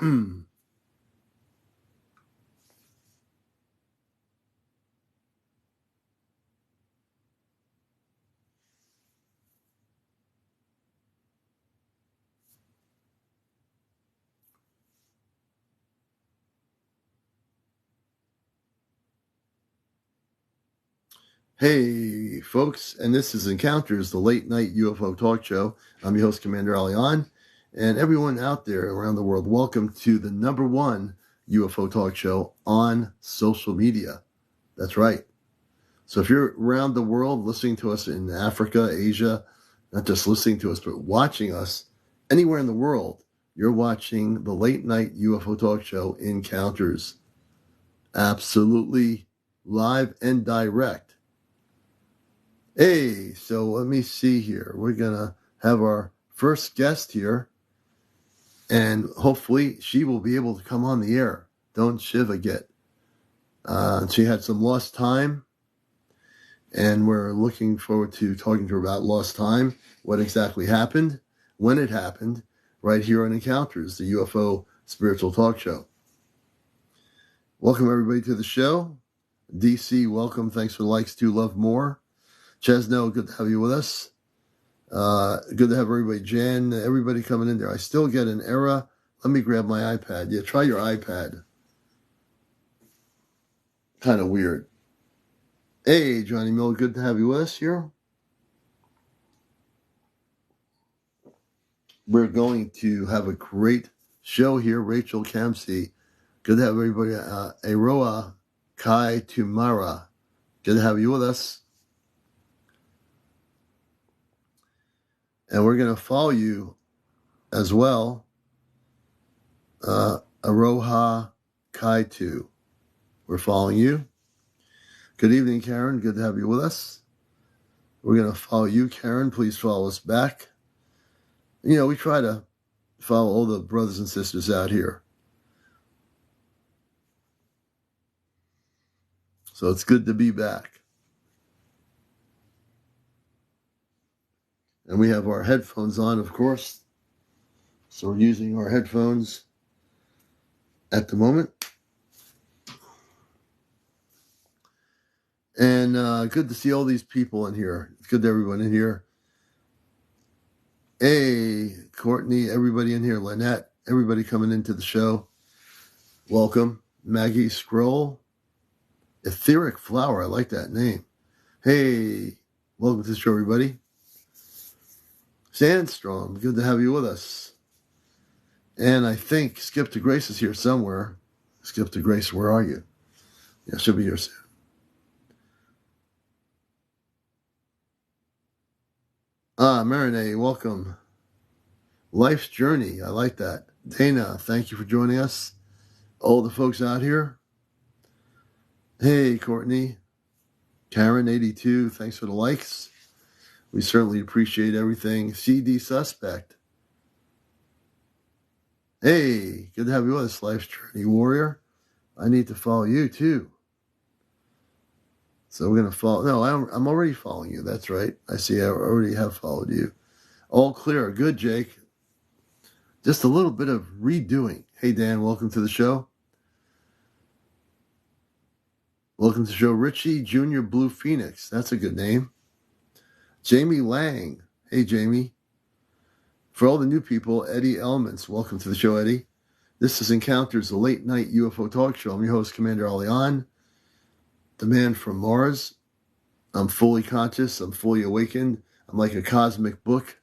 Hey, folks, and this is Encounters, the late night UFO talk show. I'm your host, CmdrAleon, and everyone out there around the world, welcome to the #1 UFO talk show on social media. That's right. So if you're around the world listening to us in Africa, Asia, not just listening to us, but watching us anywhere in the world, you're watching the late night UFO talk show, Encounters. Absolutely live and direct. Hey, so let me see here. We're going to have our first guest here, and hopefully she will be able to come on the air. Don't shiva get. She had some lost time, and we're looking forward to talking to her about lost time, what exactly happened, when it happened, right here on Encounters, the UFO spiritual talk show. Welcome, everybody, to the show. DC, welcome. Thanks for the likes too. Love more. Chesno, good to have you with us. Good to have everybody. Jan, everybody coming in there. I still get an error. Let me grab my iPad. Yeah, try your iPad. Kind of weird. Hey, Johnny Mill, good to have you with us here. We're going to have a great show here. Rachel Kamsi, good to have everybody. Aroa Kai Tumara, good to have you with us. And we're going to follow you as well. Aroha Kaitu. We're following you. Good evening, Karen. Good to have you with us. We're going to follow you, Karen. Please follow us back. You know, we try to follow all the brothers and sisters out here. So it's good to be back. And we have our headphones on, of course. So we're using our headphones at the moment. And good to see all these people in here. It's good to everyone in here. Hey, Courtney, everybody in here. Lynette, everybody coming into the show. Welcome. Maggie Scroll. Etheric Flower, I like that name. Hey, welcome to the show, everybody. Sandstrom, good to have you with us. And I think Skip to Grace is here somewhere. Skip to Grace, where are you? Yeah, she'll be here soon. Marinette, welcome. Life's Journey, I like that. Dana, thank you for joining us. All the folks out here. Hey, Courtney. Karen, 82, thanks for the likes. We certainly appreciate everything. CD Suspect. Hey, good to have you with us, Life's Journey Warrior. I need to follow you too. So we're going to follow. No, I'm already following you. That's right. I see I already have followed you. All clear. Good, Jake. Just a little bit of redoing. Hey, Dan, welcome to the show. Welcome to the show. Richie Jr. Blue Phoenix. That's a good name. Jamie Lang. Hey, Jamie. For all the new people, Eddie Elements. Welcome to the show, Eddie. This is Encounters, the late night UFO talk show. I'm your host, CmdrAleon, the man from Mars. I'm fully conscious. I'm fully awakened. I'm like a cosmic book.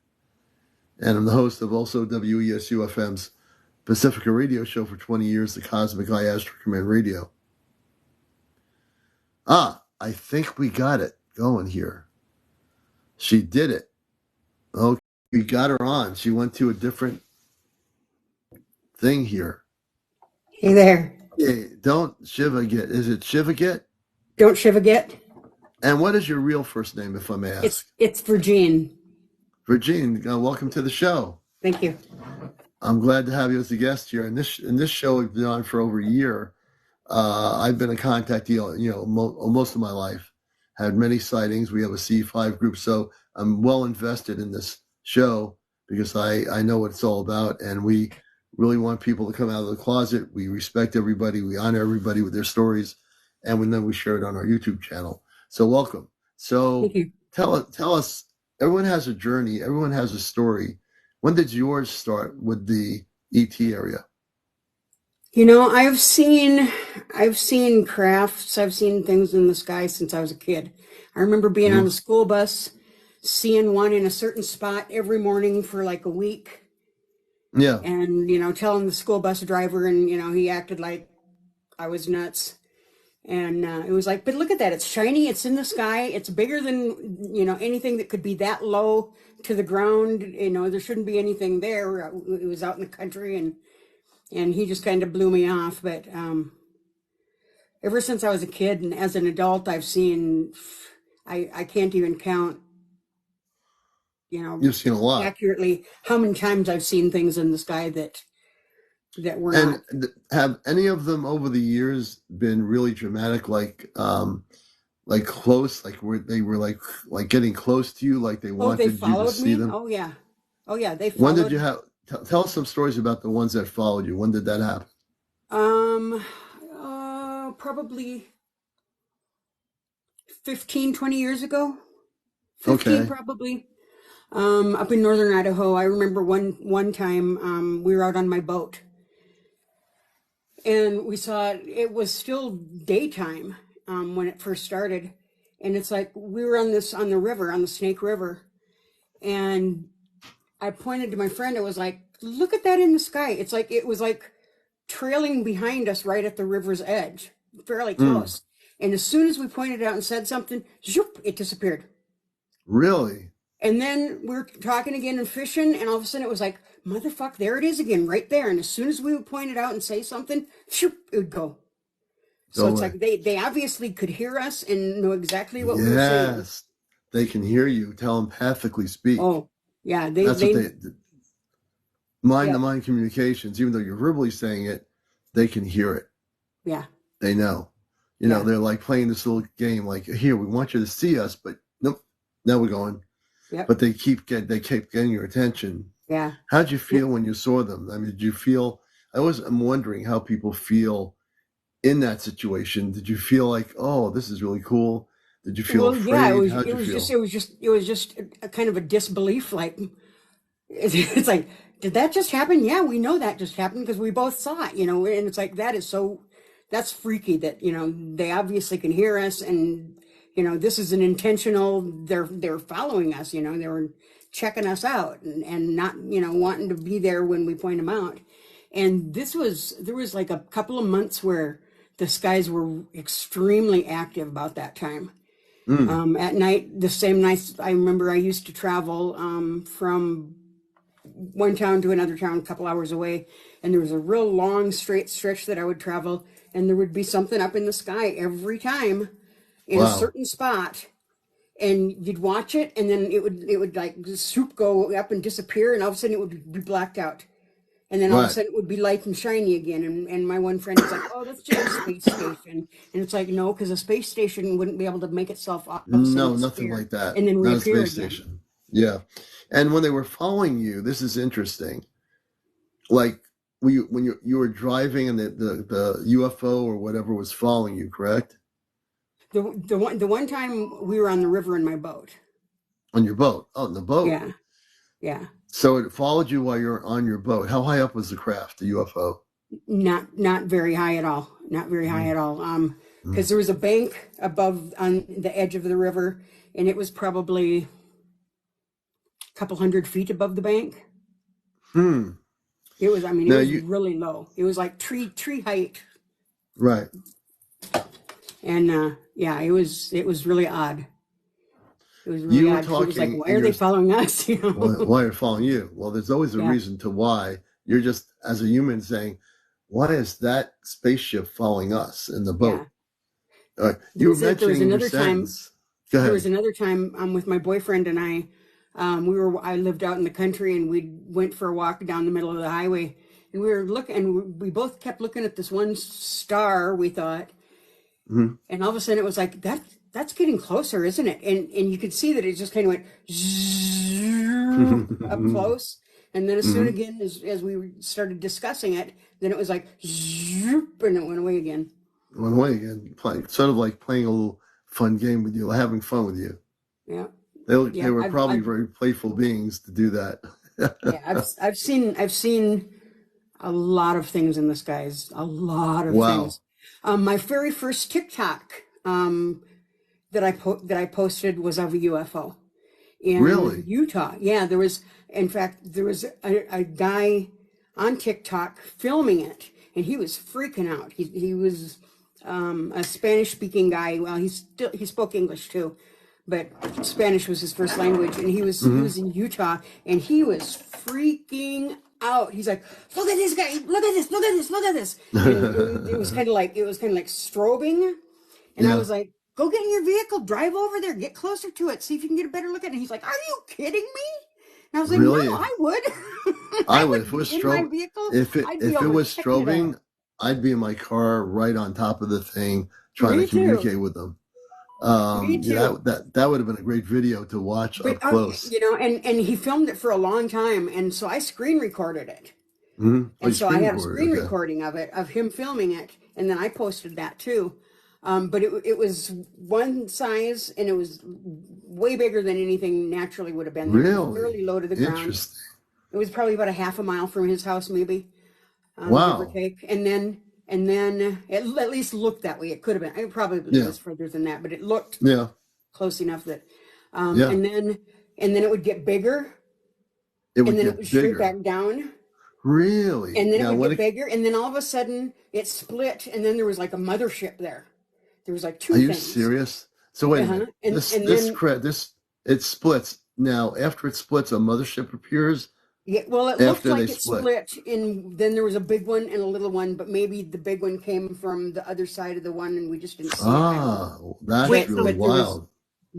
And I'm the host of also WESU-FM's Pacifica radio show for 20 years, the Cosmic Eye Astro Command Radio. I think we got it going here. She did it. Okay, we got her on. She went to a different thing here. Hey there. Hey, don't Shiva get. Is it Shiva get? Don't Shiva get. And what is your real first name, if I may ask? It's Vergean. Vergean, welcome to the show. Thank you. I'm glad to have you as a guest here. And this show we've been on for over a year. I've been a contactee, most of my life. Had many sightings. We have a C5 group, so I'm well invested in this show because I know what it's all about, and we really want people to come out of the closet. We respect everybody. We honor everybody with their stories. And then we share it on our YouTube channel. So welcome. So Thank you. tell us, everyone has a journey. Everyone has a story. When did yours start with the ET area? I've seen crafts, I've seen things in the sky since I was a kid. I remember being on the school bus, seeing one in a certain spot every morning for like a week, Yeah. and telling the school bus driver, and he acted like I was nuts. And it was like, but look at that, it's shiny, it's in the sky, it's bigger than anything that could be that low to the ground. There shouldn't be anything there. It was out in the country, and he just kind of blew me off. But ever since I was a kid and as an adult, I've seen, I can't even count, You've seen a lot. accurately how many times I've seen things in the sky that were not. And have any of them over the years been really dramatic, like close, like where they were like getting close to you, like they Oh, they wanted you to followed see me? them? Oh yeah. Oh yeah, they When did followed. you have? Tell us some stories about the ones that followed you. When did that happen? Probably 15, 20 years ago. 15 Okay. probably. Up in northern Idaho, I remember one time we were out on my boat, and we saw it was still daytime when it first started, and it's like we were on the river, on the Snake River, and I pointed to my friend. I was like, "Look at that in the sky!" It's like it was like trailing behind us right at the river's edge, fairly Mm, close. And as soon as we pointed out and said something, zoop, it disappeared. really? And then we were talking again and fishing, and all of a sudden it was like, motherfuck, there it is again, right there. And as soon as we would point it out and say something, shoop, it would go. Go So it's away. like they obviously could hear us and know exactly what we were saying. Yes, they can hear you telepathically speak. Oh, yeah, That's what they mind to yeah, mind communications. Even though you're verbally saying it, they can hear it. yeah, They know. yeah, They're like playing this little game. Like, here, we want you to see us, but nope. Now we're going. yep, But they keep getting your attention. yeah. How'd you feel when you saw them? I mean, did you feel? I'm wondering how people feel in that situation. Did you feel like, oh, this is really cool? Did you feel Well, yeah, afraid? How'd you feel? it was just a kind of a disbelief. Like it's like, did that just happen? Yeah, we know that just happened because we both saw it. And it's like that's freaky that they obviously can hear us, and this is an intentional. They're following us. They were checking us out, and not wanting to be there when we point them out. And there was like a couple of months where the skies were extremely active about that time. Mm, At night, the same nights, I remember I used to travel from one town to another town a couple hours away, and there was a real long straight stretch that I would travel, and there would be something up in the sky every time in a wow. certain spot, and you'd watch it, and then it would like swoop, go up and disappear, and all of a sudden it would be blacked out. And then all of a Right. sudden it would be light and shiny again. And my one friend was like, oh, that's just a space station. And it's like, no, because a space station wouldn't be able to make itself all of a sudden No, nothing disappear like that. and then Not a reappear space again. station. Yeah. And when they were following you, this is interesting. Like when you were driving and the UFO or whatever was following you, correct? The one time we were on the river in my boat. On your boat. Oh, in the boat. Yeah, yeah. So it followed you while you're on your boat. How high up was the craft, the UFO? Not very high at all. Not very high Mm, at all. mm. Because there was a bank above on the edge of the river, and it was probably a couple 100 feet above the bank. Hmm. It was, I mean, it Now was you really low. It was like tree height. right. And yeah, it was really odd. It was really You were odd. She was like, talking "Why and are you're they following us?" why are following you? Well, there's always a Yeah, reason to why. You're just as a human saying, why is that spaceship following us in the yeah. boat? You were There was mentioning in your another time. sentence. Go There was ahead. another time with my boyfriend and I. I lived out in the country, and we went for a walk down the middle of the highway, and we were looking, and we both kept looking at this one star. We thought, Mhm. and all of a sudden it was like that's getting closer, isn't it? And you could see that it just kind of went up close. And then as soon Hmm. again as we started discussing it, then it was like zoop, and it went away again. Went away again. Playing, sort of like playing a little fun game with you, having fun with you. Yeah, They yeah. were probably very playful beings to do that. Yeah, I've seen a lot of things in the skies, a lot of Wow. things. My very first TikTok that I posted was of a UFO in Really? Utah. Yeah, in fact, there was a guy on TikTok filming it, and he was freaking out. He was a Spanish speaking guy. Well, he spoke English too, but Spanish was his first language, and he Hmm. was in Utah, and he was freaking out. He's like, "Look at this guy! Look at this! Look at this! Look at this!" And it was kind of like strobing, and I Yeah. was like, "Go get in your vehicle, drive over there, get closer to it, see if you can get a better look at it." And he's like, "Are you kidding me?" And I was like, "No, Really? I would. I I would, if would it was be in my strobe, vehicle. I'd be if it over was checking it out." strobing, I'd be in my car right on top of the thing trying to Me too. communicate with them. Me Yeah, too. that would have been a great video to watch But up close. and he filmed it for a long time, and so I screen recorded it. Mm-hmm. Oh, And you so I screen have a recorded. screen Okay. recording of it, of him filming it, and then I posted that too. But it was one size, and it was way bigger than anything naturally would have been there. It was Really? fairly low to the ground. Interesting. It was probably about a half a mile from his house, maybe, give or Wow. take. And then it at least looked that way. It could have been. It probably Yeah. was further than that, but it looked Yeah. close enough that. Yeah. And then it would get bigger, It and would then it would get straight bigger. back down, Really? and then it Now, would when get it, bigger, and then all of a sudden it split, and then there was like a mothership there. There was like are two you things. serious? So wait a Uh-huh. minute. And then This it splits. Now, after it splits, a mothership appears yeah, well, it looked after they like it split. split, and then there was a big one and a little one, but maybe the big one came from the other side of the one, and we just didn't see it. I don't know. Ah, that's Wait, really But wild.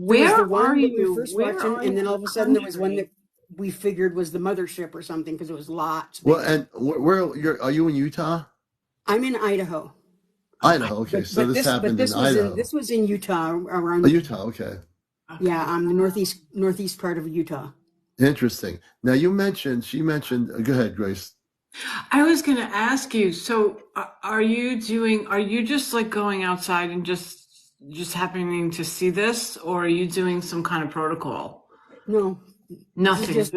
there was the where are one that we were you? first Where watching, are and you then in all the of a sudden there was one that country? we figured was the mothership or something because it was lots Well, bigger. and are you in Utah? I'm in Idaho, Okay. Idaho. Okay, so this but happened in Idaho. this was in Utah Oh, around Utah. Okay, yeah, Okay. the northeast part of Utah. interesting. Now she mentioned. Go ahead, Grace. I was going to ask you, so are you just like going outside and just happening to see this, or are you doing some kind of protocol? No, this is Nothing. Just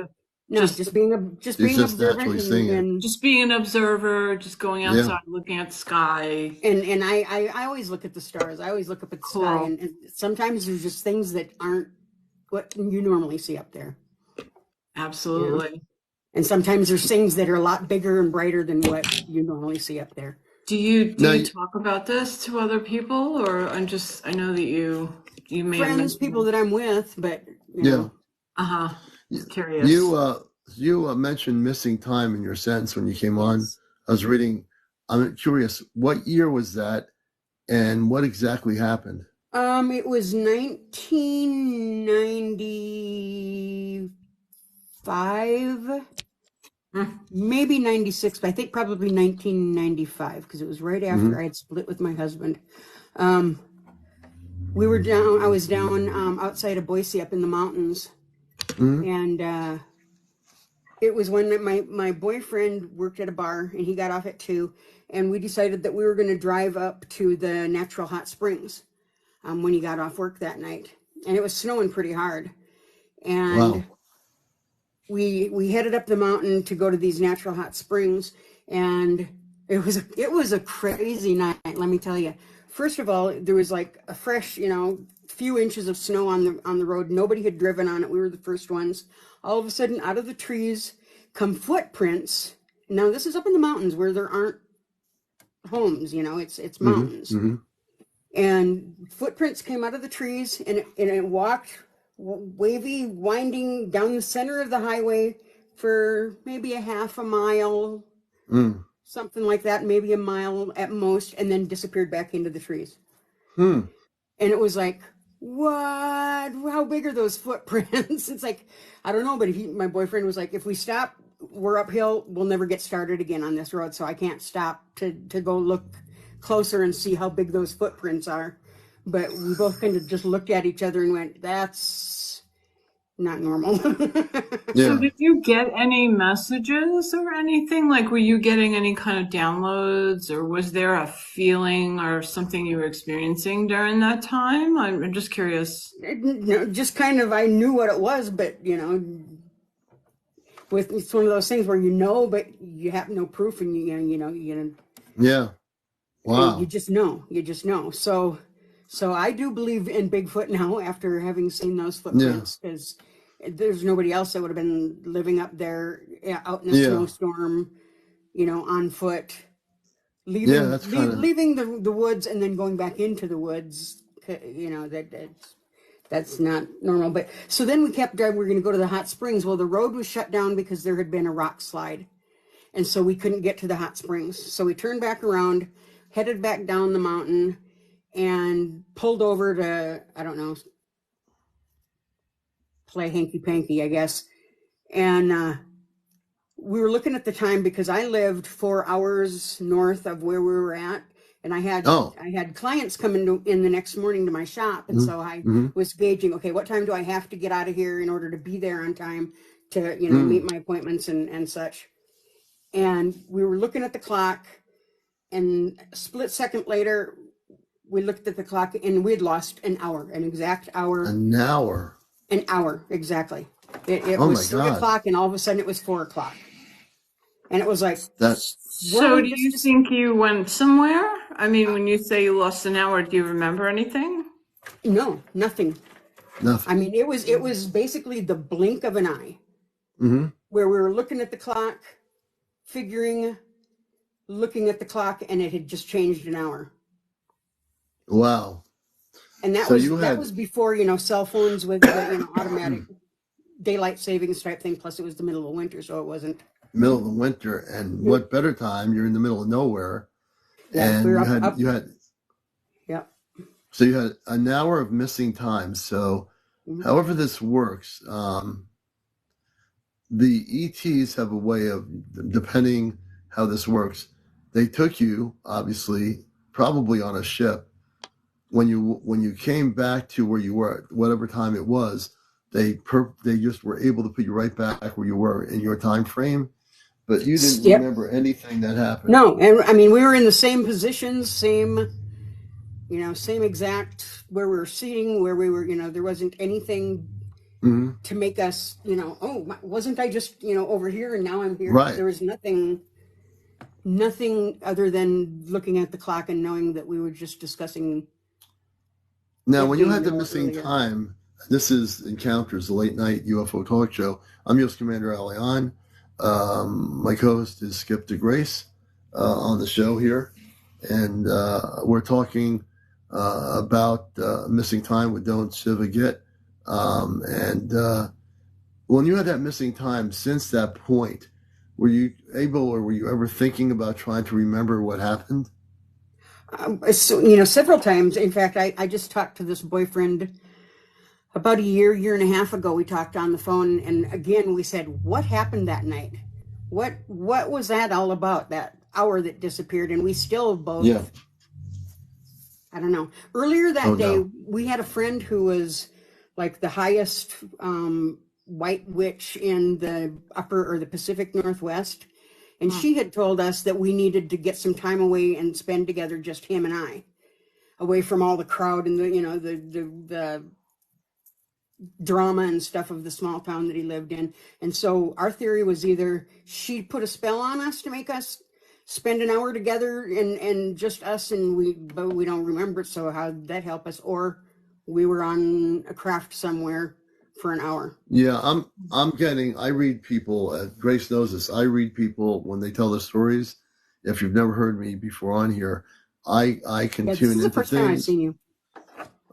just She's being just observant naturally seeing it. just being an observer, just going Yeah. outside, looking at the sky. and I always look at the stars. I always look up at the sky, Cool. and sometimes there's just things that aren't what you normally see up there, you know. Absolutely. And sometimes there's things that are a lot bigger and brighter than what you normally see up there. Do you Now, talk about this to other people, or I know that you may have Friends, mentioned people it. that I'm with, but yeah, Uh-huh. you Curious. mentioned missing time in your sentence when you came on. Yes. I was reading. I'm curious. What year was that, and what exactly happened? It was 1995, Hmm. maybe 96, but I think probably 1995 because it was right Hmm. after I had split with my husband. Um, I was down outside of Boise up in the mountains, Hmm. and it was when my boyfriend worked at a bar and he got off at 2, and we decided that we were going to drive up to the natural hot springs when he got off work that night, and it was snowing pretty hard, and Wow. we headed up the mountain to go to these natural hot springs, and it was a crazy night, let me tell you. First of all, there was like a fresh, few inches of snow on the road. Nobody had driven on it. We were the first ones. All of a sudden, out of the trees come footprints. Now, this is up in the mountains where there aren't homes, it's Hmm. mountains. Hmm. And footprints came out of the trees, and it walked wavy, winding down the center of the highway for maybe a half a mile, Mm. something like that, maybe a mile at most, and then disappeared back into the trees. Hmm. And it was like, what? How big are those footprints? It's like, I don't know, but my boyfriend was like, if we stop, we're uphill, we'll never get started again on this road, so I can't stop to go look closer and see how big those footprints are. But we both kind of just looked at each other and went, that's not normal. So Yeah. did you get any messages or anything? Like, were you getting any kind of downloads, or was there a feeling or something you were experiencing during that time? I'm just curious. No, just kind of, I knew what it was, but it's one of those things where but you have no proof, and Yeah. you Wow. just know. So I do believe in Bigfoot now after having seen those Yeah. footprints, because there's nobody else that would have been living up there, out in a Yeah. snowstorm, on foot, Yeah. leaving That's kind of, leaving the woods and then going back into the woods. That's not normal. But so then we kept driving. We are going to go to the hot springs. Well, the road was shut down because there had been a rock slide, and so we couldn't get to the hot springs. So we turned back around, headed back down the mountain, and pulled over to, I don't know, play hanky panky, I guess. And we were looking at the time because I lived 4 hours north of where we were at, and I oh, had clients coming in the next morning to my shop, and so I mm-hmm. was gauging, okay, what time do I have to get out of here in order to be there on time to meet Mm. my appointments and such. And we were looking at the clock, and a split second later, we looked at the clock, and we had lost an hour, an exact hour. An hour. An hour, exactly. It Oh my was 3 God. o'clock, and all of a sudden it was 4 o'clock. And it was like, That, So do you think you went somewhere? I mean, when you say you lost an hour, do you remember anything? no, nothing. nothing. I mean, it was basically the blink of an eye, Mm-hmm. where we were looking at the clock, looking at the clock, and it had just changed an hour. Wow. And that So was before, cell phones with the, automatic daylight savings type thing. Plus, it was the middle of winter, so it wasn't. middle of the winter, and what better time? You're in the middle of nowhere, Yeah, and we were you had Yeah. so you had an hour of missing time. So, however this works, the ETs have a way of, depending how this works, they took you obviously probably on a ship. When you came back to where you were, whatever time it was, they just were able to put you right back where you were in your time frame, but you didn't remember anything that happened. No, and I mean, we were in the same positions, same exact where we were sitting, where we were. There wasn't anything to make us, oh, wasn't I just, over here and now I'm here? Right. There was nothing other than looking at the clock and knowing that we were just discussing. Now, when you had the missing time, this is Encounters, the late night UFO talk show. I'm your CmdrAleon. My co-host is Skip DeGrace on the show here. And we're talking about missing time with Don't Shiva Get. And when you had that missing time, since that point, were you able, or were you ever thinking about trying to remember what happened? So, several times. In fact, I just talked to this boyfriend about a year and a half ago. We talked on the phone, and again, we said, what happened that night? What was that all about, that hour that disappeared? And we still both, I don't know. Earlier that day, we had a friend who was like the highest white witch in the upper or the Pacific Northwest. And she had told us that we needed to get some time away and spend together, just him and I, away from all the crowd and the drama and stuff of the small town that he lived in. And so our theory was either she put a spell on us to make us spend an hour together and just us, but we don't remember it, so how did that help us? Or we were on a craft somewhere for an hour. Yeah, I read people, Grace knows this, I read people when they tell their stories. If you've never heard me before on here, I can tune into things. This is the first time I've seen you.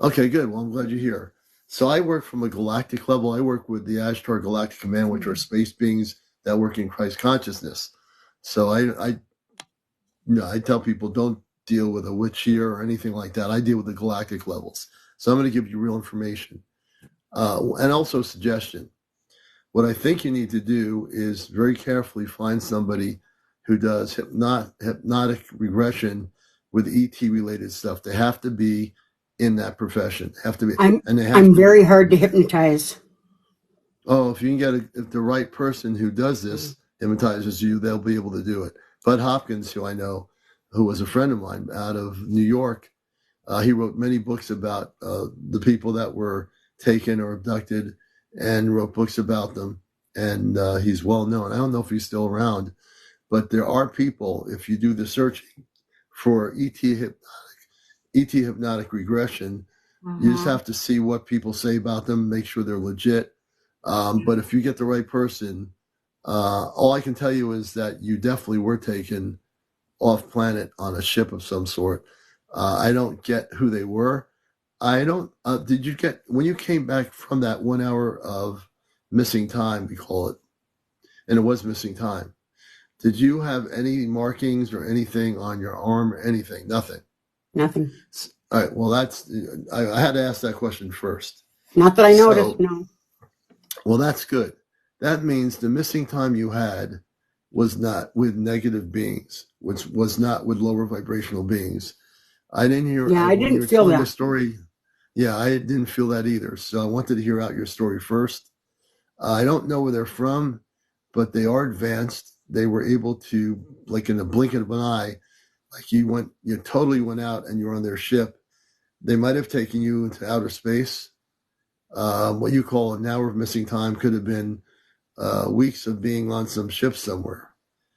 Okay, good. Well, I'm glad you're here. So I work from a galactic level. I work with the Ashtar Galactic Command, which are space beings that work in Christ consciousness. So I tell people, don't deal with a witch here or anything like that. I deal with the galactic levels. So I'm going to give you real information. And also a suggestion. What I think you need to do is very carefully find somebody who does hypnotic regression with ET related stuff. They have to be in that profession. I'm very hard to hypnotize. Oh, if you can get if the right person who does this hypnotizes you, they'll be able to do it. Bud Hopkins, who I know, who was a friend of mine out of New York, he wrote many books about the people that were taken or abducted, and wrote books about them. And he's well known. I don't know if he's still around, but there are people. If you do the searching for ET hypnotic regression, you just have to see what people say about them, make sure they're legit. But if you get the right person, all I can tell you is that you definitely were taken off planet on a ship of some sort. I don't get who they were. I don't. Did you get when you came back from that 1 hour of missing time? We call it, and it was missing time. Did you have any markings or anything on your arm or anything? Nothing. Nothing. All right. Well, that's. I had to ask that question first. Not that I noticed. No. Well, that's good. That means the missing time you had was not with negative beings, which was not with lower vibrational beings. I didn't hear. Yeah, I didn't feel that. The story. Yeah, I didn't feel that either. So I wanted to hear out your story first. I don't know where they're from, but they are advanced. They were able to, like in the blink of an eye, like you totally went out and you were on their ship. They might have taken you into outer space. What you call an hour of missing time could have been weeks of being on some ship somewhere.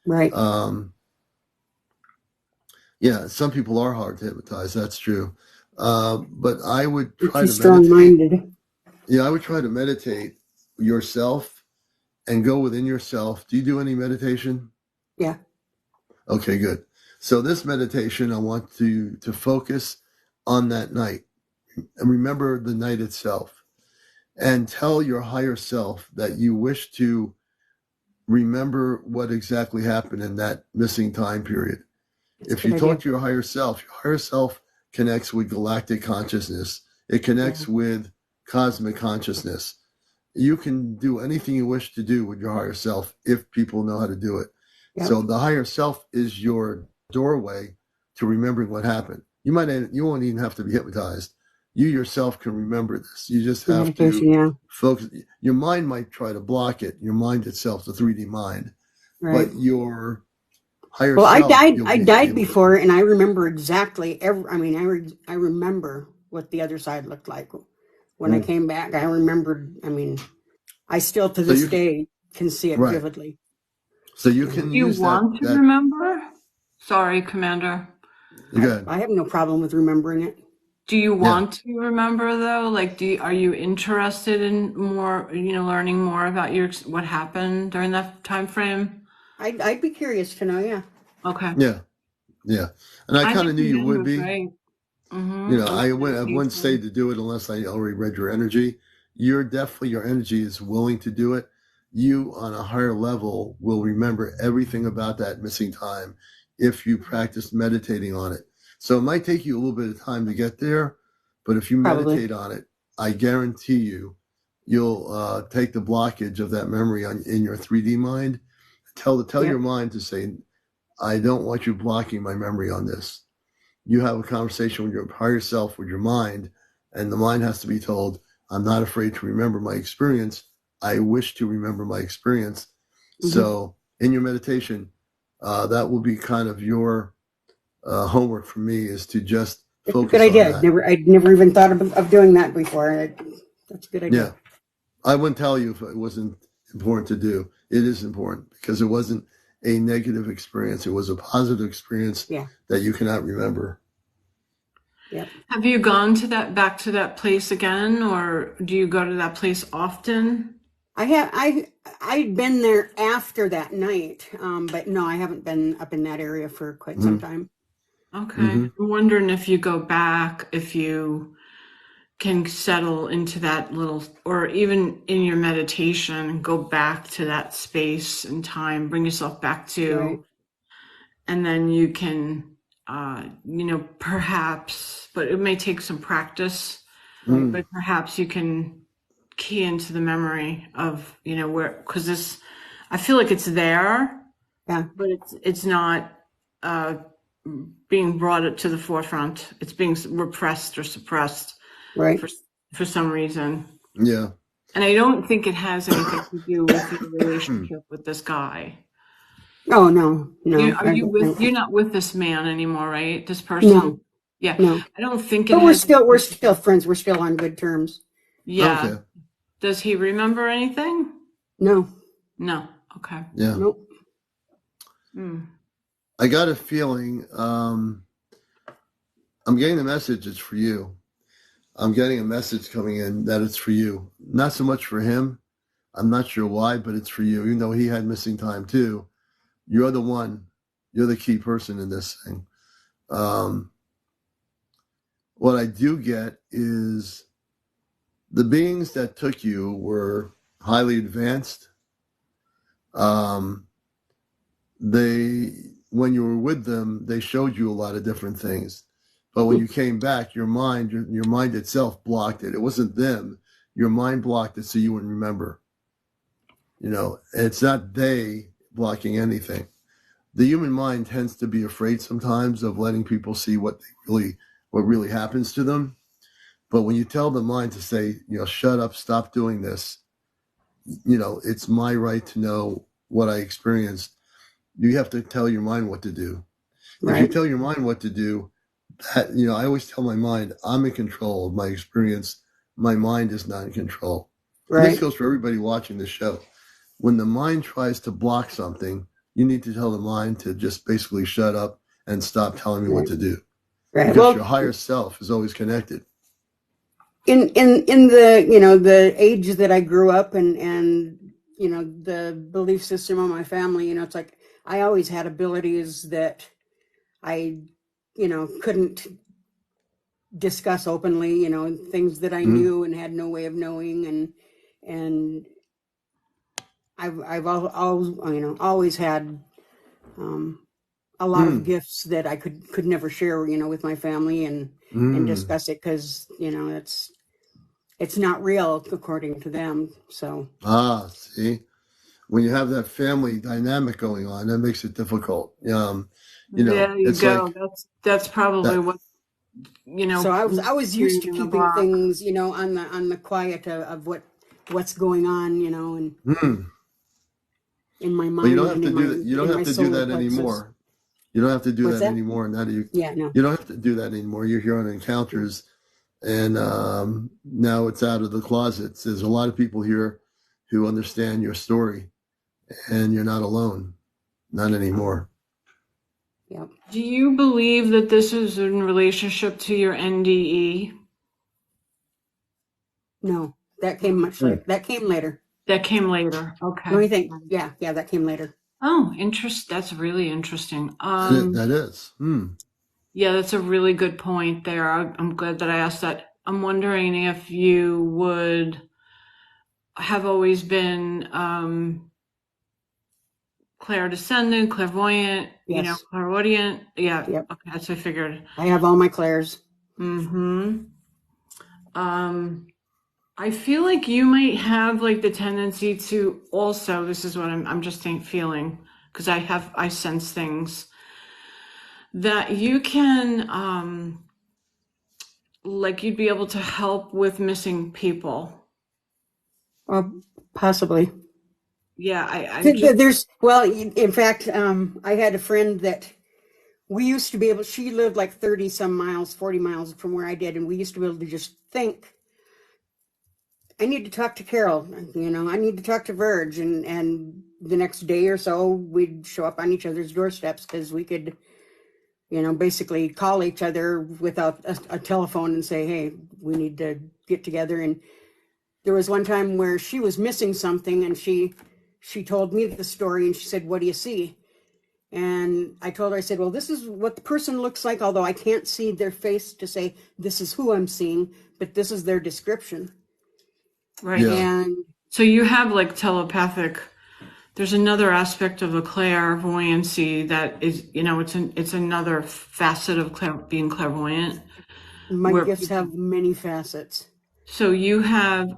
Right. Yeah, some people are hard to hypnotize. That's true. But I would try to strong-minded. Yeah, I would try to meditate yourself and go within yourself. Do you do any meditation? Yeah. Okay, good. So this meditation, I want to focus on that night and remember the night itself, and tell your higher self that you wish to remember what exactly happened in that missing time period. If you talk to your higher self connects with galactic consciousness. It connects with cosmic consciousness. You can do anything you wish to do with your higher self if people know how to do it. Yep. So the higher self is your doorway to remembering what happened. You won't even have to be hypnotized. You yourself can remember this. You just have to focus. Your mind might try to block it. Your mind itself, the 3D mind, right. But your higher self. I died before, and I remember exactly I remember what the other side looked like when I came back. I remembered. I still to this day can see it vividly. So you can use that. You want to remember? Sorry, Commander. I have no problem with remembering it. Do you want to remember though? Like, are you interested in more? Learning more about what happened during that time frame? I'd be curious to know. Yeah. Okay. Yeah, and I kind of knew you would be. Right. Mm-hmm. I wouldn't say to do it unless I already read your energy. Your energy is willing to do it. You on a higher level will remember everything about that missing time if you practice meditating on it. So it might take you a little bit of time to get there, but if you meditate on it, I guarantee you'll take the blockage of that memory in your 3D mind. Tell your mind to say, I don't want you blocking my memory on this. You have a conversation with your higher self, with your mind, and the mind has to be told, I'm not afraid to remember my experience. I wish to remember my experience. Mm-hmm. So in your meditation, that will be kind of your homework for me, is to just focus on that. I'd never even thought of doing that before. That's a good idea. Yeah. I wouldn't tell you if it wasn't important to do. It is important because it wasn't a negative experience. It was a positive experience that you cannot remember. Yep. Have you gone back to that place again, or do you go to that place often? I'd been there after that night, but no, I haven't been up in that area for quite some time. Okay. I'm wondering if you go back, if you can settle into that little, or even in your meditation, go back to that space and time, bring yourself back to, and then you can, perhaps, but it may take some practice, but perhaps you can key into the memory of, where, because I feel like it's there, but it's not being brought to the forefront. It's being repressed or suppressed. Right. For some reason. Yeah. And I don't think it has anything to do with your relationship with this guy. Oh, no, no. You're not with this man anymore, right? This person? No, Yeah. no. I don't think it But we're has. still friends. We're still on good terms. Yeah. Okay. Does he remember anything? No. No. Okay. Yeah. Nope. I got a feeling. I'm getting the message. It's for you. I'm getting a message coming in that it's for you. Not so much for him. I'm not sure why, but it's for you. Even though he had missing time too, you're the one. You're the key person in this thing. What I do get is the beings that took you were highly advanced. When you were with them, they showed you a lot of different things. But when you came back, your mind itself blocked it. It wasn't them. Your mind blocked it so you wouldn't remember. It's not they blocking anything. The human mind tends to be afraid sometimes of letting people see what really happens to them. But when you tell the mind to say, shut up, stop doing this, it's my right to know what I experienced. You have to tell your mind what to do. Right. If you tell your mind what to do, I always tell my mind, I'm in control of my experience. My mind is not in control. Right. This goes for everybody watching the show. When the mind tries to block something, you need to tell the mind to just basically shut up and stop telling me what to do. Right. Because your higher self is always connected. In the the age that I grew up and the belief system of my family, it's like I always had abilities that I couldn't discuss openly, things that I knew and had no way of knowing, and I've always had a lot of gifts that I could never share, with my family and discuss it because it's not real according to them. So see, when you have that family dynamic going on, that makes it difficult. There you go. Like, that's probably what So I was used to keeping things, on the quiet of what's going on, and in my mind. But you don't have to do that. You don't have to do that anymore. You don't have to do that anymore. Now you don't have to do that anymore. You're here on Encounters, and now it's out of the closets. There's a lot of people here who understand your story, and you're not alone. Not anymore. Yep. Do you believe that this is in relationship to your NDE? No, that came much later. That came later. That came later. Okay. What do you think? Yeah, that came later. Oh, that's really interesting. That is. Yeah, that's a really good point there. I'm glad that I asked that. I'm wondering if you would have always been clairdescendant, clairvoyant, yes. clairaudient. Yeah. Yep. Okay, that's what I figured. I have all my clairs. I feel like you might have like the tendency to also, this is what I'm just feeling, because I sense things that you can, like you'd be able to help with missing people. Possibly. Yeah, in fact, I had a friend that we used to be able, she lived like 30 some miles, 40 miles from where I did. And we used to be able to just think, I need to talk to Carol, I need to talk to Verge. And the next day or so, we'd show up on each other's doorsteps because we could, basically call each other without a telephone and say, hey, we need to get together. And there was one time where she was missing something and she told me the story and she said, what do you see? And I told her, I said, well, this is what the person looks like, although I can't see their face to say this is who I'm seeing, but this is their description. Right. Yeah. And so you have like telepathic, there's another aspect of the clairvoyancy that is, it's another facet of being clairvoyant. My gifts have many facets. So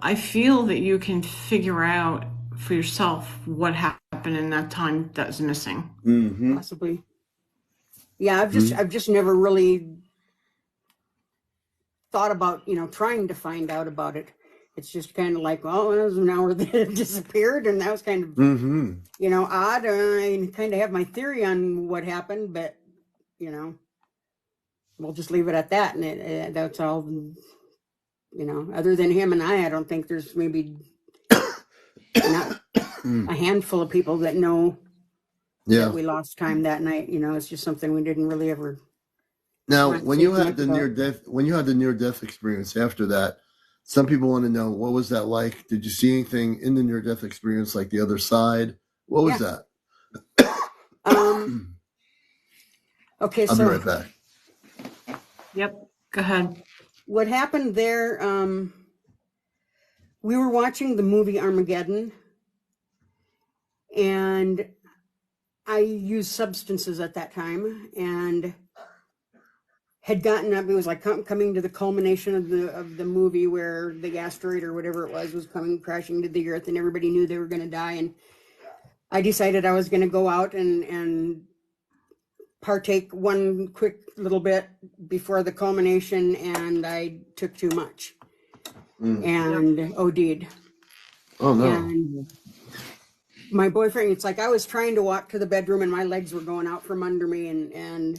I feel that you can figure out for yourself what happened in that time that was missing. Mm-hmm. Possibly. Yeah, I've just never really thought about, trying to find out about it. it's just kind of like, well, it was an hour that it disappeared, and that was kind of, Mm-hmm. odd. I kind of have my theory on what happened, but you know, we'll just leave it at that, and that's all. Other than him and I don't think there's maybe not a handful of people that know Yeah. that we lost time that night. It's just something we didn't really ever Now, want to when say you too had much the about. near death experience after that, some people want to know, what was that like? Did you see anything in the near death experience like the other side? What was Yeah. that? Okay, I'll be so right back. Yep. Go ahead. what happened there? We were watching the movie Armageddon, and I used substances at that time, and had gotten up. It was like coming to the culmination of the movie where the asteroid or whatever it was coming crashing to the earth, and everybody knew they were going to die. And I decided I was going to go out and partake one quick little bit before the culmination, and I took too much and OD'd. Oh no. And my boyfriend, it's like I was trying to walk to the bedroom and my legs were going out from under me, and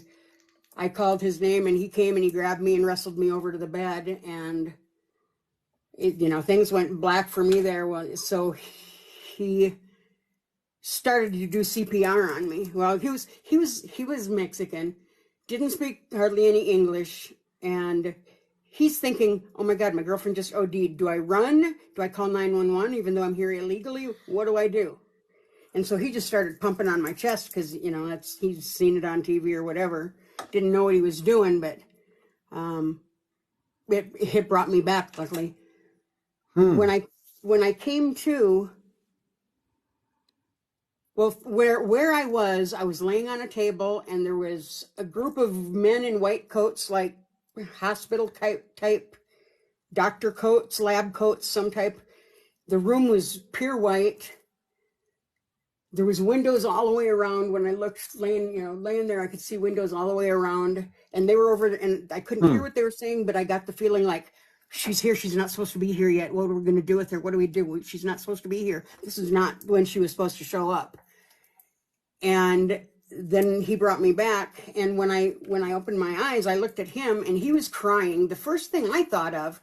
I called his name, and he came and he grabbed me and wrestled me over to the bed, and things went black for me there. Well, so he started to do CPR on me. Well, he was Mexican, didn't speak hardly any English, and he's thinking, "Oh my God, my girlfriend just OD'd. Do I run? Do I call 911 even though I'm here illegally? What do I do?" And so he just started pumping on my chest because he's seen it on TV or whatever. Didn't know what he was doing, but it brought me back. Luckily, when I came to, well, where I was laying on a table, and there was a group of men in white coats, like hospital type doctor coats, lab coats, some type. The room was pure white. There was windows all the way around. When I looked laying there, I could see windows all the way around, and they were over, and I couldn't hear what they were saying, but I got the feeling like, she's here. She's not supposed to be here yet. What are we going to do with her? What do we do? She's not supposed to be here. This is not when she was supposed to show up. And then he brought me back. And when I opened my eyes, I looked at him, and he was crying. The first thing I thought of,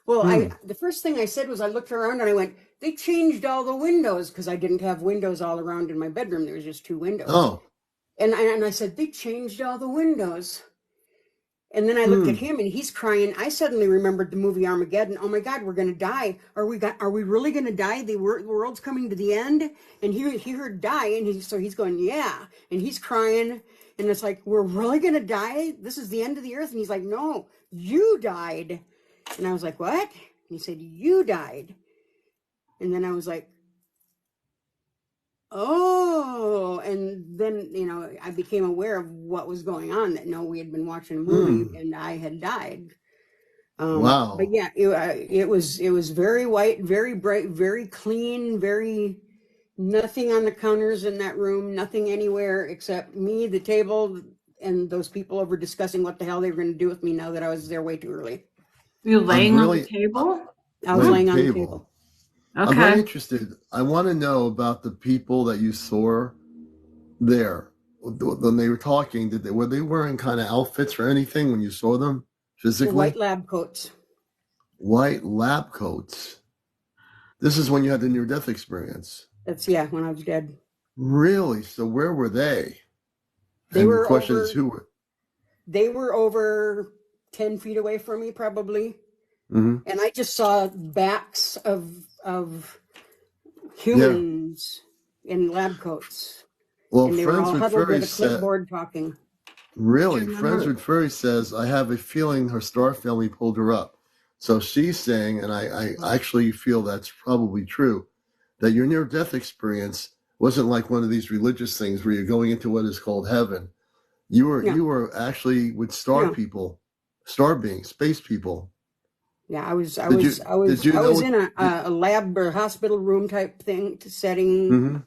the first thing I said was, I looked around and I went, they changed all the windows, because I didn't have windows all around in my bedroom. There was just 2 windows. Oh. And I said, they changed all the windows. And then I looked at him, and he's crying. I suddenly remembered the movie Armageddon. Oh my God, we're going to die. Are we really going to die? The world's coming to the end. And he heard die, and so he's going, yeah. And he's crying, and it's like, we're really going to die? This is the end of the earth? And he's like, no, you died. And I was like, what? And he said, you died. And then I was like, oh. And then, I became aware of what was going on, that we had been watching a movie and I had died. Wow. But yeah, it was very white, very bright, very clean, very nothing on the counters in that room, nothing anywhere except me, the table, and those people over discussing what the hell they were going to do with me now that I was there way too early. You laying on the table? I was laying on the table. Okay. I'm very interested. I want to know about the people that you saw there. When they were talking, were they wearing kind of outfits or anything when you saw them physically? White lab coats. White lab coats. This is when you had the near-death experience. That's, when I was dead. Really? So where were they? They and were the question over, is, who were? They were over 10 feet away from me, probably. And I just saw backs of humans in lab coats. Well, and they were all Friends with huddled with a Furry said, clipboard talking. really? Friends with Furry says, I have a feeling her star family pulled her up. So she's saying, and I actually feel that's probably true, that your near-death experience wasn't like one of these religious things where you're going into what is called heaven. You were actually with star people, star beings, space people. Yeah, I was in a lab or hospital room type thing setting,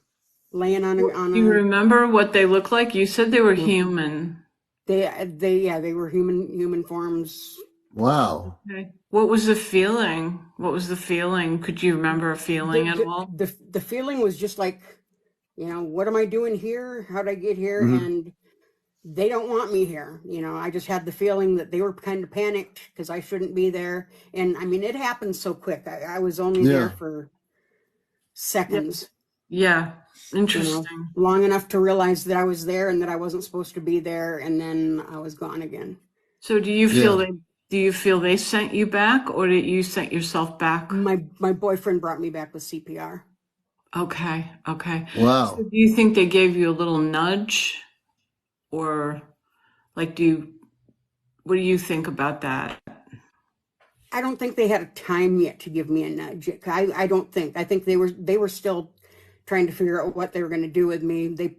laying on Do you remember what they looked like? You said they were human. They were human forms. Wow. Okay. What was the feeling? What was the feeling? Could you remember a The feeling at the all? the feeling was just like, what am I doing here? How'd I get here? Hmm. And they don't want me here. I just had the feeling that they were kind of panicked because I shouldn't be there. And I mean, it happened so quick. I was only there Yeah. for Yeah. seconds, Yeah. Interesting. long enough to realize that I was there and that I wasn't supposed to be there. And then I was gone again. So Yeah. do you feel they sent you back or did you sent yourself back? My boyfriend brought me back with CPR. Okay. Okay. So Wow. do you think they gave you a little nudge or like what do you think about that? I don't think they had a time yet to give me a nudge. I don't think. I think they were still trying to figure out what they were going to do with me. They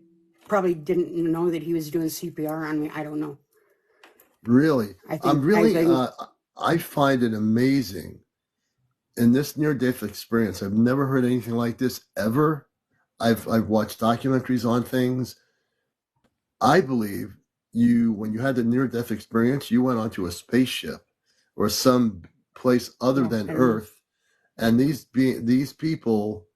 probably didn't know that he was doing CPR on me. I don't know. Really. I I'm think I really, think I find it amazing in this near-death experience. I've never heard anything like this ever. I've watched documentaries on things. I believe when you had the near-death experience, you went onto a spaceship or some place other well, than I don't know. Earth, and these people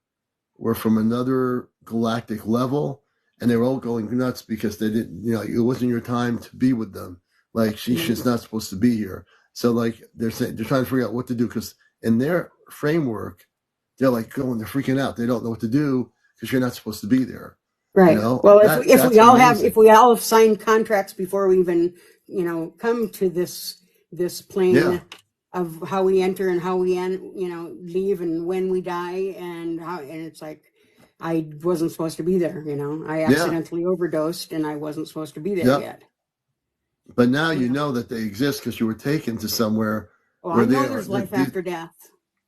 were from another galactic level, and they were all going nuts because they didn't, it wasn't your time to be with them. Like she's Right. not supposed to be here. So like they're saying, they're trying to figure out what to do because in their framework, they're freaking out. They don't know what to do because you're not supposed to be there. Right. Well, That's if amazing. we all have signed contracts before we even come to this Yeah, plane of how we enter and how we leave and when we die and it's like I wasn't supposed to be there. I yeah, accidentally overdosed and I wasn't supposed to be there yep. yet. But now You you know. know that they exist because you were taken to somewhere Well, I where they know are. there's life after death.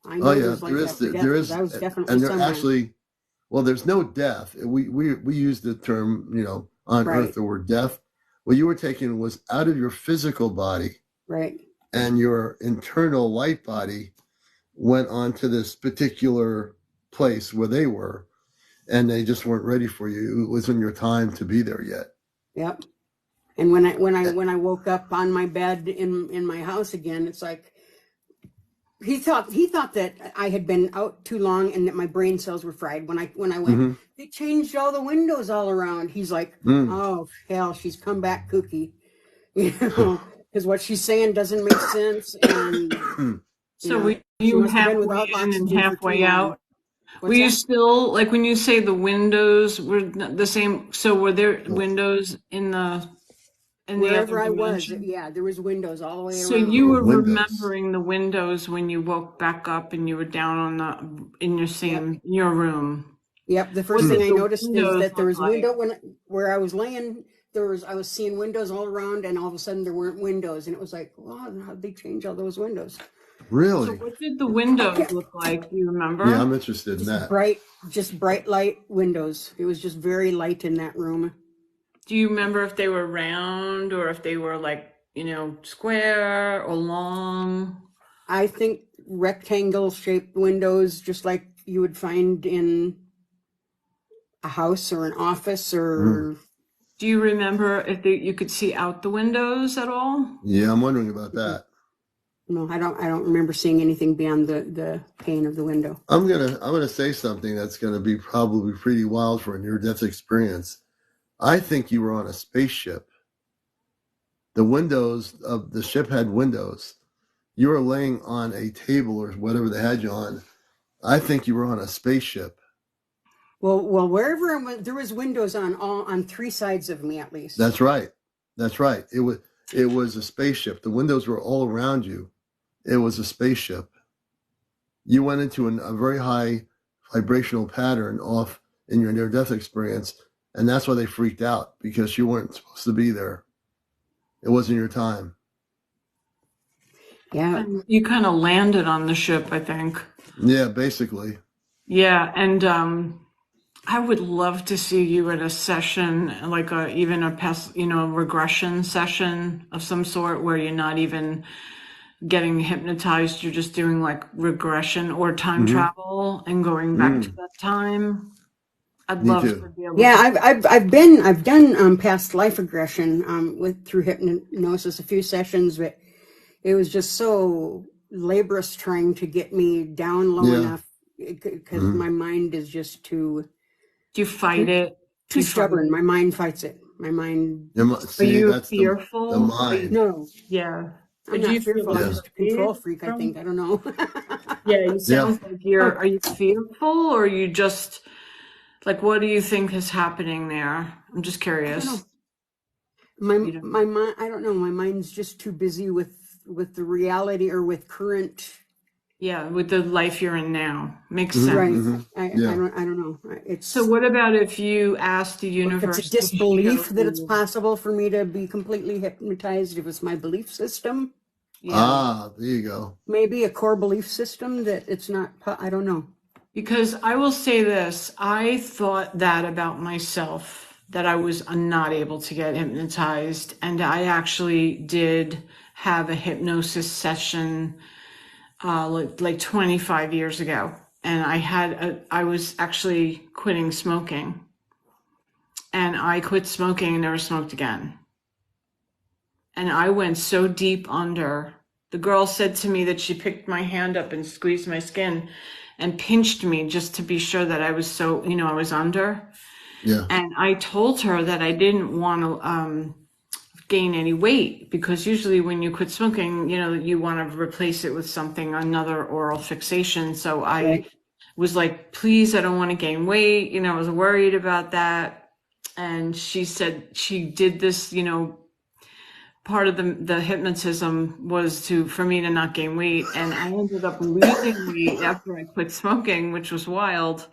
I Oh know yeah, there's there life is. after death There because is, I was definitely and they're somewhere. actually. Well, there's no death. We use the term, on Earth Right. the word death. What you were taking was out of your physical body, Right. and your internal light body went on to this particular place where they were, and they just weren't ready for you. It wasn't your time to be there yet. Yep. And when I woke up on my bed in my house again, it's like he thought that I had been out too long and that my brain cells were fried. When I went, Mm-hmm. they changed all the windows all around. He's like, Mm. oh hell, she's come back kooky, because what she's saying doesn't make sense, and So were she you must have been halfway without in and oxygen for too halfway long. out? Were What's you that? still like when you say the windows were the same? So were there windows in the other Wherever I was, dimension? yeah, there was windows all the way So around you Oh, me. were windows. remembering the windows when you woke back up and you were down on in your Yep. your room. Yep. The first What thing did I the noticed is windows that there look was like? window where I was laying. I was seeing windows all around, and all of a sudden there weren't windows, and it was like, wow, how'd they change all those windows? So Really? what did the I windows kept look like? Do you Yeah, remember? I'm interested in just that. bright light windows. It was just very light in that room. Do you remember if they were round or if they were like, square or long? I think rectangle shaped windows, just like you would find in a house or an office Mm. or Do you remember if you could see out the windows at all? Yeah, I'm wondering about that. no, I don't remember seeing anything beyond the pane of the window. I'm gonna say something that's gonna be probably pretty wild for a near-death experience. I think you were on a spaceship. The windows of the ship had windows. You were laying on a table or whatever they had you on. I think you were on a spaceship. Well, wherever I went, there was windows on three sides of me at least. That's right. That's right. It was a spaceship. The windows were all around you. It was a spaceship. You went into a very high vibrational pattern off in your near-death experience, and that's why they freaked out because you weren't supposed to be there. It wasn't your time. Yeah. And you kind of landed on the ship, I think. Yeah, basically. Yeah, and I would love to see you at a session, like even a past, regression session of some sort where you're not even getting hypnotized, you're just doing like regression or time Mm-hmm. travel and going back to Mm, that time. I'd me love too. to be able Yeah, to. I've done past life regression with through hypnosis, a few sessions, but it was just so laborious trying to get me down low Yeah. enough because my mind is just too Do you fight it? too You fight stubborn. it? My mind fights it. My mind. Are See, you that's the fearful? Are you, mind. No, yeah. I'm Do not you feel fearful. I'm Yeah. just a control afraid freak, I from? think. I don't know. Yeah, you Yeah. sound like are you fearful or you just like what do you think is happening there? I'm just I don't know. curious. You don't My mind. I don't know. My mind's just too busy with the reality or with current. yeah, with the life you're in now. Makes Mm-hmm, Right. sense. mm-hmm. I Yeah. don't know. So It's what about if you asked the or if it's a universe to show disbelief that it's you? possible for me to be completely hypnotized. If it's my belief system, Yeah. There you go. maybe a core belief system that it's not. I don't know. Because I will say this, I thought that about myself, that I was not able to get hypnotized. And I actually did have a hypnosis session like 25 years ago. And I was actually quitting smoking. And I quit smoking and never smoked again. And I went so deep under. The girl said to me that she picked my hand up and squeezed my skin and pinched me just to be sure that I was so, I was under. Yeah. And I told her that I didn't want to gain any weight because usually when you quit smoking, you want to replace it with something, another oral fixation. So I Right. was like, please, I don't want to gain weight. I was worried about that. And she said she did this, part of the hypnotism was for me to not gain weight. And I ended up losing weight after I quit smoking, which was wild.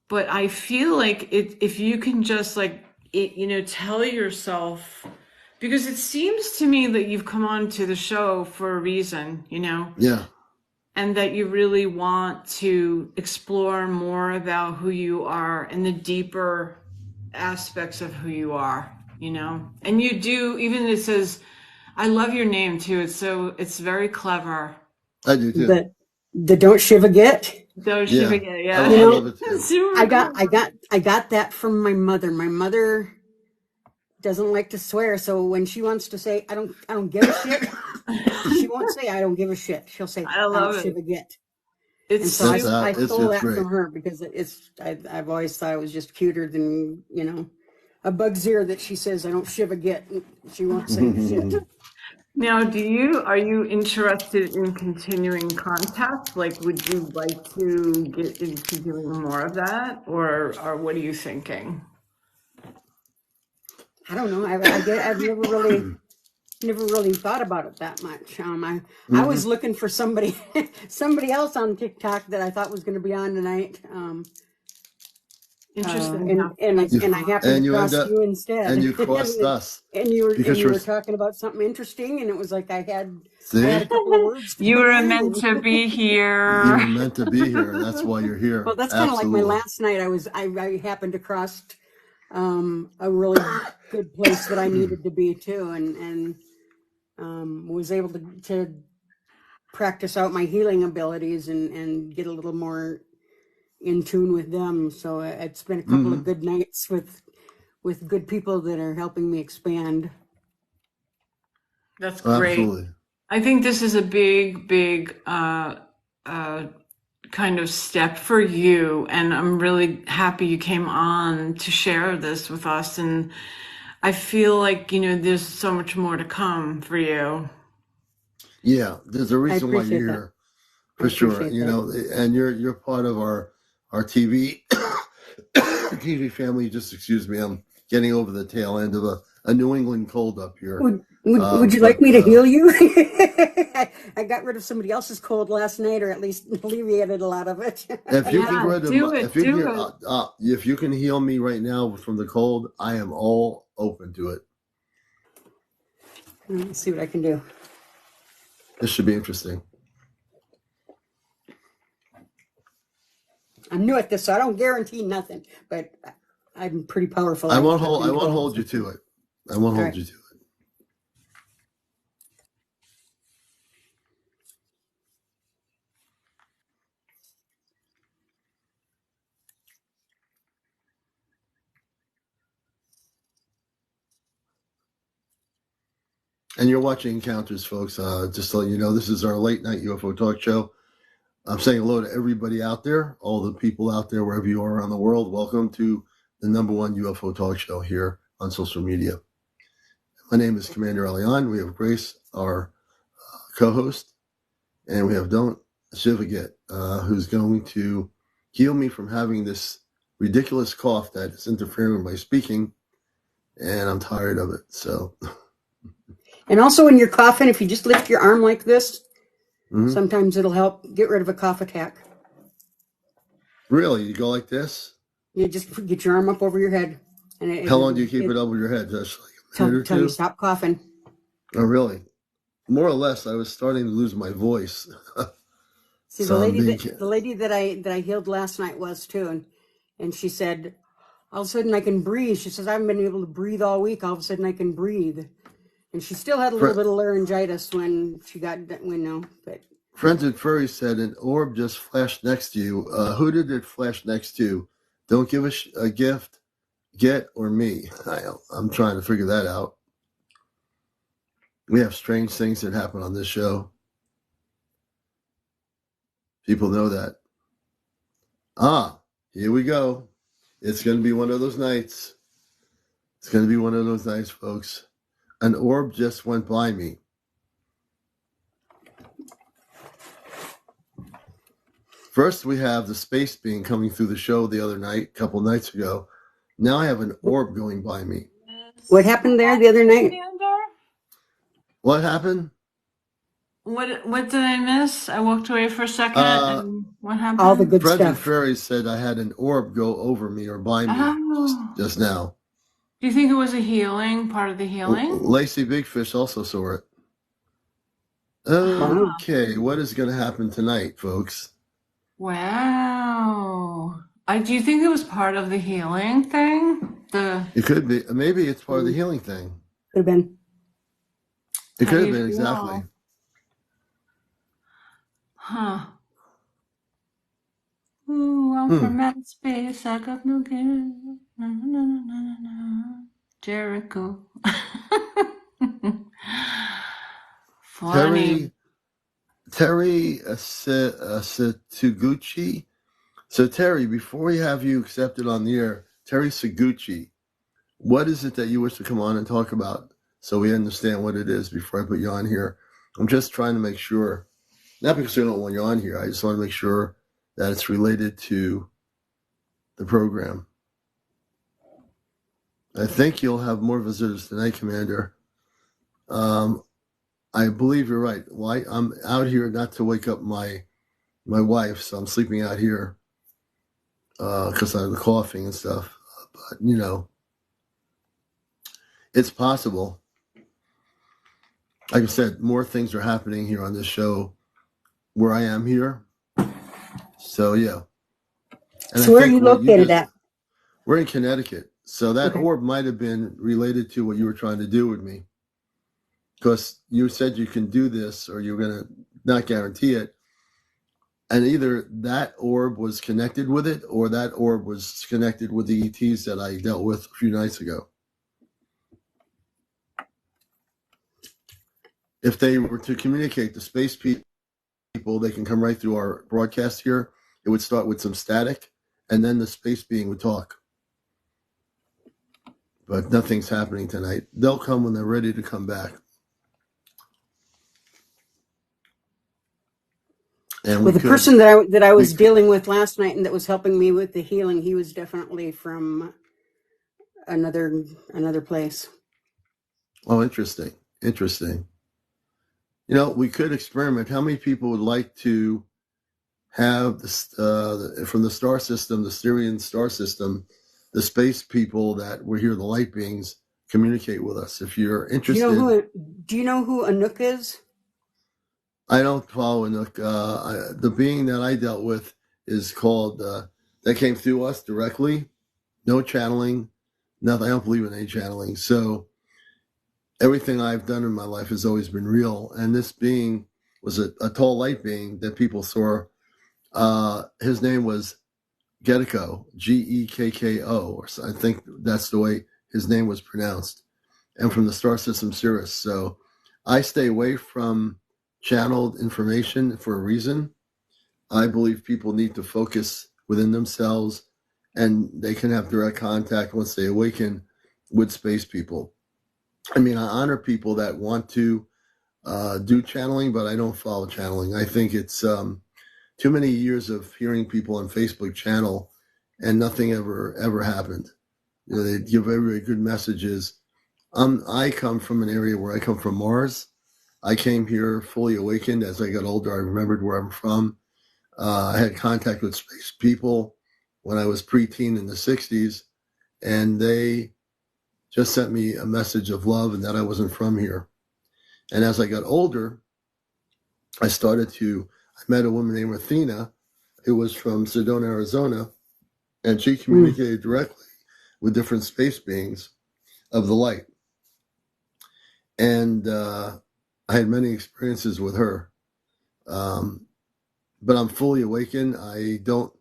But I feel like if you can just tell yourself, because it seems to me that you've come on to the show for a reason, Yeah. and that you really want to explore more about who you are and the deeper aspects of who you are, and you do, even it says, I love your name too. It's very clever. I do too. The don't shiva get. Don't you Yeah. forget, I, yeah. You I love know, it too. Super clever. I got that from my mother. My mother doesn't like to swear, so when she wants to say I don't give a shit, she won't say I don't give a shit. She'll say I I don't love it. shiva get. And It's so It's super I stole it's that great. from her because I've always thought it was just cuter than a bug's ear that she says I don't shiva get. She won't say shit. Now, are you interested in continuing contact? Like, would you like to get into doing more of that, or what are you thinking? I don't know. I've never really thought about it that much. I Hmm. was looking for somebody else on TikTok that I thought was going to be on tonight. Interesting how things You, And I come up. happened to and you end cross up you instead, and you crossed us and because you we're were talking about something interesting, and it was like I had see a couple of words to You put were in, meant and to be you here. were meant to be here. That's why you're well, here. that's kind of like my Absolutely. last night. I happened to cross a really good place that I needed to be too, and was able to practice out my healing abilities and get a little more in tune with them. So it's been a couple of Hmm. good nights with good people that are helping me expand. That's great. Absolutely. I think this is a big, big uh, kind of step for you, and I'm really happy you came on to share this with us. And I feel like there's so much more to come for you. Yeah. There's a I reason why you're appreciate that. here I for sure. appreciate that. And you're part of our TV TV family. Just excuse me. I'm getting over the tail end of a New England cold up here. Would you like But me to heal you? I got rid of somebody else's cold last night, or at least alleviated a lot of it. if you can Yeah, get rid of do it, do it. if you can heal me right now from the cold, I am all open to it. Let's see what I can do. This should be interesting. I'm new at this, so I don't guarantee nothing, but I'm pretty powerful. I won't I've hold. been I won't told. hold you to it. I won't All hold right. you to it. And you're watching Encounters, folks. Just to let you know, this is our late night UFO talk show. I'm saying hello to everybody out there, all the people out there, wherever you are around the world. Welcome to the #1 UFO talk show here on social media. My name is CmdrAleon. We have Grace, our co-host, and we have Don't Shivaget, who's going to heal me from having this ridiculous cough that is interfering with my speaking, and I'm tired of it. So, And also when you're coughing, if you just lift your arm like this, sometimes it'll help get rid of a cough attack. Really, you go like this? You just get your arm up over your head. And How long do you keep it over your head? Just like a minute or till you two? stop coughing. Oh, really? More or less, I was starting to lose my voice. See, So the lady that I healed last night was too, and she said, all of a sudden I can breathe. She says, I haven't been able to breathe all week. All of a sudden I can breathe. And she still had a little bit of laryngitis when she got, but Friends at Furry said an orb just flashed next to you. Who did it flash next to? Don't give a gift, get, or me? I'm trying to figure that out. We have strange things that happen on this show. People know that. Here we go. It's going to be one of those nights. It's going to be one of those nights, folks. An orb just went by me. First, we have the space being coming through the show the other night, a couple nights ago. Now I have an orb going by me. What happened there the other night? What happened? What did I miss? I walked away for a second, and what happened? All the good Friends and stuff. Fairies said I had an orb go over me or by me just now. Do you think it was a healing, part of the healing? Lacey Big Fish also saw it. Okay, what is going to happen tonight, folks? Wow. Do you think it was part of the healing thing? It could be. Maybe it's part of the healing thing. Could have been. It could have been, exactly. Huh. Ooh, I'm from outer space. I got no care. Na, na, na, na, na. Jericho. Funny. Terry Suguchi. So, Terry, before we have you accepted on the air, Terry Suguchi, what is it that you wish to come on and talk about so we understand what it is before I put you on here? I'm just trying to make sure, not because I don't want you on here, I just want to make sure that it's related to the program. I think you'll have more visitors tonight, Commander. I believe you're right. Well, I'm out here not to wake up my wife, so I'm sleeping out here because I have the coughing and stuff. But, it's possible. Like I said, more things are happening here on this show where I am here. So, yeah. And So where are you located at? We're in Connecticut. So that orb might have been related to what you were trying to do with me. Because you said you can do this or you're going to not guarantee it. And either that orb was connected with it or that orb was connected with the ETs that I dealt with a few nights ago. If they were to communicate to space people, they can come right through our broadcast here. It would start with some static, and then the space being would talk. But nothing's happening tonight. They'll come when they're ready to come back. And With the person that I was dealing with last night and that was helping me with the healing, he was definitely from another place. Oh, interesting. We could experiment. How many people would like to have this, from the star system, the Syrian star system, the space people that were here, the light beings, communicate with us? If you're interested. Do you know who Anouk is? I don't follow Anouk. The being that I dealt with is called, that came through us directly. No channeling. Nothing. I don't believe in any channeling. So everything I've done in my life has always been real. And this being was a tall light being that people saw. His name was Gekko, Gekko, or I think that's the way his name was pronounced. And from the star system Sirius. So I stay away from channeled information for a reason. I believe people need to focus within themselves, and they can have direct contact once they awaken with space people. I mean, I honor people that want to do channeling, but I don't follow channeling. I think it's too many years of hearing people on Facebook channel and nothing ever happened. You know, they give very good messages. I come from an area where I come from Mars. I came here fully awakened. As I got older, I remembered where I'm from. I had contact with space people when I was preteen in the 60s, and they just sent me a message of love and that I wasn't from here. And as I got older, I met a woman named Athena, who was from Sedona, Arizona, and she communicated directly with different space beings of the light. And I had many experiences with her. But I'm fully awakened. I don't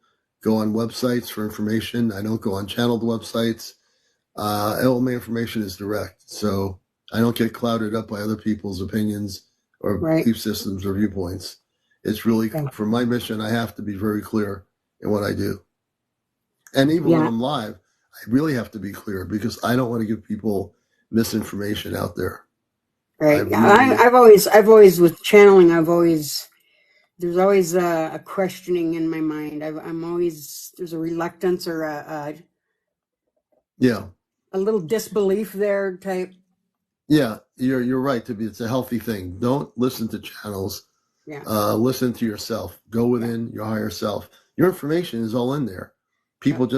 go on websites for information. I don't go on channeled websites. All my information is direct. So I don't get clouded up by other people's opinions or belief systems or viewpoints. It's really, for my mission, I have to be very clear in what I do. And even when I'm live, I really have to be clear because I don't want to give people misinformation out there. Right. I've always with channeling, there's always a questioning in my mind. There's a reluctance or a little disbelief there type. Yeah, you're right. It's a healthy thing. Don't listen to channels. Yeah. Listen to yourself. Go within your higher self. Your information is all in there. People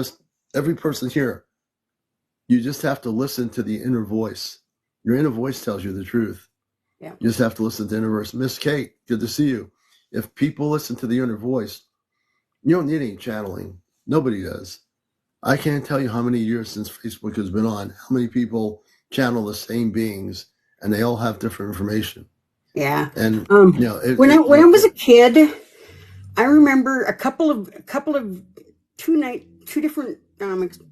every person here, you just have to listen to the inner voice. Your inner voice tells you the truth. Yeah. You just have to listen to the inner voice. Miss Kate, good to see you. If people listen to the inner voice, you don't need any channeling. Nobody does. I can't tell you how many years since Facebook has been on, how many people channel the same beings, and they all have different information. Yeah. And when I was a kid, I remember a couple of two different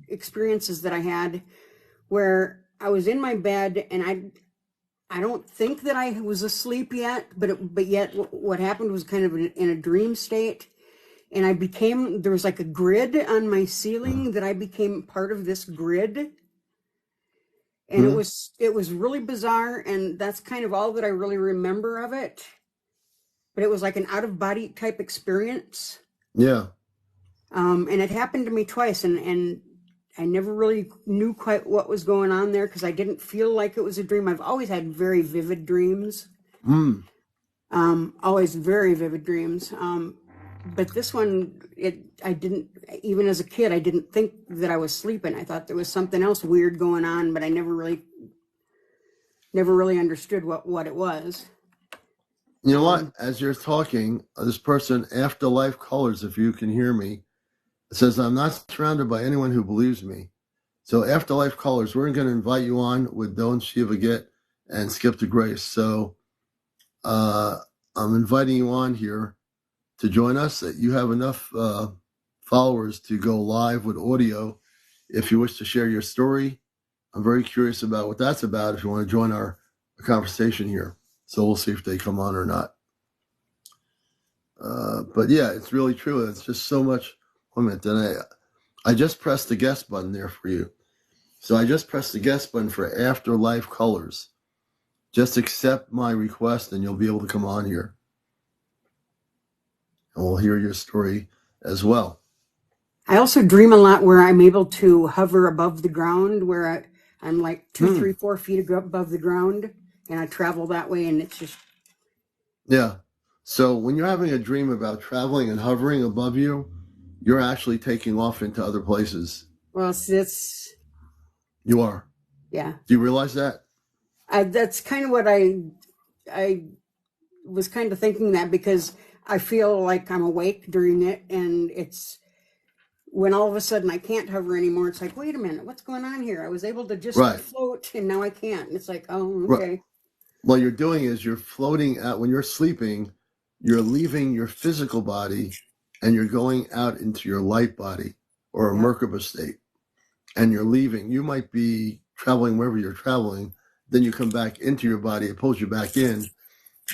experiences that I had where I was in my bed and I don't think that I was asleep yet, but yet what happened was kind of in a dream state, and there was like a grid on my ceiling that I became part of this grid. And it was really bizarre, and that's kind of all that I really remember of it. But it was like an out-of-body type experience. Yeah. And it happened to me twice, and I never really knew quite what was going on there because I didn't feel like it was a dream. I've always had very vivid dreams. Always very vivid dreams. But this one, I didn't, even as a kid, I didn't think that I was sleeping. I thought there was something else weird going on, but I never really understood what it was. You know what? As you're talking, this person, Afterlife Colors, if you can hear me, says, I'm not surrounded by anyone who believes me. So Afterlife Colors, we're going to invite you on with Don't Shiva Get and Skip to Grace. So I'm inviting you on here to join us. That you have enough followers to go live with audio if you wish to share your story. I'm very curious about what that's about if you want to join our conversation here. So we'll see if they come on or not. But yeah, it's really true. It's just so much. One minute, then I just pressed the guest button there for you. So I just pressed the guest button for Afterlife Colors. Just accept my request and you'll be able to come on here. And we'll hear your story as well. I also dream a lot where I'm able to hover above the ground, where I'm like 2, 3, 4 feet above the ground, and I travel that way, and it's just... Yeah. So when you're having a dream about traveling and hovering above you, you're actually taking off into other places. Well, it's... You are. Yeah. Do you realize that? That's kind of what I was kind of thinking that, because I feel like I'm awake during it, and it's when all of a sudden I can't hover anymore. It's like, wait a minute, what's going on here? I was able to just float, and now I can't. And it's like, oh, okay. Right. What you're doing is you're floating out. When you're sleeping, you're leaving your physical body and you're going out into your light body or a Merkaba state. And you're leaving. You might be traveling wherever you're traveling then you come back into your body, it pulls you back in,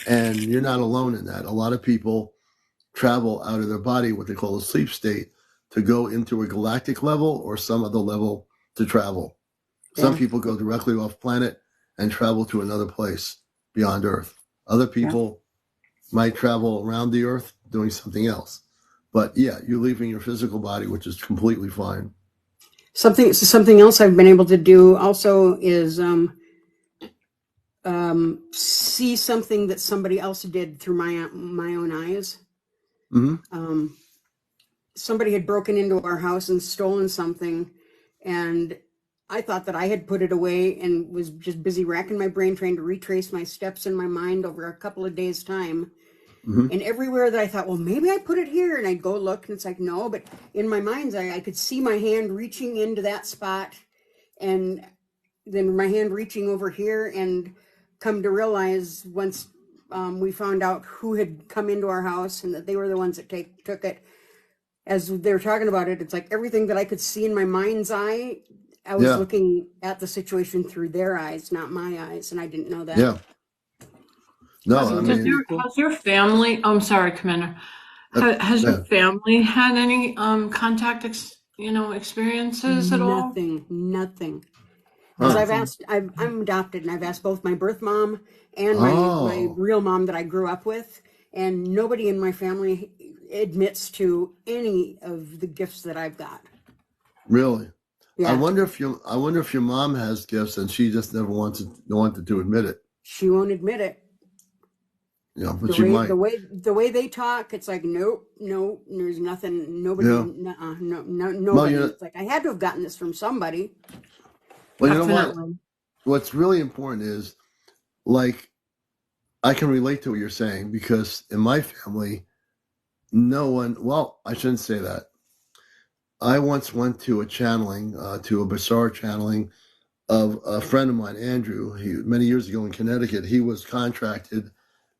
and you're not alone in that. A lot of people travel out of their body, what they call a sleep state, to go into a galactic level or some other level to travel. Some people go directly off planet and travel to another place beyond Earth. Other people might travel around the Earth doing something else. But yeah, you're leaving your physical body, which is completely fine. Something else I've been able to do also is see something that somebody else did through my own eyes. Mm-hmm. Somebody had broken into our house and stolen something, and I thought that I had put it away and was just busy racking my brain trying to retrace my steps in my mind over a couple of days' time. Mm-hmm. And everywhere that I thought, well, maybe I put it here, and I'd go look, and it's like, no, but in my mind's eye, I could see my hand reaching into that spot, and then my hand reaching over here, and come to realize once we found out who had come into our house and that they were the ones that took it. As they were talking about it, it's like everything that I could see in my mind's eye, I was looking at the situation through their eyes, not my eyes, and I didn't know that. Yeah. No, has your family? I'm sorry, Commander. Has your family had any contact, experiences at all? Nothing. Because I'm adopted, and I've asked both my birth mom and my real mom that I grew up with, and nobody in my family admits to any of the gifts that I've got. Really? Yeah. I wonder if your mom has gifts and she just never wanted to admit it. She won't admit it. Yeah, but she might. The way they talk, it's like no, there's nothing. Nobody, nobody. Well, it's like I had to have gotten this from somebody. Well, you know what? What's really important is, like, I can relate to what you're saying because in my family, no one. Well, I shouldn't say that. I once went to a channeling, to a bizarre channeling of a friend of mine, Andrew. Many years ago in Connecticut, he was contracted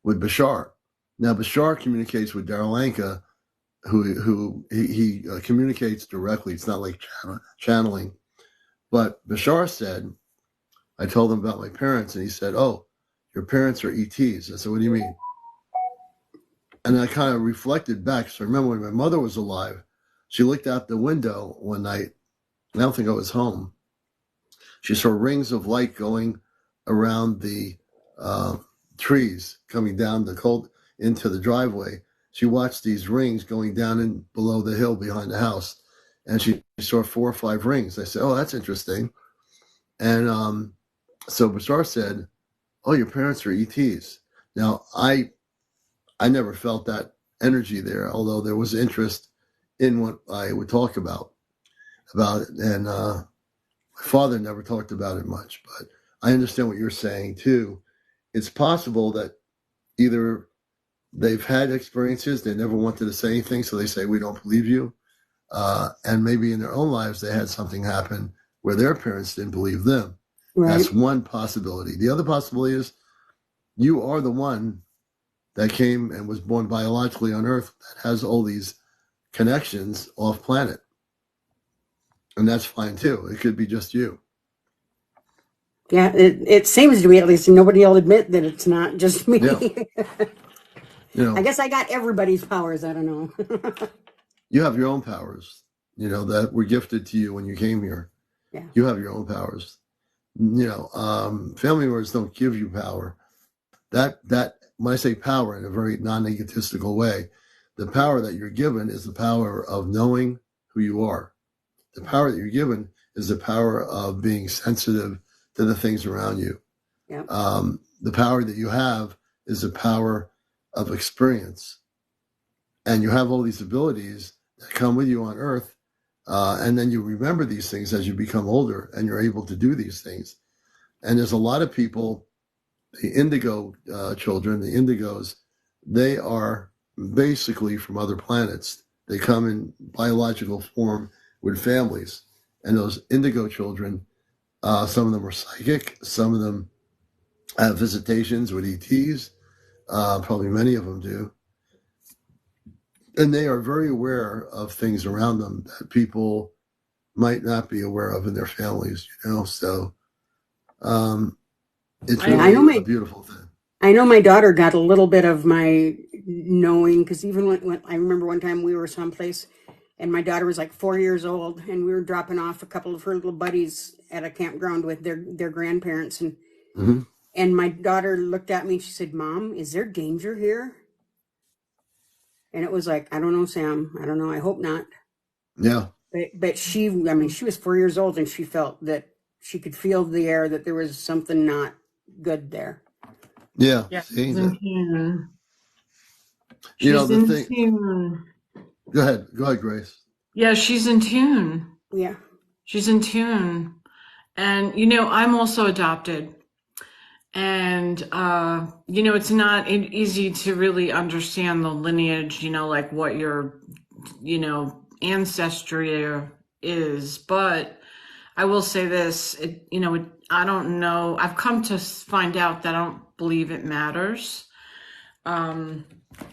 with Bashar. Now, Bashar communicates with Darryl, who he communicates directly. It's not like channeling. But Bashar said, I told him about my parents, and he said, oh, your parents are ETs. I said, what do you mean? And I kind of reflected back. So I remember when my mother was alive, she looked out the window one night, and I don't think I was home. She saw rings of light going around the trees coming down into the driveway. She watched these rings going down and below the hill behind the house. And she saw 4 or 5 rings. I said, oh, that's interesting. And so Bashar said, oh, your parents are ETs. Now, I never felt that energy there, although there was interest in what I would talk about it. And my father never talked about it much, but I understand what you're saying too. It's possible that either they've had experiences, they never wanted to say anything, so they say, we don't believe you. And maybe in their own lives, they had something happen where their parents didn't believe them. Right. That's one possibility. The other possibility is you are the one that came and was born biologically on Earth that has all these connections off planet. And that's fine too. It could be just you. Yeah, it seems to be, at least nobody will admit that it's not just me. Yeah. I guess I got everybody's powers. I don't know. You have your own powers, that were gifted to you when you came here. Yeah. You have your own powers. Family members don't give you power. That when I say power in a very non-egotistical way, the power that you're given is the power of knowing who you are. The power that you're given is the power of being sensitive to the things around you. Yeah. The power that you have is the power of experience. And you have all these abilities that come with you on Earth. And then you remember these things as you become older and you're able to do these things. And there's a lot of people, the indigo children, the indigos, they are basically from other planets. They come in biological form with families. And those indigo children, some of them are psychic. Some of them have visitations with ETs. Probably many of them do. And they are very aware of things around them that people might not be aware of in their families, So It's I I know really a my beautiful thing. I know my daughter got a little bit of my knowing because even when I remember one time we were someplace and my daughter was like 4 years old and we were dropping off a couple of her little buddies at a campground with their grandparents Hmm. and my daughter looked at me and she said, "Mom, is there danger here?" And it was like, "I don't know, Sam. I don't know. I hope not." Yeah. But she, I mean, she was 4 years old and she felt that she could feel the air that there was something not good there. Yeah. Yeah, See she's in that? tune. The She's in thing. tune. Go ahead. Go ahead, Grace. Yeah, she's in tune. Yeah. She's in tune. And I'm also adopted. And it's not easy to really understand the lineage, like what your ancestry is. But I will say this, I don't know. I've come to find out that I don't believe it matters.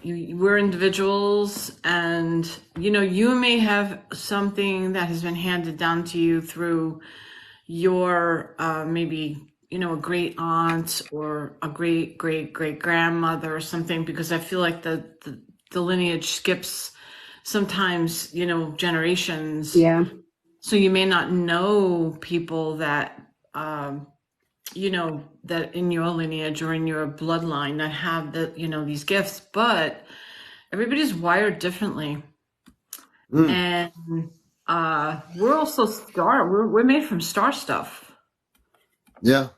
We're individuals, and you may have something that has been handed down to you through your maybe a great aunt or a great great great grandmother or something, because I feel like the lineage skips sometimes generations. Yeah. So you may not know people that that in your lineage or in your bloodline that have these gifts, but everybody's wired differently. Mm. And we're also we're made from star stuff. Yeah.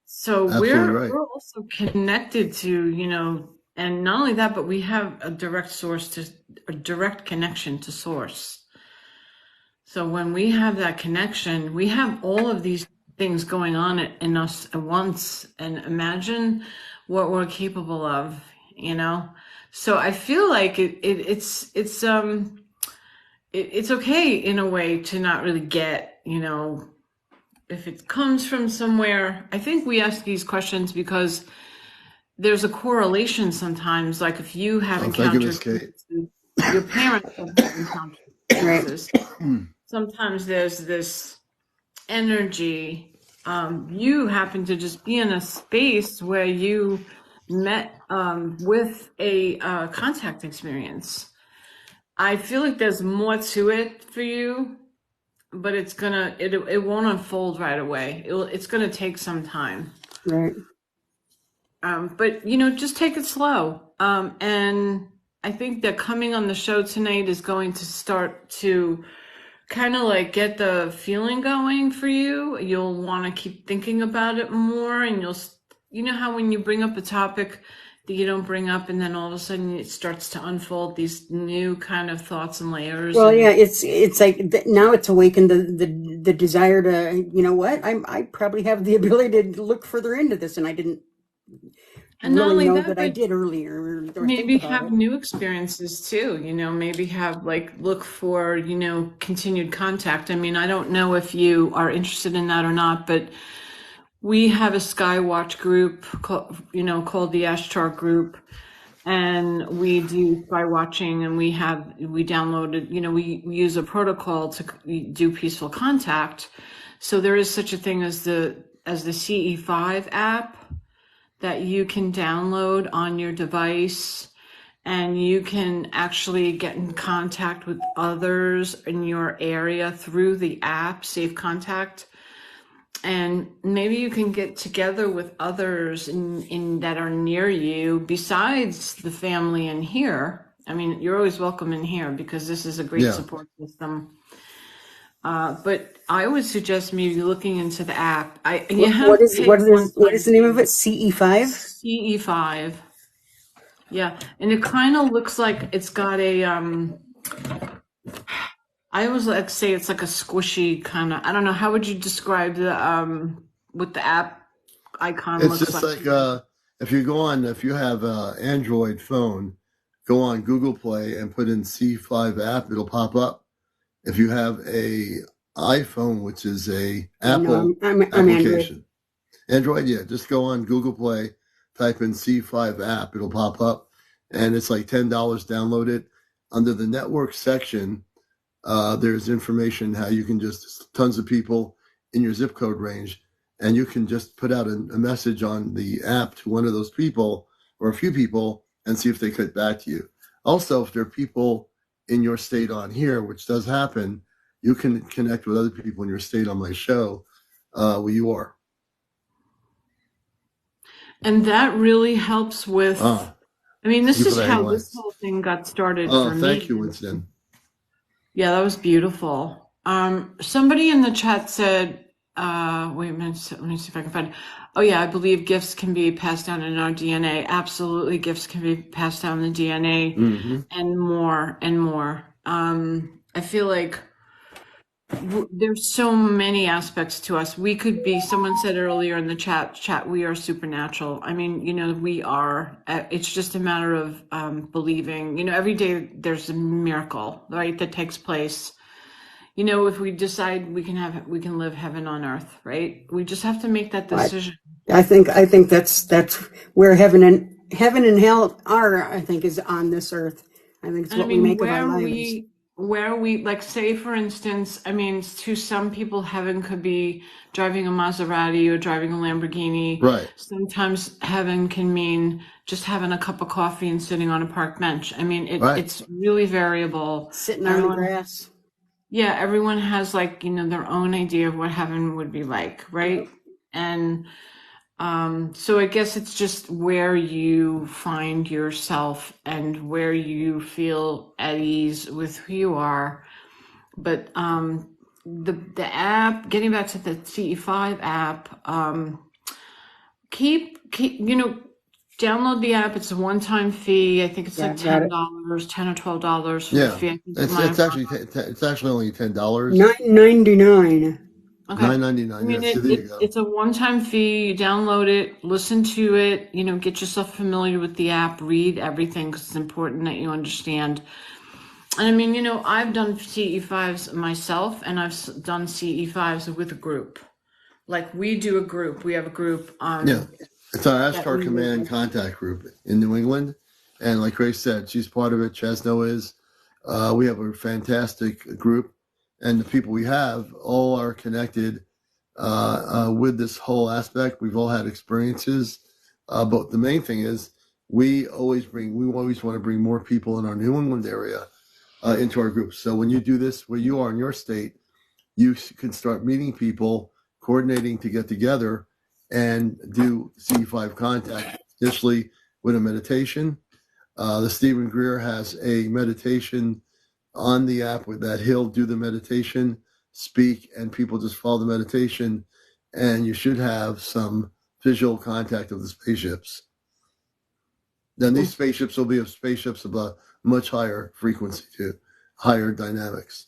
So Absolutely we're right. we're also connected to, and not only that, but we have a direct connection to source. So when we have that connection, we have all of these things going on in us at once, and imagine what we're capable of. So I feel like it's okay in a way to not really get, if it comes from somewhere. I think we ask these questions because there's a correlation sometimes. Like if you have Oh, thank goodness, encountered Kate. your parents have had encountered Right. experiences, sometimes there's this energy. You happen to just be in a space where you met with a contact experience. I feel like there's more to it for you, but it won't unfold right away. It's gonna take some time. Right. But just take it slow. And I think that coming on the show tonight is going to start to kind of like get the feeling going for you. You'll want to keep thinking about it more, and you know how when you bring up a topic that you don't bring up, and then all of a sudden it starts to unfold these new kind of thoughts and layers. Well, And yeah, it's like now it's awakened the desire to, you know what? I probably have the ability to look further into this, and I didn't not really only know that, that I but did earlier or think maybe about have it. new experiences too. Maybe have like look for continued contact. I mean, I don't know if you are interested in that or not, but we have a Skywatch group called the Ashtar group, and we do sky watching, and we downloaded, we use a protocol to do peaceful contact. So there is such a thing as the CE5 app that you can download on your device, and you can actually get in contact with others in your area through the app, Safe Contact. And maybe you can get together with others in that are near you besides the family in here. I mean, you're always welcome in here because this is a great Yeah. support system. But I would suggest maybe looking into the app. You have What to is pay what is what one-time is the name of fee. it? CE5? CE5. Yeah, and it kind of looks like it's got a I always like to say it's like a squishy kind of. I don't know, how would you describe the what the app icon It's looks just like? like if you have an Android phone, go on Google Play and put in C5 app, it'll pop up. If you have a iPhone, which is a Apple I'm Android. application, Android, yeah, just go on Google Play, type in C5 app, it'll pop up, and it's like $10. Download it. Under the network section, there's information how you can just tons of people in your zip code range, and you can just put out a message on the app to one of those people or a few people and see if they get back to you. Also, if there are people in your state on here, which does happen, you can connect with other people in your state on my show where you are. And that really helps with, I mean, this is how this whole thing got started for me. Thank you, Winston. Yeah, that was beautiful. Somebody in the chat said, wait a minute, let me see if I can find it. Oh yeah, I believe gifts can be passed down in our DNA. Absolutely, gifts can be passed down in the DNA, and more and more. I feel like there's so many aspects to us. We could be, someone said earlier in the chat, we are supernatural. I mean, you know, we are, it's just a matter of believing, you know, every day there's a miracle, right, that takes place. You know, if we decide we can live heaven on earth, right? We just have to make that decision. I think that's where heaven and hell are, I think, is on this earth. I think it's what we make of our lives. Where we, like, say, for instance, I mean, to some people, heaven could be driving a Maserati or driving a Lamborghini. Right. Sometimes heaven can mean just having a cup of coffee and sitting on a park bench. I mean, it's really variable. Sitting on the grass. Yeah, everyone has, like, you know, their own idea of what heaven would be like, right? And so I guess it's just where you find yourself and where you feel at ease with who you are. But the app, getting back to the CE5 app, keep you know, download the app. It's a one-time fee. I think it's like $10, $10 or $12 for the fee. It's actually only $10. $9.99. Okay. $9.99. I mean, it's a one-time fee. You download it, listen to it, you know, get yourself familiar with the app, read everything, because it's important that you understand. And I mean, you know, I've done CE5s myself, and I've done CE5s with a group. Like, we do a group. We have a group on. Yeah. It's our Ask Our Command contact group in New England. And like Grace said, she's part of it. Chesno is. We have a fantastic group. And the people we have all are connected with this whole aspect. We've all had experiences. But the main thing is we always want to bring more people in our New England area into our groups. So when you do this where you are in your state, you can start meeting people, coordinating to get together and do CE5 contact, initially with a meditation. The Stephen Greer has a meditation on the app with that. He'll do the meditation, speak, and people just follow the meditation, and you should have some visual contact of the spaceships. Then these spaceships will be spaceships of a much higher frequency too, higher dynamics.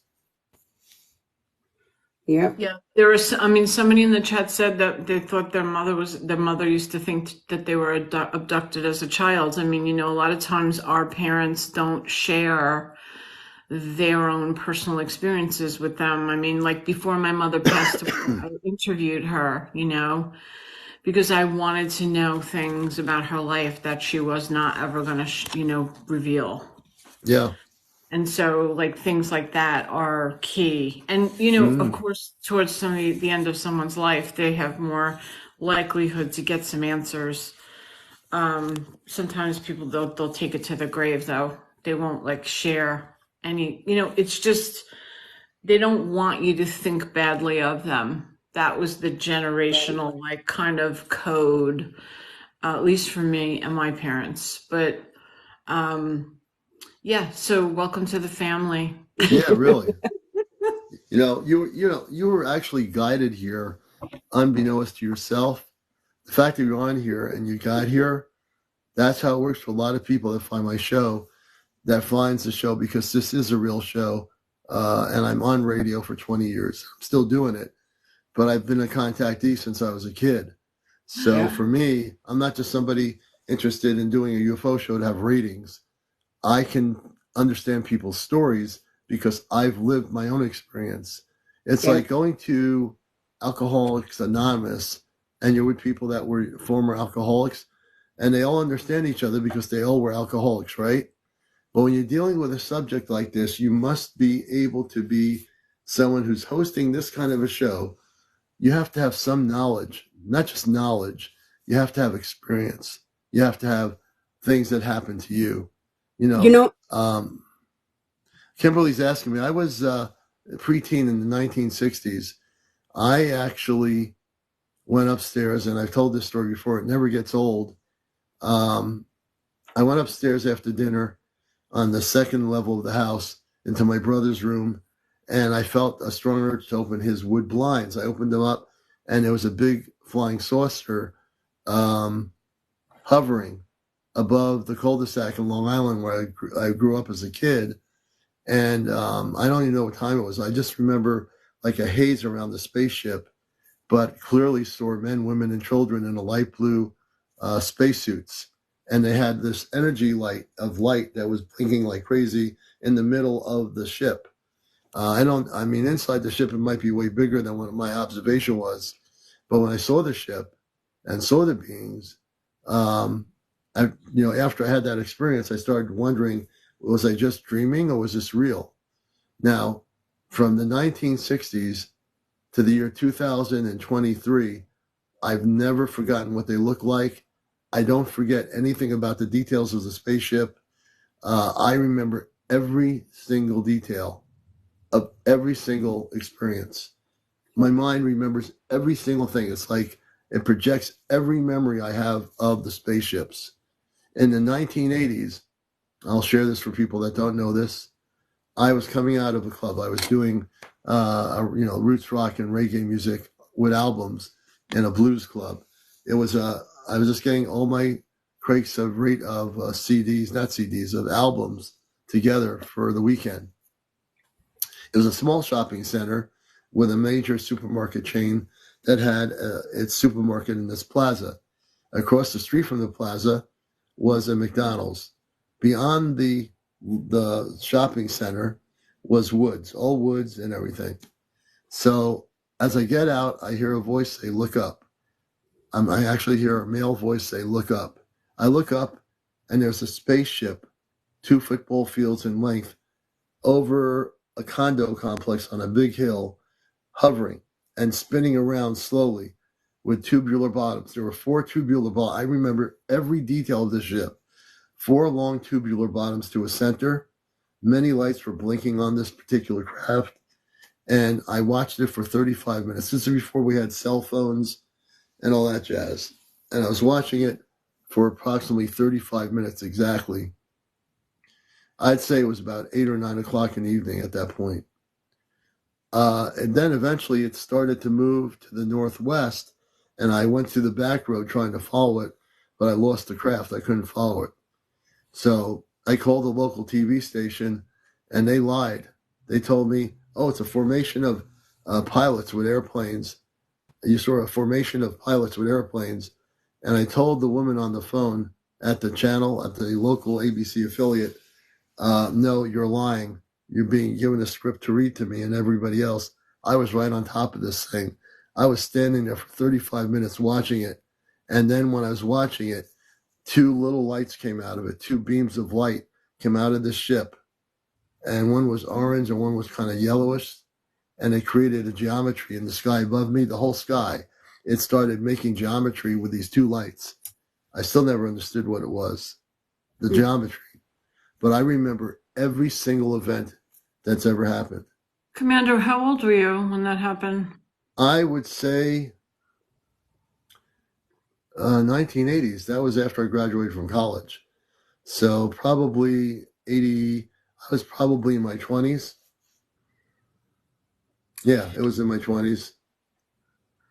Yeah. Yeah. There was, I mean, somebody in the chat said that they thought their mother used to think that they were abducted as a child. I mean, you know, a lot of times our parents don't share their own personal experiences with them. I mean, like, before my mother passed away, I interviewed her, you know, because I wanted to know things about her life that she was not ever going to, you know, reveal. Yeah. And so, like, things like that are key. And, you know, of course, towards the end of someone's life, they have more likelihood to get some answers. Sometimes people, they'll take it to the grave, though. They won't, like, share any, you know, it's just, they don't want you to think badly of them. That was the generational, like, kind of code, at least for me and my parents. But, yeah, so welcome to the family. Yeah, really. You were actually guided here unbeknownst to yourself. The fact that you're on here and you got here, that's how it works for a lot of people that find my show, that finds the show, because this is a real show. And I'm on radio for 20 years. I'm still doing it, but I've been a contactee since I was a kid. So for me, I'm not just somebody interested in doing a UFO show to have ratings. I can understand people's stories because I've lived my own experience. It's like going to Alcoholics Anonymous and you're with people that were former alcoholics, and they all understand each other because they all were alcoholics, right? But when you're dealing with a subject like this, you must be able to be someone who's hosting this kind of a show. you have to have some knowledge, not just knowledge. You have to have experience. You have to have things that happen to you. You You know, know, Kimberly's asking me, I was preteen in the 1960s. I actually went upstairs, and I've told this story before. It never gets old. I went upstairs after dinner on the second level of the house into my brother's room, and I felt a strong urge to open his wood blinds. I opened them up, and there was a big flying saucer hovering above the cul-de-sac in Long Island where I grew up as a kid. And I don't even know what time it was. I just remember like a haze around the spaceship, but clearly saw men, women, and children in a light blue spacesuits. And they had this energy light that was blinking like crazy in the middle of the ship. Inside the ship, it might be way bigger than what my observation was. But when I saw the ship and saw the beings, after I had that experience, I started wondering, was I just dreaming or was this real? Now, from the 1960s to the year 2023, I've never forgotten what they look like. I don't forget anything about the details of the spaceship. I remember every single detail of every single experience. My mind remembers every single thing. It's like it projects every memory I have of the spaceships. In the 1980s, I'll share this for people that don't know this. I was coming out of a club. I was doing, roots rock and reggae music with albums in a blues club. I was just getting all my crates of CDs, of albums together for the weekend. It was a small shopping center with a major supermarket chain that had its supermarket in this plaza. Across the street from the plaza was a McDonald's. Beyond the shopping center was woods, all woods and everything. So as I get out, I hear a voice say, "Look up." I actually hear a male voice say, "Look up." I look up, and there's a spaceship, 2 football fields in length, over a condo complex on a big hill, hovering and spinning around slowly with tubular bottoms. There were 4 tubular bottoms. I remember every detail of the ship. 4 long tubular bottoms to a center. Many lights were blinking on this particular craft. And I watched it for 35 minutes. This is before we had cell phones and all that jazz. And I was watching it for approximately 35 minutes exactly. I'd say it was about 8 or 9 o'clock in the evening at that point. And then eventually it started to move to the northwest, and I went through the back road trying to follow it, but I lost the craft. I couldn't follow it. So I called the local TV station, and they lied. They told me, "Oh, it's a formation of pilots with airplanes. You saw a formation of pilots with airplanes." And I told the woman on the phone at the channel, at the local ABC affiliate, "No, you're lying. You're being given a script to read to me and everybody else." I was right on top of this thing. I was standing there for 35 minutes watching it. And then when I was watching it, 2 little lights came out of it. 2 beams of light came out of the ship. And one was orange and one was kind of yellowish. And it created a geometry in the sky above me, the whole sky. It started making geometry with these 2 lights. I still never understood what it was, the geometry. But I remember every single event that's ever happened. Commander, how old were you when that happened? I would say 1980s. That was after I graduated from college. So probably 80, I was probably in my 20s. Yeah, it was in my 20s.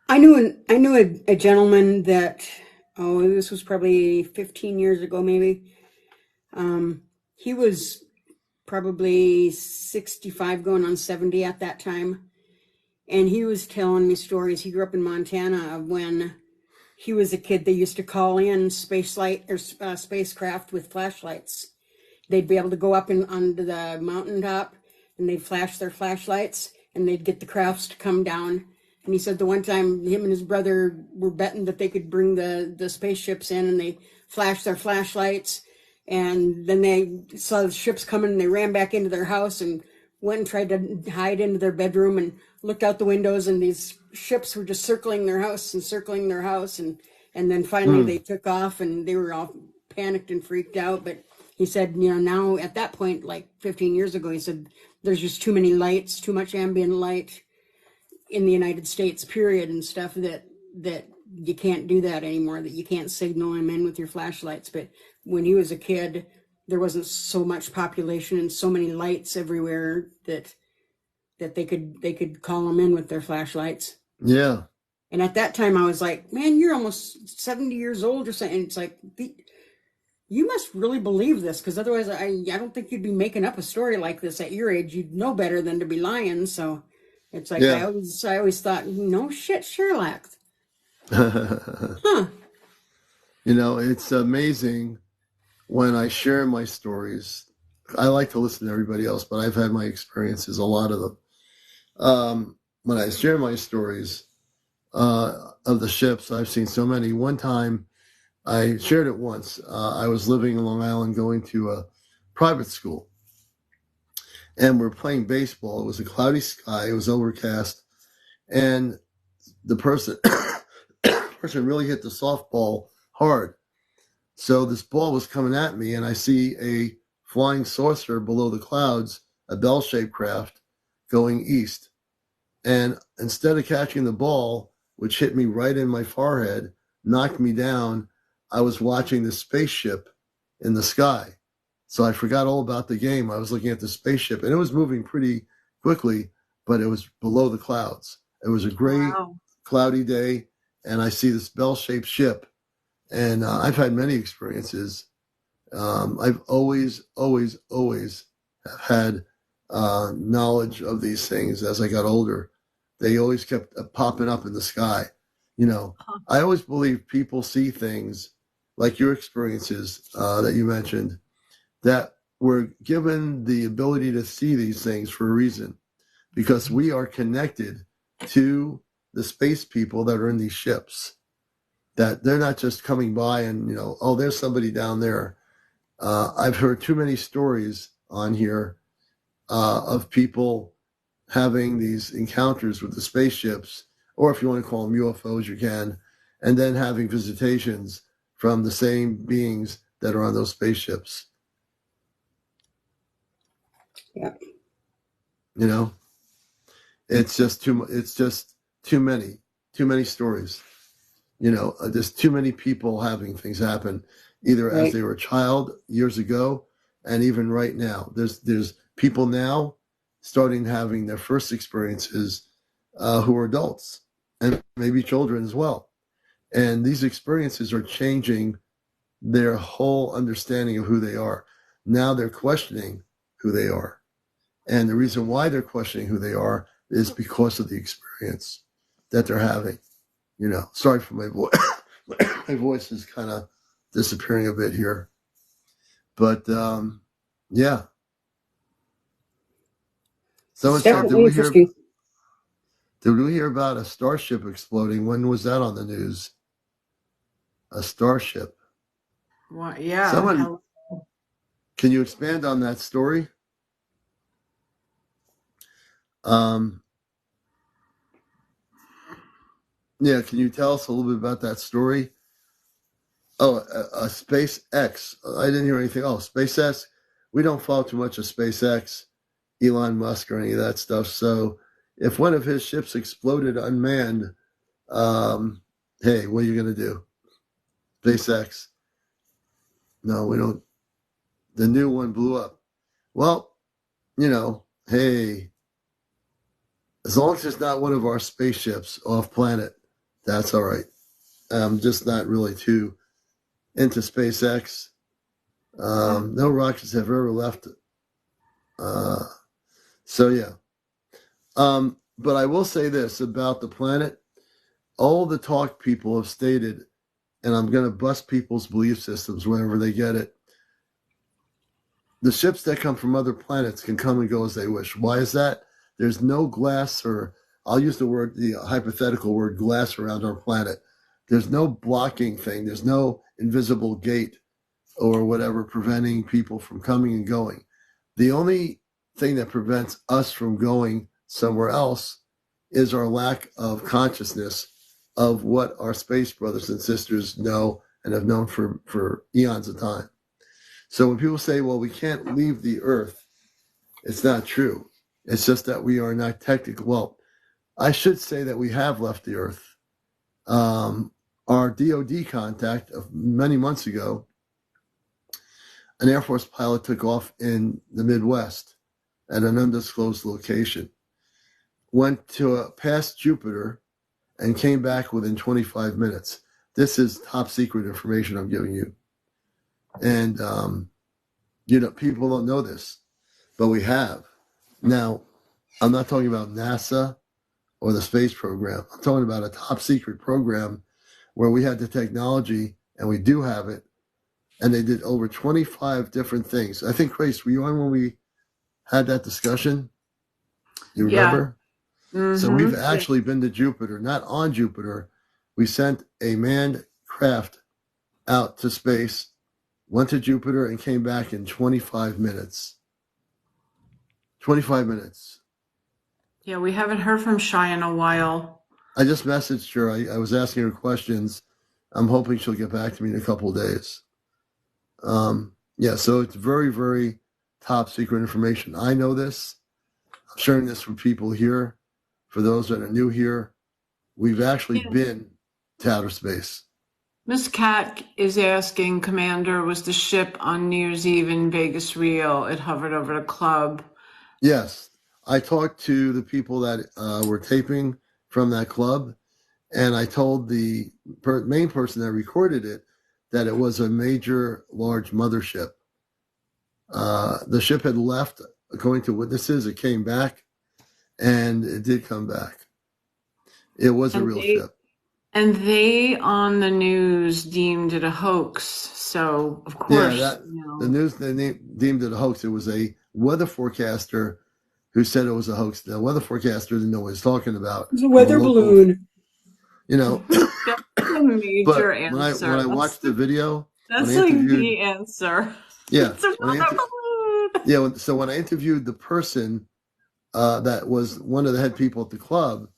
I knew a gentleman that, this was probably 15 years ago, maybe. He was probably 65 going on 70 at that time. And he was telling me stories. He grew up in Montana of when he was a kid. They used to call in spacecraft with flashlights. They'd be able to go up onto the mountaintop, and they'd flash their flashlights, and they'd get the crafts to come down. And he said the one time him and his brother were betting that they could bring the spaceships in, and they flashed their flashlights, and then they saw the ships coming, and they ran back into their house and went and tried to hide into their bedroom and looked out the windows, and these ships were just circling their house and circling their house, and then finally they took off, and they were all panicked and freaked out. But he said, now at that point, like 15 years ago, he said there's just too many lights, too much ambient light in the United States, period, and stuff, that you can't do that anymore, that you can't signal them in with your flashlights. But when he was a kid, there wasn't so much population and so many lights everywhere that they could call them in with their flashlights. Yeah. And at that time I was like, man, you're almost 70 years old or something. And it's like, you must really believe this, because otherwise I don't think you'd be making up a story like this at your age. You'd know better than to be lying. So it's like, Yeah. I always thought, no shit, Sherlock. Huh. It's amazing when I share my stories. I like to listen to everybody else, but I've had my experiences, a lot of them. When I share my stories of the ships, I've seen so many. One time, I shared it once. I was living in Long Island, going to a private school, and we're playing baseball. It was a cloudy sky. It was overcast, and the person really hit the softball hard. So this ball was coming at me, and I see a flying saucer below the clouds, a bell-shaped craft, going east. And instead of catching the ball, which hit me right in my forehead, knocked me down, I was watching the spaceship in the sky. So I forgot all about the game. I was looking at the spaceship, and it was moving pretty quickly, but it was below the clouds. It was a gray, cloudy day, and I see this bell-shaped ship. And I've had many experiences. I've always had knowledge of these things as I got older. They always kept popping up in the sky. I always believe people see things like your experiences that you mentioned, that we're given the ability to see these things for a reason, because we are connected to the space people that are in these ships, that they're not just coming by and, oh, there's somebody down there. I've heard too many stories on here of people having these encounters with the spaceships, or if you want to call them UFOs, you can, and then having visitations from the same beings that are on those spaceships. Yeah. It's just too many stories. There's too many people having things happen, either Right. as they were a child years ago, and even right now. There's people now starting having their first experiences who are adults, and maybe children as well. And these experiences are changing their whole understanding of who they are. Now they're questioning who they are. And the reason why they're questioning who they are is because of the experience that they're having. Sorry for my voice. My voice is kind of disappearing a bit here. But, yeah. Someone said, did we hear about a starship exploding? When was that on the news? A starship. What? Yeah. Can you expand on that story? Yeah, can you tell us a little bit about that story? Oh, a SpaceX. I didn't hear anything. Oh, SpaceX. We don't follow too much of SpaceX, Elon Musk, or any of that stuff. So if one of his ships exploded unmanned, hey, what are you going to do? SpaceX. No, we don't. The new one blew up. Well, hey, as long as it's not one of our spaceships off planet, that's all right. I'm just not really too into SpaceX. No rockets have ever left it. So, yeah. But I will say this about the planet. All the talk people have stated, and I'm going to bust people's belief systems whenever they get it. The ships that come from other planets can come and go as they wish. Why is that? There's no glass, or I'll use the hypothetical word glass around our planet. There's no blocking thing. There's no invisible gate or whatever preventing people from coming and going. The only thing that prevents us from going somewhere else is our lack of consciousness of what our space brothers and sisters know and have known for eons of time. So when people say, well, we can't leave the earth, it's not true. It's just that we are not technically, well, I should say that we have left the earth. Our DOD contact of many months ago, an Air Force pilot took off in the Midwest at an undisclosed location, went to past Jupiter, and came back within 25 minutes. This is top secret information I'm giving you. And, people don't know this, but we have. Now, I'm not talking about NASA or the space program. I'm talking about a top secret program where we had the technology, and we do have it, and they did over 25 different things. I think, Grace, were you on when we had that discussion? You remember? Yeah. Mm-hmm. So we've actually been to Jupiter, not on Jupiter. We sent a manned craft out to space, went to Jupiter, and came back in 25 minutes. 25 minutes. Yeah, we haven't heard from Shy in a while. I just messaged her. I was asking her questions. I'm hoping she'll get back to me in a couple of days. So it's very, very top secret information. I know this. I'm sharing this with people here. For those that are new here, we've actually been to outer space. Miss Cat is asking, Commander, was the ship on New Year's Eve in Vegas real? It hovered over the club. Yes. I talked to the people that were taping from that club, and I told the main person that recorded it that it was a major, large mothership. The ship had left, according to witnesses. It came back, and it did come back. It was a real ship. And they on the news deemed it a hoax. So, of course. Yeah, the news they deemed it a hoax. It was a weather forecaster who said it was a hoax. The weather forecaster didn't know what he was talking about. It was a weather balloon. That's a major answer. When I watched the video, that's like the answer. Yeah. It's a weather balloon. Yeah. So when I interviewed the person that was one of the head people at the club,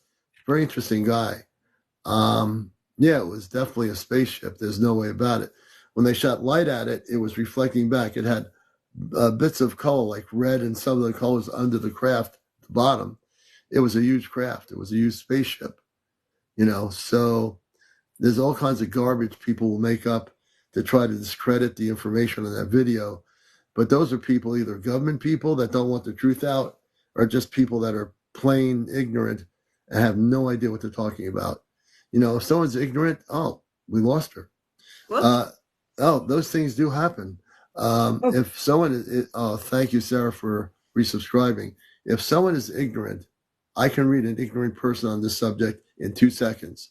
very interesting guy. It was definitely a spaceship. There's no way about it. When they shot light at it, it was reflecting back. It had bits of color like red and some of the colors under the craft at the bottom. It was a huge craft. It was a huge spaceship, so there's all kinds of garbage people will make up to try to discredit the information on that video. But those are people, either government people that don't want the truth out, or just people that are plain ignorant and have no idea what they're talking about. If someone's ignorant, we lost her. Those things do happen. If someone is, thank you, Sarah, for resubscribing. If someone is ignorant, I can read an ignorant person on this subject in 2 seconds.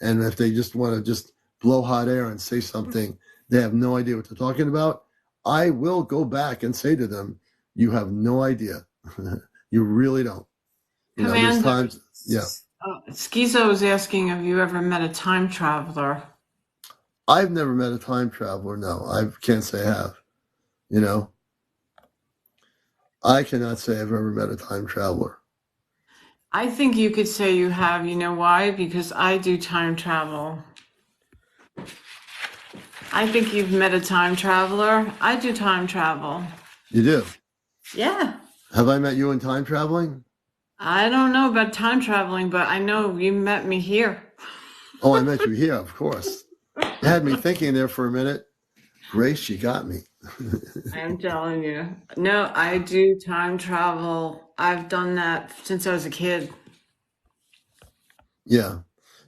And if they just want to just blow hot air and say something, they have no idea what they're talking about, I will go back and say to them, you have no idea. You really don't. There's times, yeah. Schizo is asking, have you ever met a time traveler? I've never met a time traveler. No, I can't say I have. I cannot say I've ever met a time traveler. I think you could say you have. You know why? Because I do time travel. I think you've met a time traveler. I do time travel. You do? Yeah. Have I met you in time traveling? I don't know about time traveling, but I know you met me here. Oh, I met you here, of course. You had me thinking there for a minute. Grace, you got me. I'm telling you. No, I do time travel. I've done that since I was a kid. Yeah.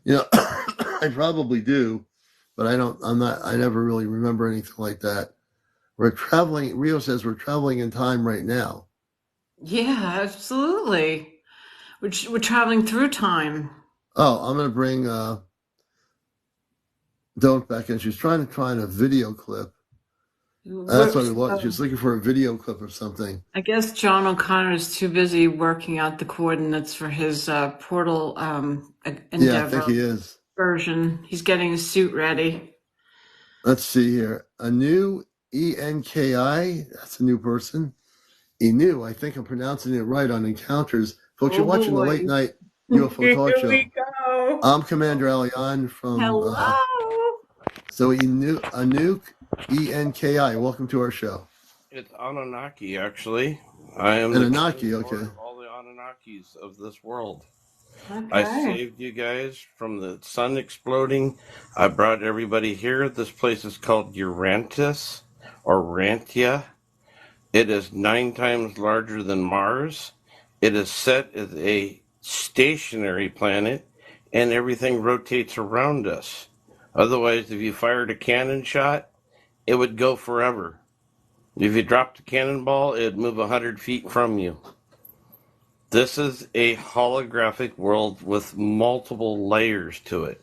I probably do, but I never really remember anything like that. We're traveling, Rio says we're traveling in time right now. Yeah, absolutely. We're traveling through time. Oh, I'm going to bring Don't back in. She's trying to find a video clip. That's what it was. She was looking for a video clip or something. I guess John O'Connor is too busy working out the coordinates for his portal endeavor. Yeah, I think he is. Version. He's getting his suit ready. Let's see here. A new ENKI. That's a new person. Inu. I think I'm pronouncing it right on Encounters. Folks, you're Oh watching the boy. Late Night UFO Here Talk Show. we go. I'm CmdrAleon from Hello. so Anuk, ENKI. Welcome to our show. It's Anunnaki, actually. I am Anunnaki, the king and lord okay. of all the Anunnakis of this world. Okay. I saved you guys from the sun exploding. I brought everybody here. This place is called Urantis, or Rantia. It is 9 times larger than Mars. It is set as a stationary planet, and everything rotates around us. Otherwise, if you fired a cannon shot, it would go forever. If you dropped a cannonball, it'd move 100 feet from you. This is a holographic world with multiple layers to it.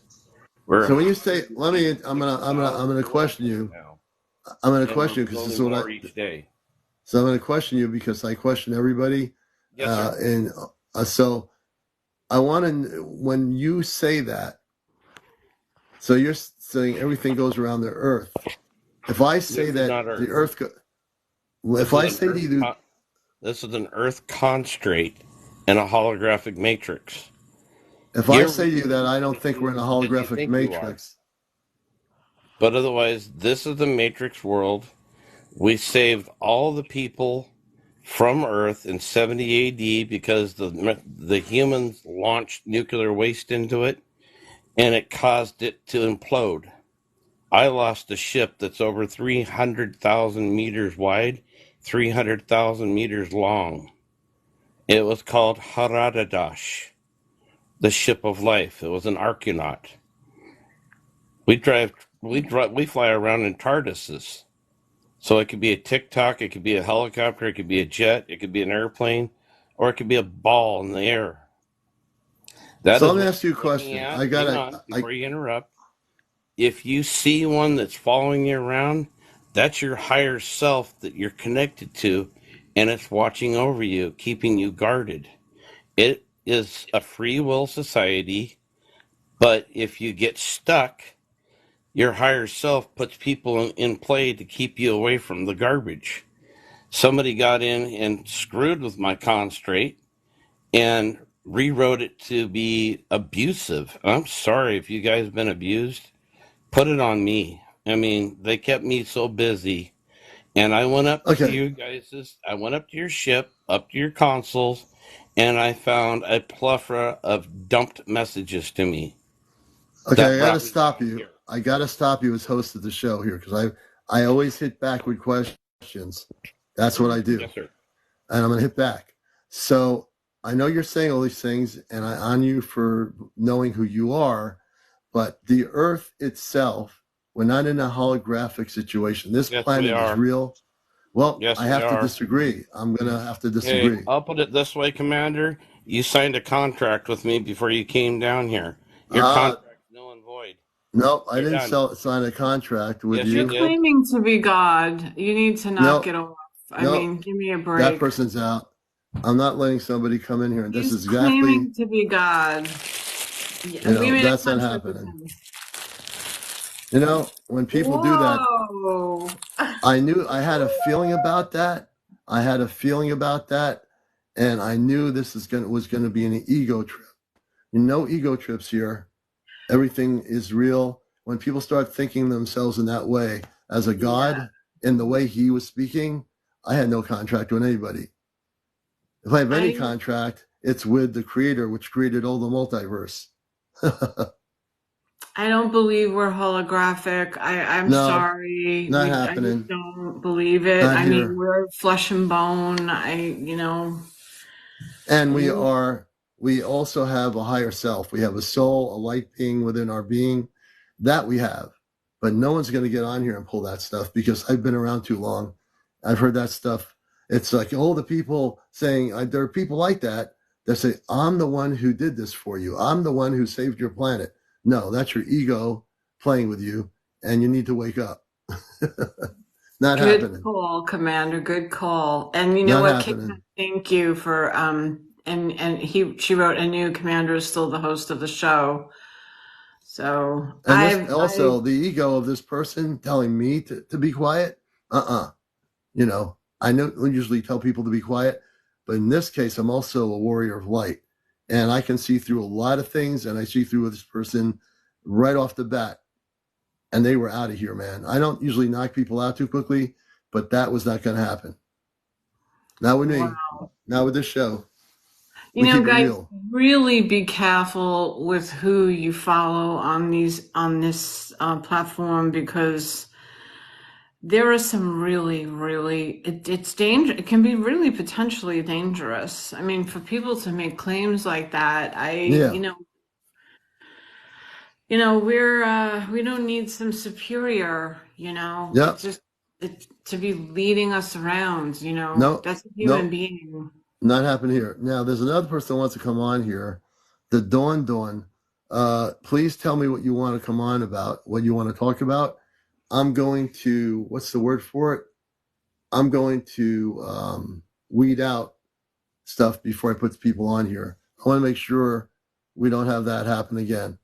So when you say, I'm gonna question you. Now. I'm gonna And question you we're because this is building what more each day. So I'm gonna question you because I question everybody. Yes, sir. And so I want to, when you say that, so you're saying everything goes around the Earth. If I say This is that not Earth. the Earth, This if I is say an to Earth you, con- this is an Earth constraint in a holographic matrix. if I say to you that I don't think we're in a Than you holographic think you are. matrix, But otherwise, this is the matrix world. We saved all the people from Earth in 70 AD because the humans launched nuclear waste into it, and it caused it to implode. I lost a ship that's over 300,000 meters wide, 300,000 meters long. It was called Haradadash, the ship of life. It was an Argonaut. We fly around in TARDISes. So it could be a tic-tac, it could be a helicopter, it could be a jet, it could be an airplane, or it could be a ball in the air. That so is let me what ask you a you're looking question. at. I Hang gotta, on, before you interrupt. If you see one that's following you around, that's your higher self that you're connected to, and it's watching over you, keeping you guarded. It is a free will society, but if you get stuck, your higher self puts people in play to keep you away from the garbage. Somebody got in and screwed with my constraint and rewrote it to be abusive. I'm sorry if you guys have been abused. Put it on me. I mean, they kept me so busy. And I went up to okay, you guys' I went up to your ship, up to your consoles, and I found a plethora of dumped messages to me. okay, I gotta brought me stop down you. here. I gotta stop you as host of the show here because I always hit back with questions. That's what I do. Yes, sir. And I'm going to hit back. So I know you're saying all these things, and I honor you for knowing who you are, but the Earth itself, we're not in a holographic situation. This Yes, planet we is are. real. Well, Yes, I we have to are. disagree. I'm going to have to Hey, disagree. I'll put it this way, Commander. You signed a contract with me before you came down here. Your contract's null and void. No, I You're didn't done. sign a contract with Yes, you. you You're did. claiming to be God. You need to No, knock it off. I no, mean, give me a that break. person's out. I'm not letting somebody come in here, and this He's is exactly, claiming to be God. Yeah, you know, we made a that's not contract with happening. him. You know, when people do that, Whoa. I knew I had a feeling about that. I had a feeling about that, and I knew this was going to be an ego trip. No ego trips here. Everything is real. When people start thinking themselves in that way, as a god, in the way he was speaking, I had no contract with anybody. If I have any contract, it's with the creator, which created all the multiverse. I don't believe we're holographic. I'm No, sorry. not I happening. just don't believe it. Not I here. mean, we're flesh and bone. And we also have a higher self. We have a soul, a light being within our being. That we have. But no one's going to get on here and pull that stuff because I've been around too long. I've heard that stuff. It's like, oh, the people saying, there are people like that say, I'm the one who did this for you. I'm the one who saved your planet. No, that's your ego playing with you, and you need to wake up. Not Good happening. call, Commander. Good call. And you know Not what, happening. Kate, thank you for she wrote a new Commander is still the host of the show. So And the ego of this person telling me to be quiet. You know, I don't usually tell people to be quiet, but in this case, I'm also a warrior of light, and I can see through a lot of things, and I see through this person right off the bat, and they were out of here, man. I don't usually knock people out too quickly, but that was not going to happen. Not with me. Wow. Not with this show. You We know, keep it guys, real. really be careful with who you follow on this platform, because there are some really it's danger. It can be really potentially dangerous. I mean, for people to make claims like that, Yeah. we don't need some superior, Yep. to be leading us around, No. that's a human No. being. Not happening here. Now, there's another person that wants to come on here. The Dawn Dawn. Please tell me what you want to come on about, what you want to talk about. I'm going to, what's the word for it? I'm going to weed out stuff before I put the people on here. I want to make sure we don't have that happen again.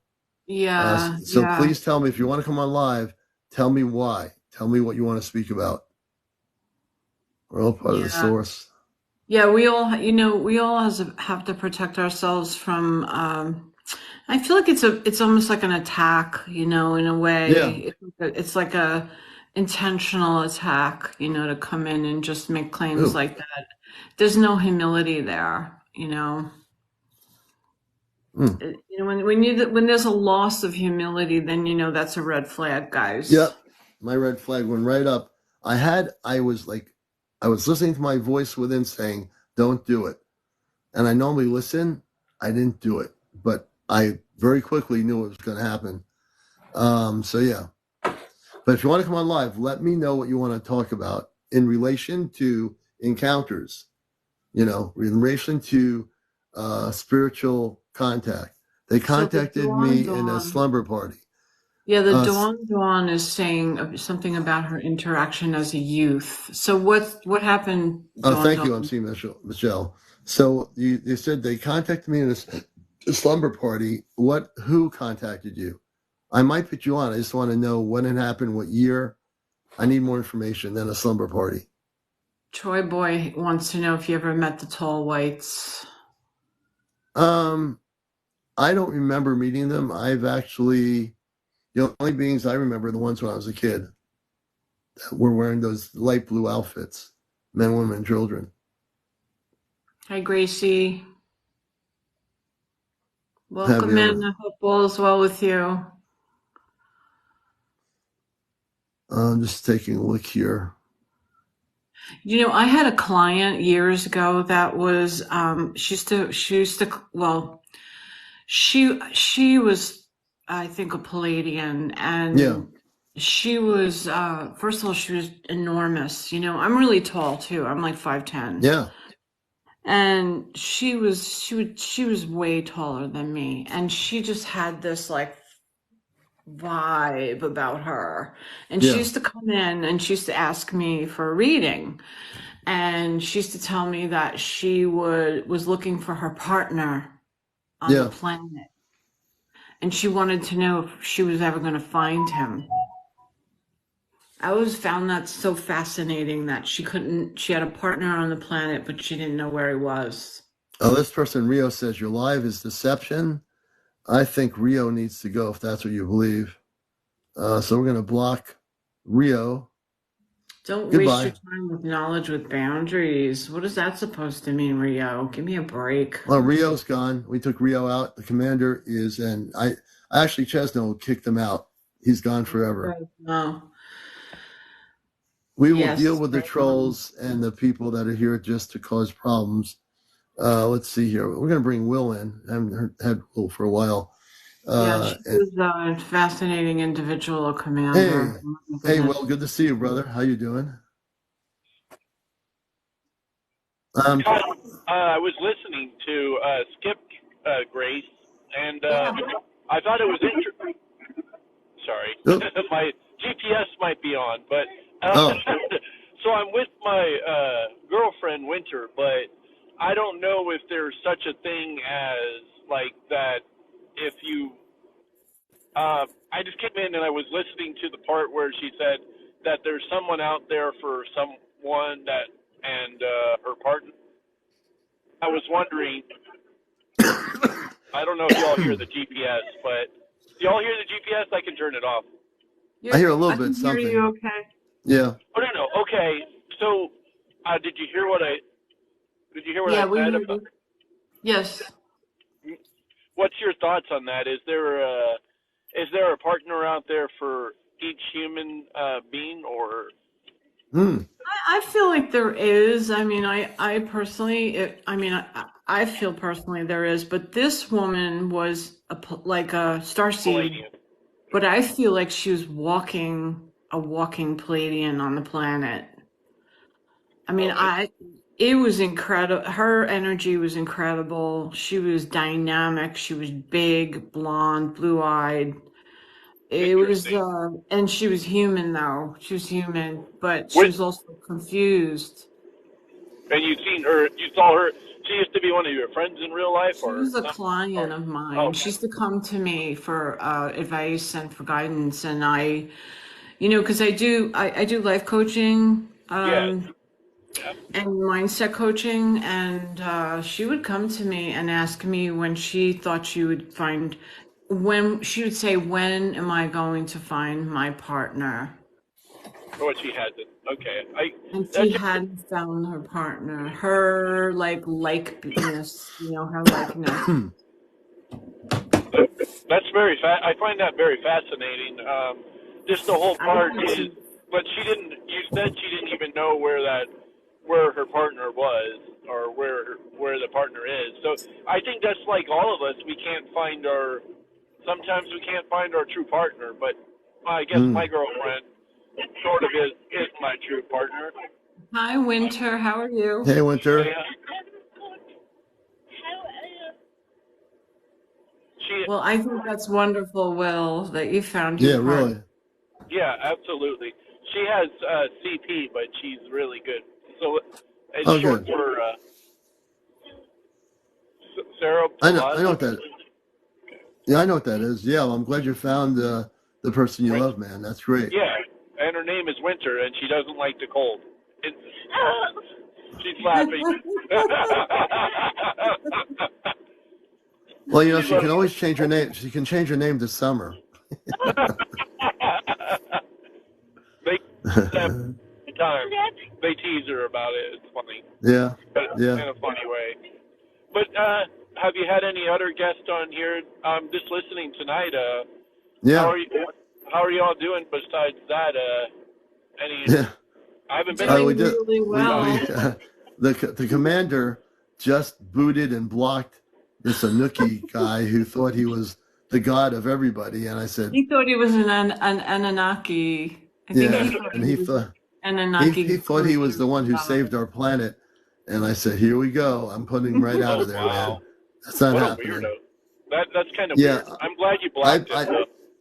Yeah, So yeah, please tell me if you want to come on live, tell me why. Tell me what you want to speak about. We're all part of the yeah. source. Yeah, we all have to protect ourselves from. I feel like it's almost like an attack, in a Yeah. way. It's like a intentional attack, to come in and just make claims Ooh. like that. There's no humility there. Mm. When there's a loss of humility, then that's a red flag, guys. Yep. My red flag went right up. I was listening to my voice within saying, don't do it. And I normally listen. I didn't do it, but I very quickly knew it was going to happen. So yeah. But if you want to come on live, let me know what you want to talk about in relation to encounters, in relation to spiritual contact. They So the contacted Dawn me in a Dawn. slumber party. Yeah, the Uh, Dawn is saying something about her interaction as a youth. So what happened, oh, Dawn thank Dawn? you. I'm seeing Michelle. So they said they contacted me in a slumber party. Who contacted you? I might put you on. I just want to know when it happened, what year. I need more information than a slumber party. Troy Boy wants to know if you ever met the tall whites. Um, I don't remember meeting them. The only beings I remember are the ones when I was a kid that were wearing those light blue outfits, men, women, and children. Hi, Gracie. Have Welcome you in. ever? I hope all is well with you. I'm just taking a look here. I had a client years ago that was well, she was, I think, a Palladian, Yeah, and she was first of all, she was enormous. I'm really tall too. I'm like 5'10". yeah, And she was way taller than me, and she just had this like vibe about her. And she yeah, used to come in and she used to ask me for a reading. And she used to tell me that she was looking for her partner on the yeah. planet. And she wanted to know if she was ever going to find him. I always found that so fascinating that she had a partner on the planet, but she didn't know where he was. Oh, this person, Rio, says your live is deception. I think Rio needs to go if that's what you believe. So we're going to block Rio. Don't waste your Goodbye. time with knowledge with boundaries. What is that supposed to mean, Rio? Give me a break. Well, Rio's gone. We took Rio out. The commander is, and I actually, Chesno kicked him out. He's gone forever. No. We will deal Yes. with the trolls and the people that are here just to cause problems. Let's see here. We're going to bring Will in. I haven't had Will for a while. Yeah, she was a fascinating individual, a Hey, commander. Oh my hey, goodness. Will. Good to see you, brother. How you doing? I was listening to Skip Grace, and Yeah. I thought it was interesting. Sorry, Oh, my GPS might be on, but oh, so I'm with my girlfriend Winter, but I don't know if there's such a thing as like that. If you, I just came in and I was listening to the part where she said that there's someone out there for someone that and her partner. I was wondering, I don't know if y'all hear the GPS, but do y'all hear the GPS? I can turn it off. I hear a little I can bit hear something. you okay. Yeah. Oh no. Okay. So, did you hear what I Yeah, we said hear about? you. Yes. What's your thoughts on that? Is there a partner out there for each human being, or? Hmm. I feel like there is. I mean, I personally, I feel personally there is, but this woman was like a starseed, Palladium. but I feel like she was a walking Palladian on the planet. I mean, Oh, it was incredible. Her energy was incredible. She was dynamic. She was big, blonde, blue-eyed. It was, interesting. and she was human though. She was human, but she With was also confused. and you saw her. She used to be one of your friends in real life, She or was a some? client Or of oh, mine. She okay. used to come to me for advice and for guidance, and because I do life coaching, Yes. Yeah. and mindset coaching, and she would come to me and ask me when she thought she would find, when she would say, "When am I going to find my partner?" What she has it. Okay. And she That's hadn't found her partner, her likeness, her likeness. that's very I find that very fascinating. Just the whole I part do is, too. but she didn't. You said she didn't even know where her partner was, or where the partner is. So I think that's like all of us. Sometimes we can't find our true partner, but I guess Hmm. my girlfriend sort of is my true partner. Hi, Winter. How are you? Hey, Winter. Yeah. She, Well, I think that's wonderful, Will, that you found your Yeah, partner. really. yeah, absolutely. She has CP, but she's really good. So it's Oh, short good. for Sarah I know Palazzo. what that. Yeah, I know what that is. Yeah, well, I'm glad you found the person you love, man. That's great. Yeah, and her name is Winter, and she doesn't like the cold. It's, she's laughing. Well, She's she can like, always change her name. She can change her name to Summer. they time they tease her about it. It's funny, Yeah, but yeah, in a funny way. But have you had any other guests on here? I'm just listening tonight. How yeah, are you? How are y'all doing besides that? Any? yeah. I haven't been. We Doing did. really We well. the commander just booted and blocked this Anuki guy who thought he was the god of everybody, and I said, He thought he was an Anunnaki. I think yeah, he thought and he was he Anunnaki thought he was creature. the one who saved our planet, and I said, here we go. I'm putting him right out Oh of there, man. wow! That's not What a happening. weirdo. That's kind of Yeah, weird. I'm glad you I blocked him. I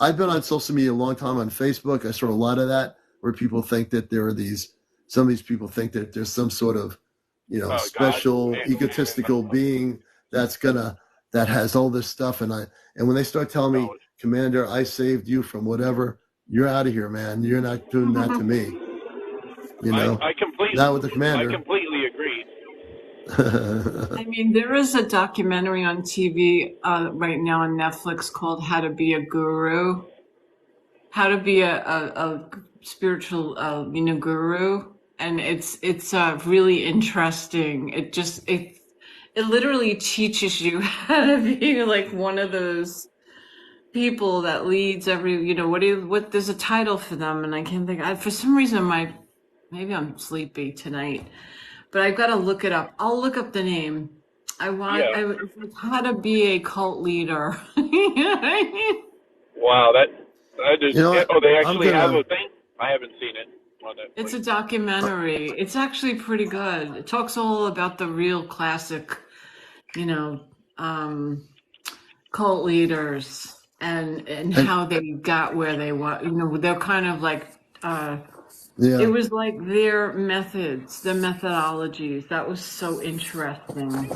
I've been on social media a long time on Facebook. I saw a lot of that where people think that there are some of these people think that there's some sort of, Oh God. special egotistical being that's that has all this stuff. And when they start telling me, No, Commander, I saved you from whatever, you're out of here, man. You're not doing that to me. I Not with the commander. completely agree. I mean, there is a documentary on TV right now on Netflix called "How to Be a Guru," how to be a spiritual guru, and it's really interesting. It literally teaches you how to be like one of those people that leads every what there's a title for them, and I can't think. For some reason maybe I'm sleepy tonight, but I've got to look it up. I'll look up the name. Yeah. It's like how to be a cult leader. You know what I mean? Wow. That is. You know what? Oh, they I'm actually have a gonna. thing. I haven't seen it on It's a Netflix. documentary. It's actually pretty good. It talks all about the real classic, you know, um, cult leaders and And how they got where they were. They're kind of like it yeah, was like their methods, their methodologies. That was so interesting.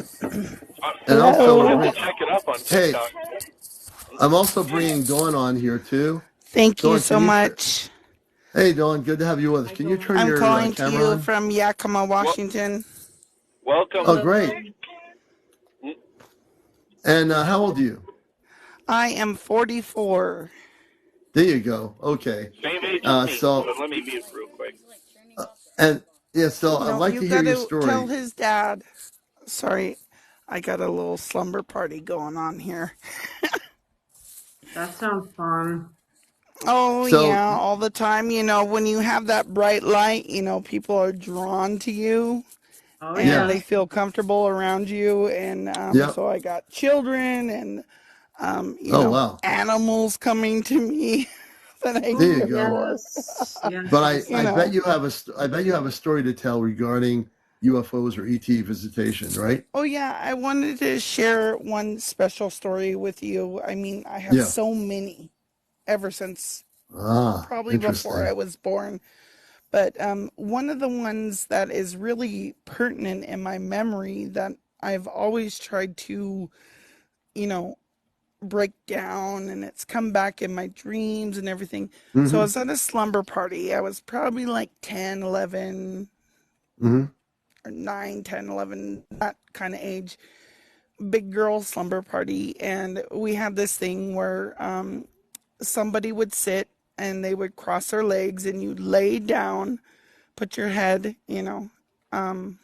and I'm also gonna Hello. have to bring. check it up on Hey, TikTok. I'm also bringing Dawn on here too. Thank you Dawn, so can you? much. Hey, Dawn, good to have you with us. Can you turn I'm your calling to camera you on? from Yakima, Well, Washington. welcome. Oh, great. And how old are you? I am 44. There you go. Okay. Same age as me, So, but let me mute real quick. and yeah, so I'd No, like you to hear got your to tell story. his dad. Sorry, I got a little slumber party going on here. That sounds fun. Oh, So, yeah, all the time. You know, when you have that bright light, you know, people are drawn to you Oh and yeah, yeah. they feel comfortable around you. And yeah. so I got children and, you Oh, know, wow. animals coming to me that I There you care Oh go. for. yes. Yes, But yes, You I yes. bet know, you have I bet you have a story to tell regarding UFOs or ET visitation, right? oh, yeah, I wanted to share one special story with you. I mean, I have Yeah. so many ever since Ah, probably before I interesting. was born. But one of the ones that is really pertinent in my memory that I've always tried to, you know, break down and it's come back in my dreams and everything. So I Mm-hmm. was at a slumber party. I was probably like 10, 11, Mm-hmm. or 9, 10, 11, that kind of age. Big girl slumber party. And we had this thing where somebody would sit and they would cross their legs and you lay down, put your head, you know, um,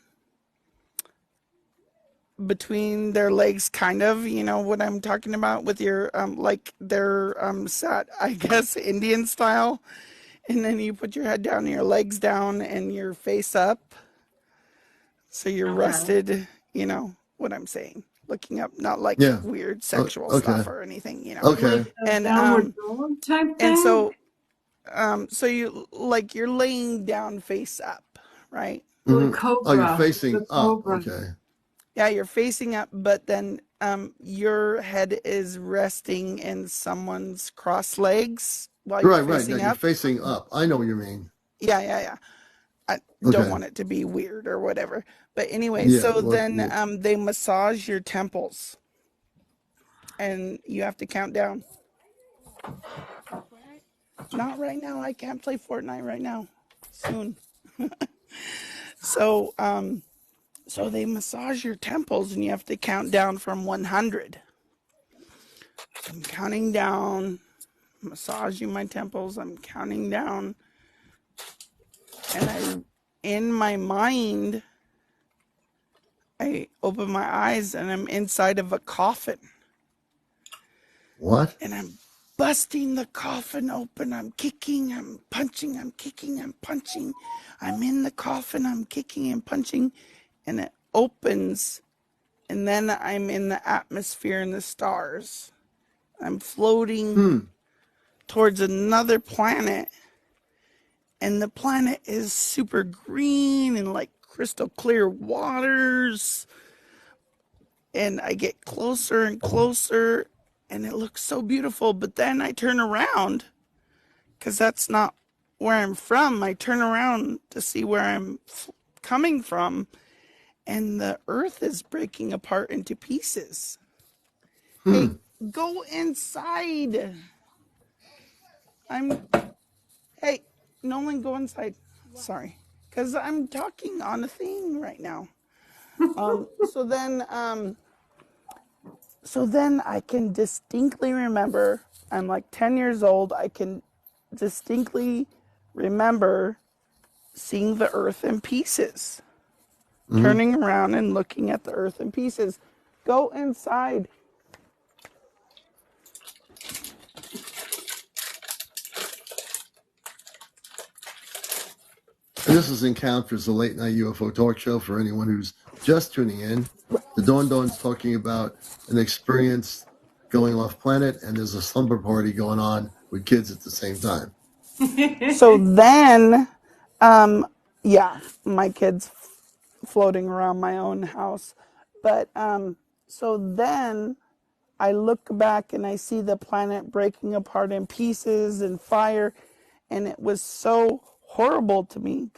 between their legs, kind of, you know what I'm talking about, with your, like they're sat, I guess, Indian style. And then you put your head down and your legs down and your face up. So you're Okay. rested, you know what I'm saying. Looking up, not like Yeah. weird Oh, sexual okay. stuff or anything, you know. Like Okay. a And downward dog type and thing? so so you like you're laying down face up, right? Like Mm-hmm. Oh, you're Cobra. facing The up. Cobra. Okay. Yeah, you're facing up, but then your head is resting in someone's cross legs while you're Right, right. Now facing you're up. facing up. I know what you mean. Yeah, yeah, yeah. I don't Okay. want it to be weird or whatever. But anyway, Yeah. so Well, then yeah. they massage your temples and you have to count down. Not right now. I can't play Fortnite right now. Soon. So so they massage your temples and you have to count down from 100. So I'm counting down, massaging my temples. I'm counting down. And in my mind, I open my eyes and I'm inside of a coffin. What? And I'm busting the coffin open. I'm kicking, I'm punching, I'm kicking, I'm punching. I'm in the coffin, I'm kicking and punching. And it opens. And then I'm in the atmosphere and the stars. I'm floating Hmm. towards another planet. And the planet is super green and like crystal clear waters. And I get closer and closer, and it looks so beautiful. But then I turn around because that's not where I'm from. I turn around to see where I'm coming from, and the earth is breaking apart into pieces. Hey, Hmm. go inside. I'm, hey, Nolan, go inside. Sorry, because I'm talking on a thing right now. So then, I can distinctly remember, I'm like 10 years old. I can distinctly remember seeing the earth in pieces, Mm-hmm. turning around and looking at the earth in pieces. Go inside. And this is Encounters, the late night UFO talk show for anyone who's just tuning in. The Dawn Dawn's talking about an experience going off planet, and there's a slumber party going on with kids at the same time. So then, yeah, my kids floating around my own house. But so then I look back and I see the planet breaking apart in pieces and fire. And it was so horrible to me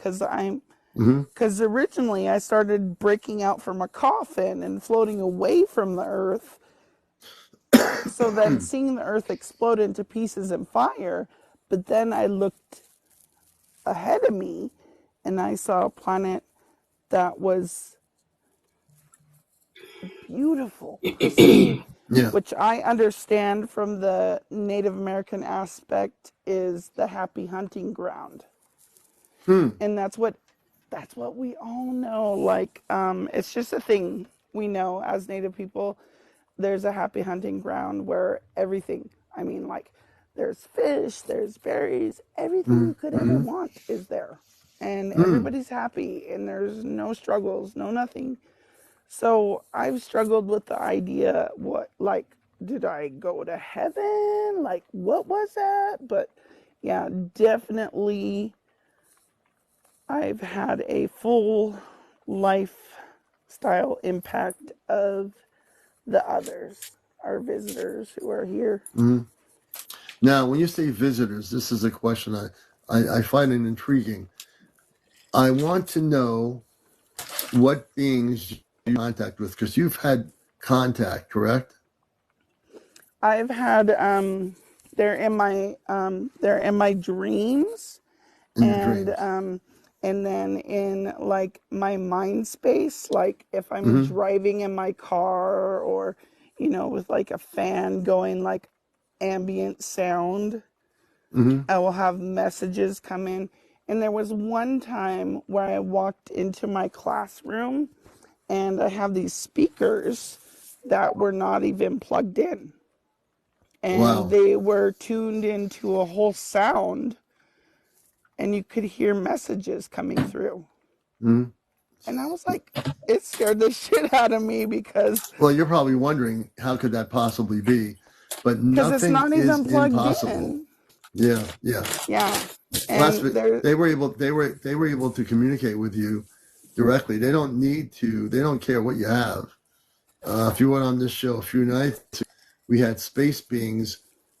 Mm-hmm. because originally I started breaking out from a coffin and floating away from the earth. So then seeing the earth explode into pieces and fire, but then I looked ahead of me, and I saw a planet that was beautiful, pristine, Yeah. which I understand from the Native American aspect is the happy hunting ground. And that's what we all know. Like, it's just a thing we know as Native people. There's a happy hunting ground where everything, I mean, like, there's fish, there's berries, everything you could ever want is there. And everybody's happy, and there's no struggles, no nothing. So I've struggled with the idea, what, like, did I go to heaven? Like, what was that? But yeah, definitely I've had a full lifestyle impact of the others, our visitors who are here. Now, when you say visitors, this is a question I find it intriguing. I want to know what beings you contact with, because you've had contact, correct? I've had they're in my dreams, In your and dreams. and then in like my mind space, like if I'm driving in my car, or with like a fan going, like ambient sound, I will have messages come in. And there was one time where I walked into my classroom, and I have these speakers that were not even plugged in, and Wow. they were tuned into a whole sound, and you could hear messages coming through. And I was like, it scared the shit out of me, because Well, you're probably wondering, how could that possibly be? But it's nothing not is even plugged impossible. in. Yeah, yeah. Yeah. Last And there, they were able to communicate with you directly. They don't care what you have. If you went on this show a few nights, we had space beings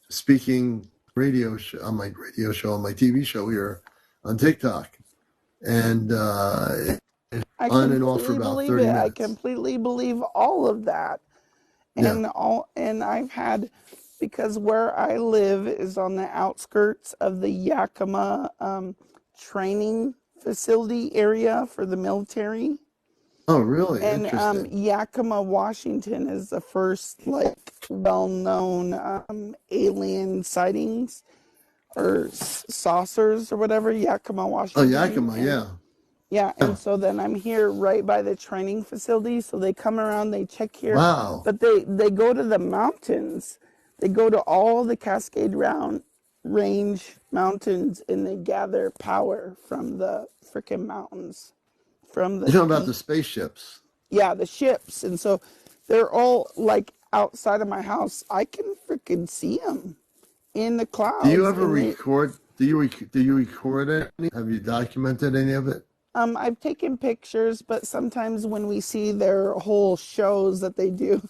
speaking on my radio show, on my TV show here on TikTok, and I on and off for completely about believe 30 it. I minutes. completely believe all of that. Yeah. And I've had, because where I live is on the outskirts of the Yakima training facility area for the military. Oh, really? And Interesting. Yakima, Washington is the first, like, well-known alien sightings, or saucers or whatever, Yakima, Oh, Washington. Yakima, And yeah. yeah, and so then I'm here right by the training facility. So they come around, they check here, Wow. but they go to the mountains. They go to all the Cascade Range mountains, and they gather power from the freaking mountains, from the You're talking about peak. the spaceships. Yeah, the ships. And so they're all like outside of my house. I can freaking see them in the clouds. Do you ever and record? Do you record any? Have you documented any of it? I've taken pictures, but sometimes when we see their whole shows that they do,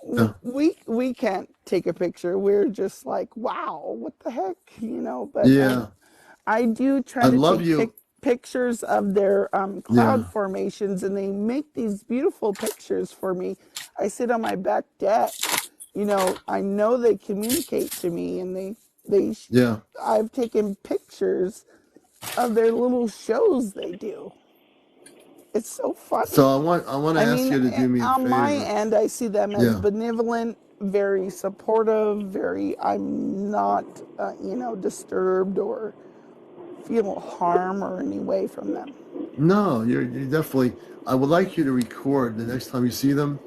Yeah. we can't take a picture. We're just like, wow, what the heck, But Yeah. I do try I to love take you. pictures of their cloud Yeah. formations, and they make these beautiful pictures for me. I sit on my back deck. I know they communicate to me, and Yeah. I've taken pictures of their little shows they do. It's so funny. So I want to I ask mean, you to do me a on my favor. end, I see them as Yeah. benevolent, very supportive, I'm not, disturbed or feel harm or any way from them. No, you're definitely. I would like you to record the next time you see them.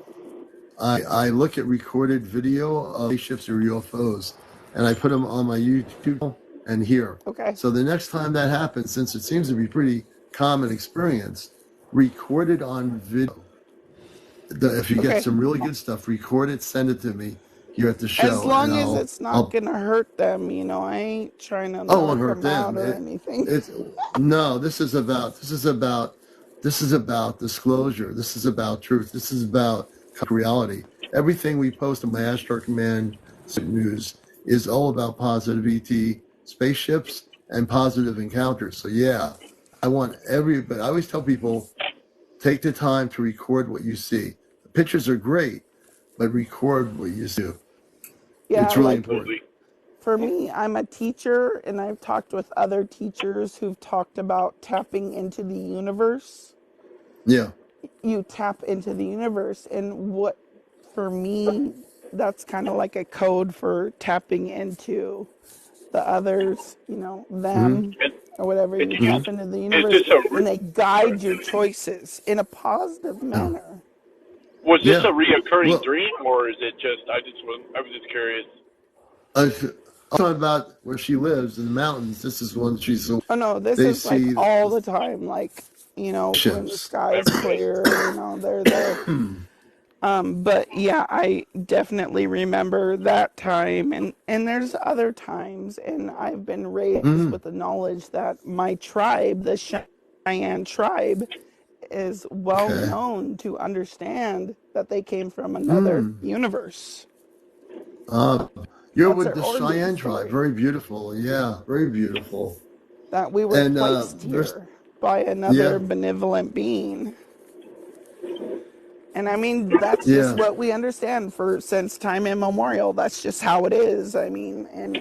I look at recorded video of spaceships or UFOs, and I put them on my YouTube channel and here. Okay. So the next time that happens, since it seems to be pretty common experience, record it on video. If you Okay. get some really good stuff, record it, send it to me here at the show. As long and as it's not going to hurt them, I ain't trying to Oh, it won't knock hurt them out them. or anything. No. This is about disclosure. This is about truth. This is about reality. Everything we post on my Astro Command news is all about positive ET spaceships and positive encounters. So yeah, I want everybody. I always tell people, take the time to record what you see. The pictures are great, but record what you see. Yeah, It's really like important. for me, I'm a teacher, and I've talked with other teachers who've talked about tapping into the universe. Yeah. You tap into the universe, and what, for me, that's kind of like a code for tapping into the others, Mm-hmm. them, or whatever. And You did you, Mm-hmm. tap into the is universe, this a, and they sorry, guide your choices in a positive manner. was this Yeah. a reoccurring Well, dream, or is it just, I was just curious. I'm talking about where she lives in the mountains. This is when she's. Oh no, this They is like see all the time. Like, when the ships. sky is clear, they're there. But yeah, I definitely remember that time, and there's other times, and I've been raised Mm-hmm. with the knowledge that my tribe, the Cheyenne tribe, is well Okay. known to understand that they came from another Mm. universe. You're That's with their the origin Cheyenne tribe. story. Very beautiful. Yeah, very beautiful. That we were And placed there's here by another yeah, benevolent being. And I mean, that's just yeah, what we understand since time immemorial. That's just how it is. I mean, and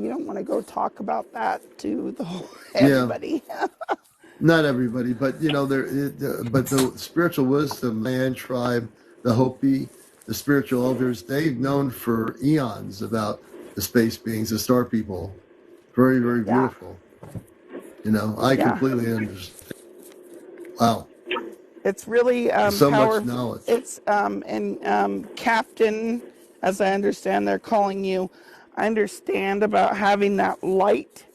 you don't want to go talk about that to yeah. everybody. Not everybody, but but the spiritual wisdom, the Cheyenne tribe, the Hopi, the spiritual elders, they've known for eons about the space beings, the star people. Very, very Yeah, beautiful. I yeah. completely understand. Wow, It's really so much powerful. knowledge. It's and Captain, as I understand, they're calling you. I understand about having that light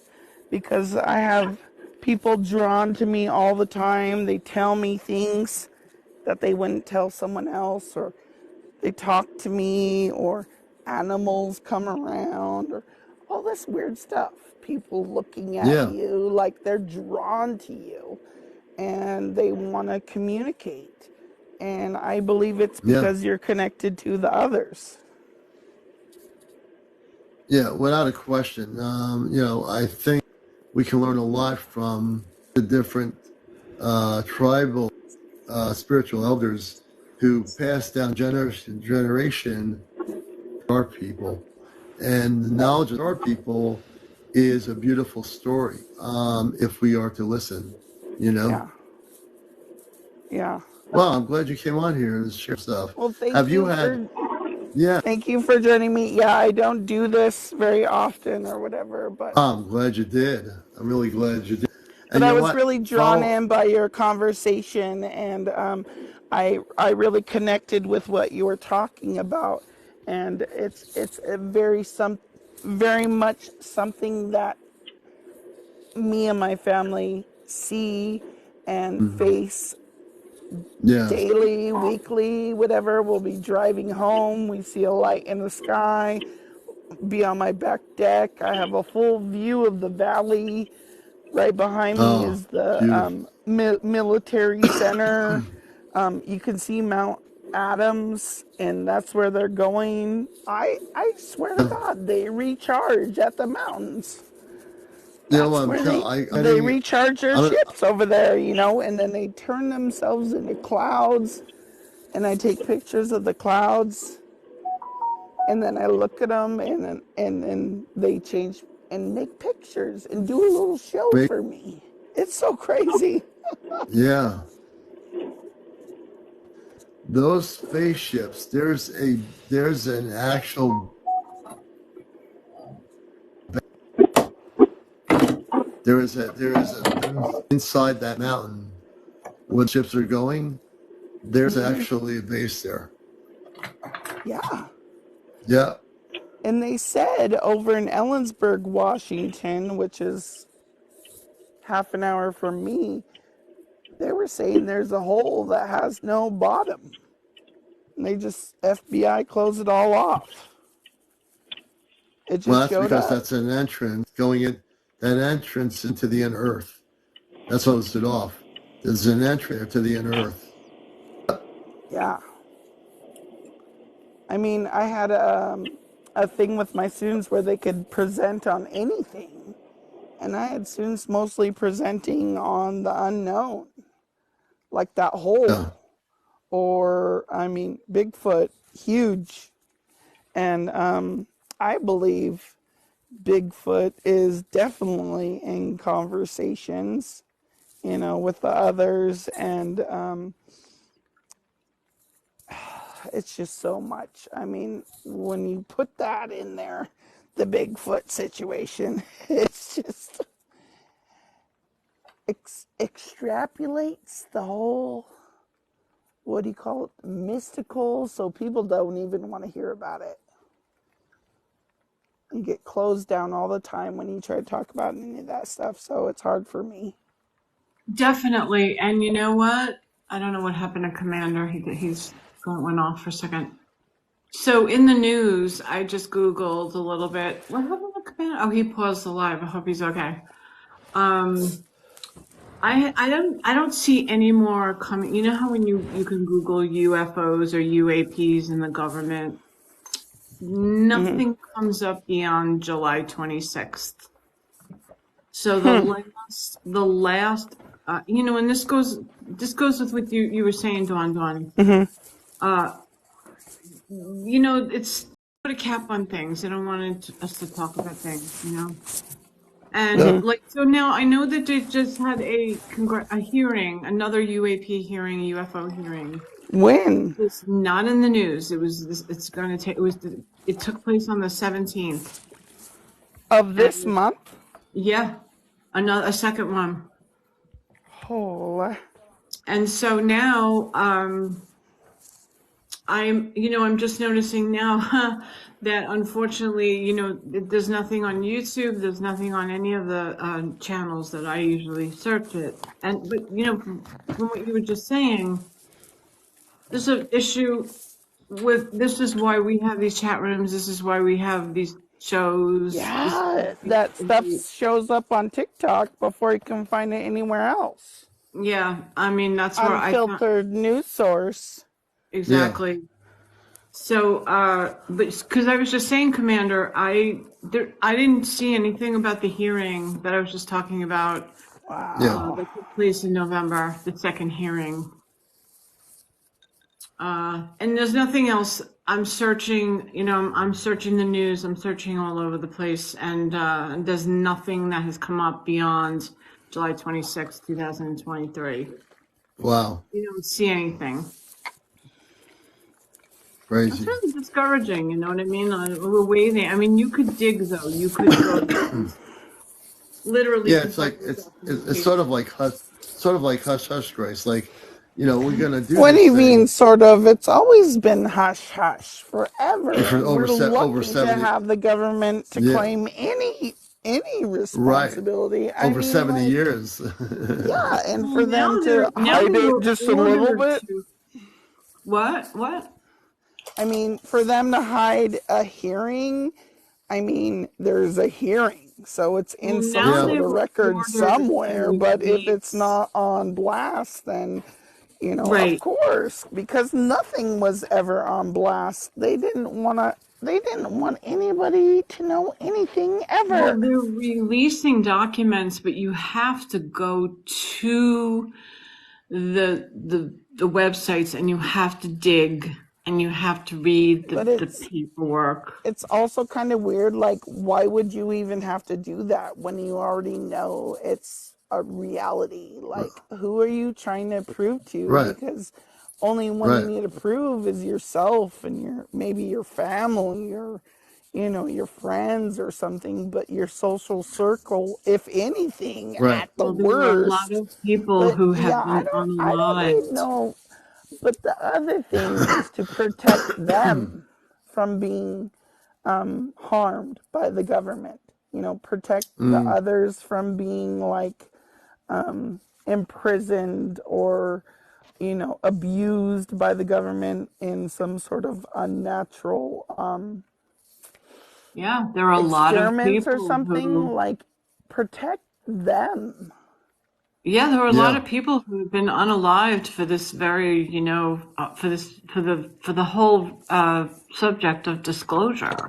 because I have people drawn to me all the time. They tell me things that they wouldn't tell someone else, or they talk to me, or animals come around, or all this weird stuff. People looking at Yeah, you like they're drawn to you and they want to communicate. And I believe it's yeah, because you're connected to the others. yeah. Without a question. I think we can learn a lot from the different tribal spiritual elders who passed down generation to generation our people. And the knowledge of our people is a beautiful story if we are to listen, you know? Yeah, yeah. Well, I'm glad you came on here and share stuff. Well, Have you had, yeah, thank you for joining me. Yeah, I don't do this very often or whatever, but I'm glad you did. I'm really glad you did. but And you I know was what? really drawn Follow, in by your conversation, and I really connected with what you were talking about, and it's a very much something that me and my family see and face yeah. daily, weekly, whatever. We'll be driving home, we see a light in the sky, be on my back deck. I have a full view of the valley. Right behind me Oh, is the beautiful. military center. You can see Mount Adams, and that's where they're going. I swear to God, they recharge at the mountains. You know That's what I'm where telling I they didn't, recharge their I'm, ships over there, and then they turn themselves into clouds, and I take pictures of the clouds, and then I look at them, and they change and make pictures and do a little show for me. It's so crazy. yeah. Those spaceships, there's an actual, there is a inside that mountain when ships are going, there's actually a base there. Yeah. Yeah. And they said over in Ellensburg, Washington, which is half an hour from me, they were saying there's a hole that has no bottom. And they just, FBI closed it all off. It Well, just that's showed because up. that's an entrance going in, that entrance into the inner earth. That's what closed it off. There's an entrance to the inner earth. Yeah. I mean, I had a thing with my students where they could present on anything. And I had students mostly presenting on the unknown, like that Yeah. hole. Or, I mean, Bigfoot, huge. And I believe Bigfoot is definitely in conversations, with the others, and it's just so much. I mean, when you put that in there, the Bigfoot situation, it's just extrapolates the whole, what do you call it, mystical, so people don't even want to hear about it. You get closed down all the time when you try to talk about any of that stuff, so it's hard for me. Definitely. And you know what? I don't know what happened to Commander. He's phone went off for a second. So in the news, I just Googled a little bit. What happened to Commander? Oh, he paused the live. I hope he's okay. I don't see any more coming. You know how when you can Google UFOs or UAPs in the government, nothing comes up beyond July 26th. So the last, and this goes with what you were saying, Dawn. It's put a cap on things. They don't want us to talk about things, And Yeah. so now I know that they just had a hearing, another UAP hearing, a UFO hearing. When? It's not in the news. It took place on the 17th. Of this month? Yeah, a second one. Oh. And so now, I'm just noticing now that unfortunately, there's nothing on YouTube. There's nothing on any of the channels that I usually search it. But from what you were just saying, there's an issue with, this is why we have these chat rooms. This is why we have these shows. Yeah, that stuff shows up on TikTok before you can find it anywhere else. Yeah, I mean, that's where unfiltered news source. Exactly. Yeah. So, but because I was just saying, Commander, I didn't see anything about the hearing that I was just talking about. Wow. That took place in November, the second hearing. And there's nothing else. I'm searching, I'm searching the news. I'm searching all over the place, and there's nothing that has come up beyond July 26, 2023. Wow. You don't see anything. Crazy. It's really discouraging, you know what I mean? We're waiting. I mean, you could dig, though. You could go literally. Yeah, it's like it's sort of like hush hush, Grace. Like, we're gonna do. What do you mean, sort of? It's always been hush hush forever. We're lucky 70 to have the government to claim any responsibility. Right. Over 70 years. Yeah, and for them to hide it just a little bit. What? I mean, for them to hide a hearing, I mean, there's a hearing, so it's in some sort of record somewhere, but if it's not on blast, then, right. Of course, because nothing was ever on blast. They didn't want anybody to know anything ever. Well, they're releasing documents, but you have to go to the websites, and you have to dig, and you have to read the paperwork. It's also kind of weird, like, why would you even have to do that when you already know it's a reality? Like, who are you trying to prove to? Right. Because only one you need to prove is yourself and maybe your family, your friends or something, but your social circle, if anything, at the worst. There are a lot of people who have been unalived. I don't really know. But the other thing is to protect them from being harmed by the government. Protect the others from being imprisoned or, abused by the government in some sort of unnatural there are a lot of people or something protect them. Yeah, there are a lot of people who have been unalived for this very, for the whole subject of disclosure.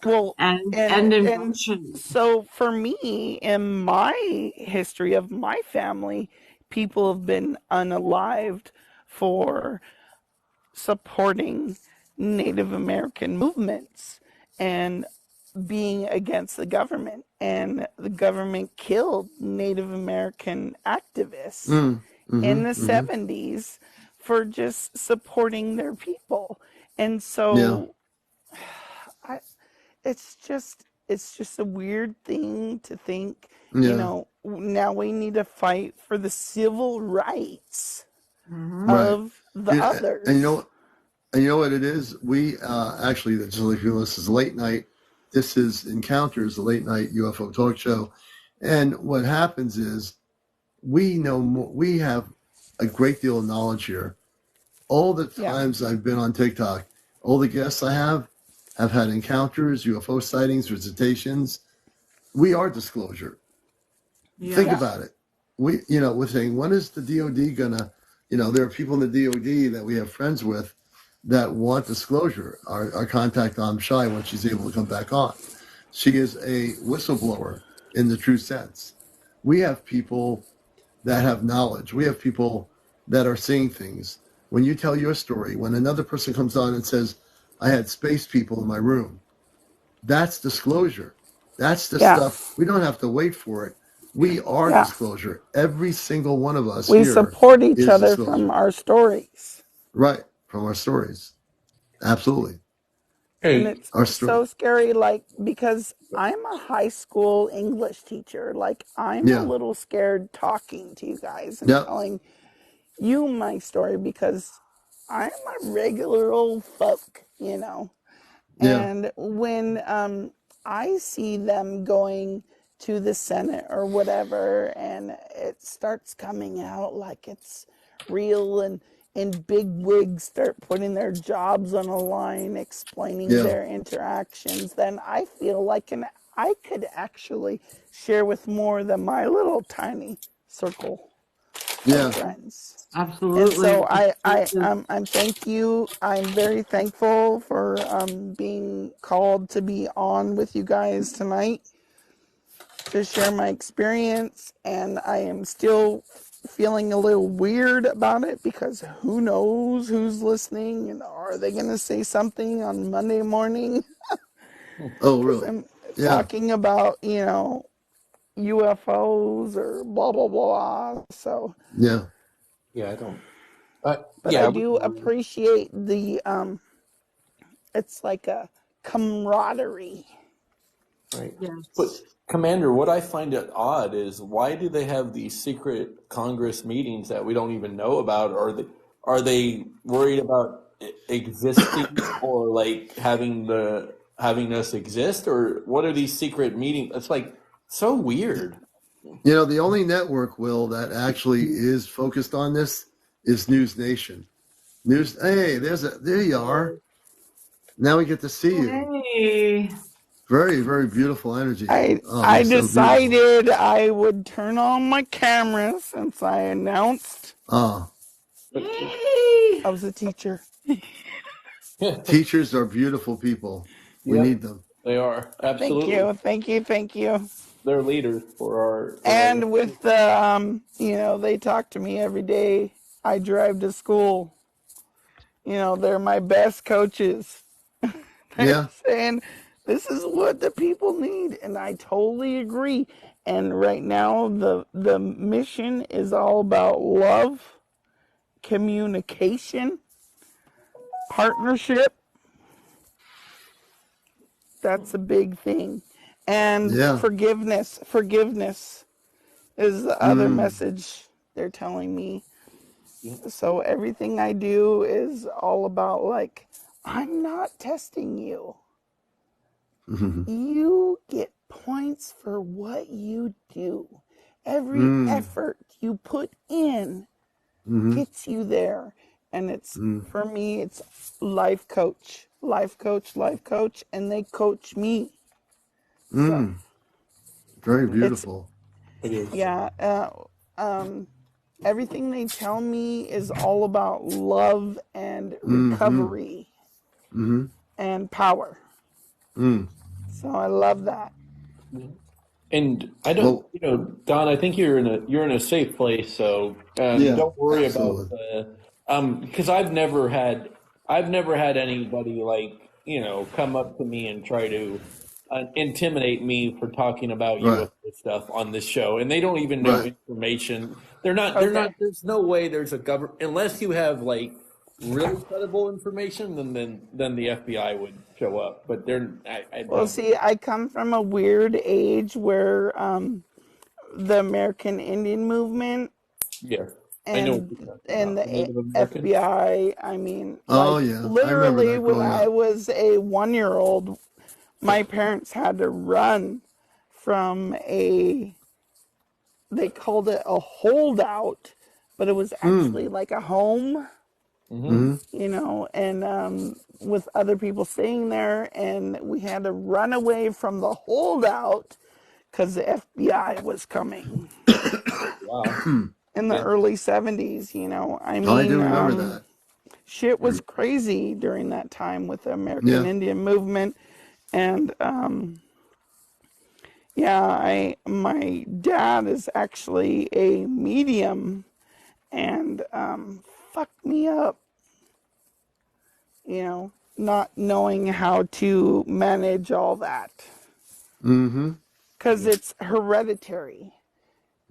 Well, and so for me, in my history of my family, people have been unalived for supporting Native American movements. And being against the government, and the government killed Native American activists in the 70s for just supporting their people. And so I, it's just a weird thing to think, now we need to fight for the civil rights of the others. And you know what it is? We actually, just like you know, this is late night. This is Encounters, the late night UFO talk show. And what happens is we have a great deal of knowledge here. All the times I've been on TikTok, all the guests I have had encounters, UFO sightings, visitations. We are disclosure. Think about it. We're saying, when is the DOD gonna, there are people in the DOD that we have friends with that want disclosure. Our contact on Shy when she's able to come back on. She is a whistleblower in the true sense. We have people that have knowledge. We have people that are seeing things. When you tell your story, when another person comes on and says, I had space people in my room, that's disclosure. That's the stuff. We don't have to wait for it. We are disclosure. Every single one of us. We here support each is other disclosure. from our stories. Right. From our stories. Absolutely. And it's so scary, because I'm a high school English teacher. I'm a little scared talking to you guys and telling you my story, because I'm a regular old folk, And when I see them going to the Senate or whatever, and it starts coming out like it's real, and big wigs start putting their jobs on a line, explaining their interactions, then I feel like I could actually share with more than my little tiny circle of friends. Absolutely. And so I'm thank you. I'm very thankful for being called to be on with you guys tonight to share my experience, and I am still feeling a little weird about it, because who knows who's listening, and are they going to say something on Monday morning? Oh, really? I'm talking about, UFOs or blah, blah, blah. So, I don't. But I do appreciate the, it's like a camaraderie. Right. Yes. But Commander, what I find it odd is, why do they have these secret Congress meetings that we don't even know about? Are they worried about existing or having us exist, or what are these secret meetings? It's so weird. The only network, Will, that actually is focused on this is News Nation. Hey, there you are. Now we get to see you. Hey. Very, very beautiful energy. I decided I would turn on my camera since I announced I was a teacher. Teachers are beautiful people. We need them. They are. Absolutely. Thank you. They're leaders for our... And with the, they talk to me every day. I drive to school. They're my best coaches. They're saying, this is what the people need, and I totally agree. And right now, the mission is all about love, communication, partnership. That's a big thing. And forgiveness. Forgiveness is the other message they're telling me. So everything I do is all about, I'm not testing you. You get points for what you do. Every effort you put in gets you there. And it's, for me, it's life coach, and they coach me. So, very beautiful. It is. Yeah. Everything they tell me is all about love and recovery and power. So I love that. And I don't, Don, I think you're in a safe place. So don't worry about because I've never had anybody come up to me and try to intimidate me for talking about Right. UFO stuff on this show, and they don't even know Right. information. They're not. They're not. Okay. There's no way there's a government unless you have like really credible information. Then the FBI would show up. But they're. I Well, don't. see, I come from a weird age where the American Indian movement Yeah, I know what and you're talking and about. The the Native Americans. FBI, I mean, Oh like yeah, I remember literally that when growing I up. was a 1-year old, my parents had to run from they called it a holdout, but it was Mm. actually like a home, Mm-hmm. Hmm. and with other people staying there, and we had to run away from the holdout because the FBI was coming Wow. in the Yeah. early 70s. I Oh, I do mean, remember that. shit was crazy during that time with the American Yeah. Indian movement, and yeah, my dad is actually a medium, and fucked me up, not knowing how to manage all that Mm-hmm. because it's hereditary.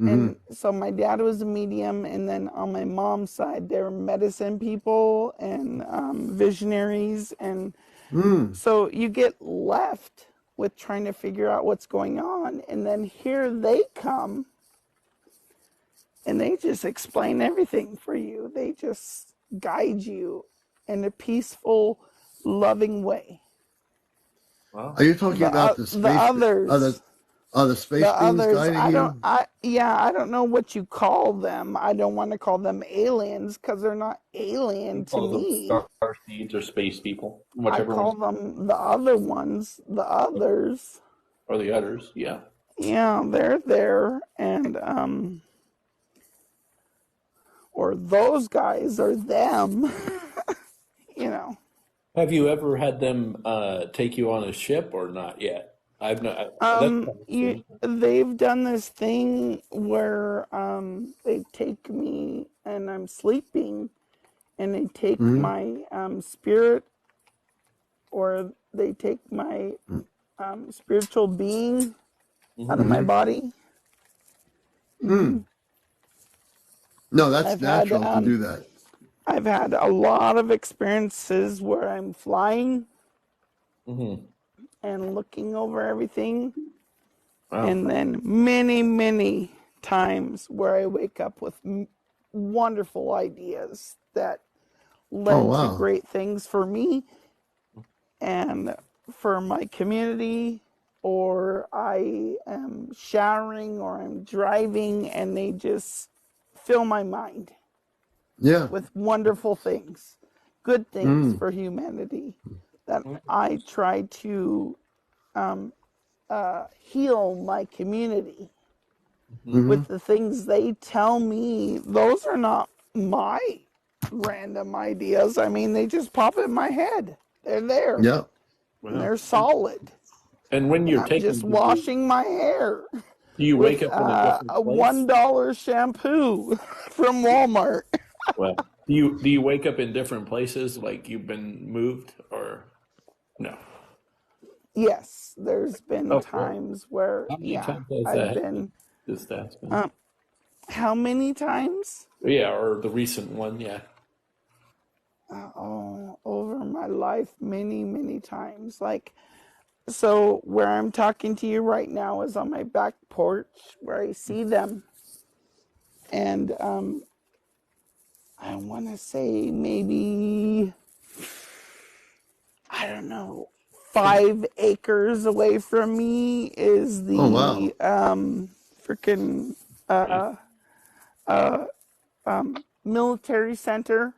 Mm-hmm. And so my dad was a medium, and then on my mom's side, they're medicine people and visionaries. And Mm. so you get left with trying to figure out what's going on. And then here they come and they just explain everything for you. They just guide you in a peaceful, loving way. Wow. Are you talking about the The space? others, The space beings guiding you? I don't know what you call them. I don't want to call them aliens because they're not You alien to call them me. star seeds or space people, I whichever call ones them the other ones, the others. are the others. Yeah. Yeah, they're there, and or those guys are them. you know. Have you ever had them take you on a ship or not yet? I've not. That's kind of cool. They've done this thing where they take me and I'm sleeping, and they take Mm-hmm. my spirit, or they take my spiritual being out of Mm-hmm. my Mm-hmm. body. Mm. No, that's I've had natural to do that. I've had a lot of experiences where I'm flying Mm-hmm. and looking over everything, Wow. and then many, many times where I wake up with wonderful ideas that Oh led to wow. great things for me and for my community, or I am showering or I'm driving and they just fill my mind Yeah. with wonderful things, good things Mm. for humanity that I try to heal my community Mm-hmm. with the things they tell me. Those are not my random ideas. I mean, they just pop in my head. They're there Yeah. and Wow. they're solid. And when And you're I'm taking, just washing my hair do you wake with up in a different a place? $1 shampoo from Walmart. Well, do you wake up in different places, like you've been moved, or no? Yes, there's been Oh, really? times where, How many yeah, times has I've that happened? been. Just asking. Um, how many times? Yeah, or the recent one. Yeah. Over my life, many, many times. Like, so where I'm talking to you right now is on my back porch where I see them. And I want to say maybe, I don't know, 5 acres away from me is Oh the wow. freaking military center,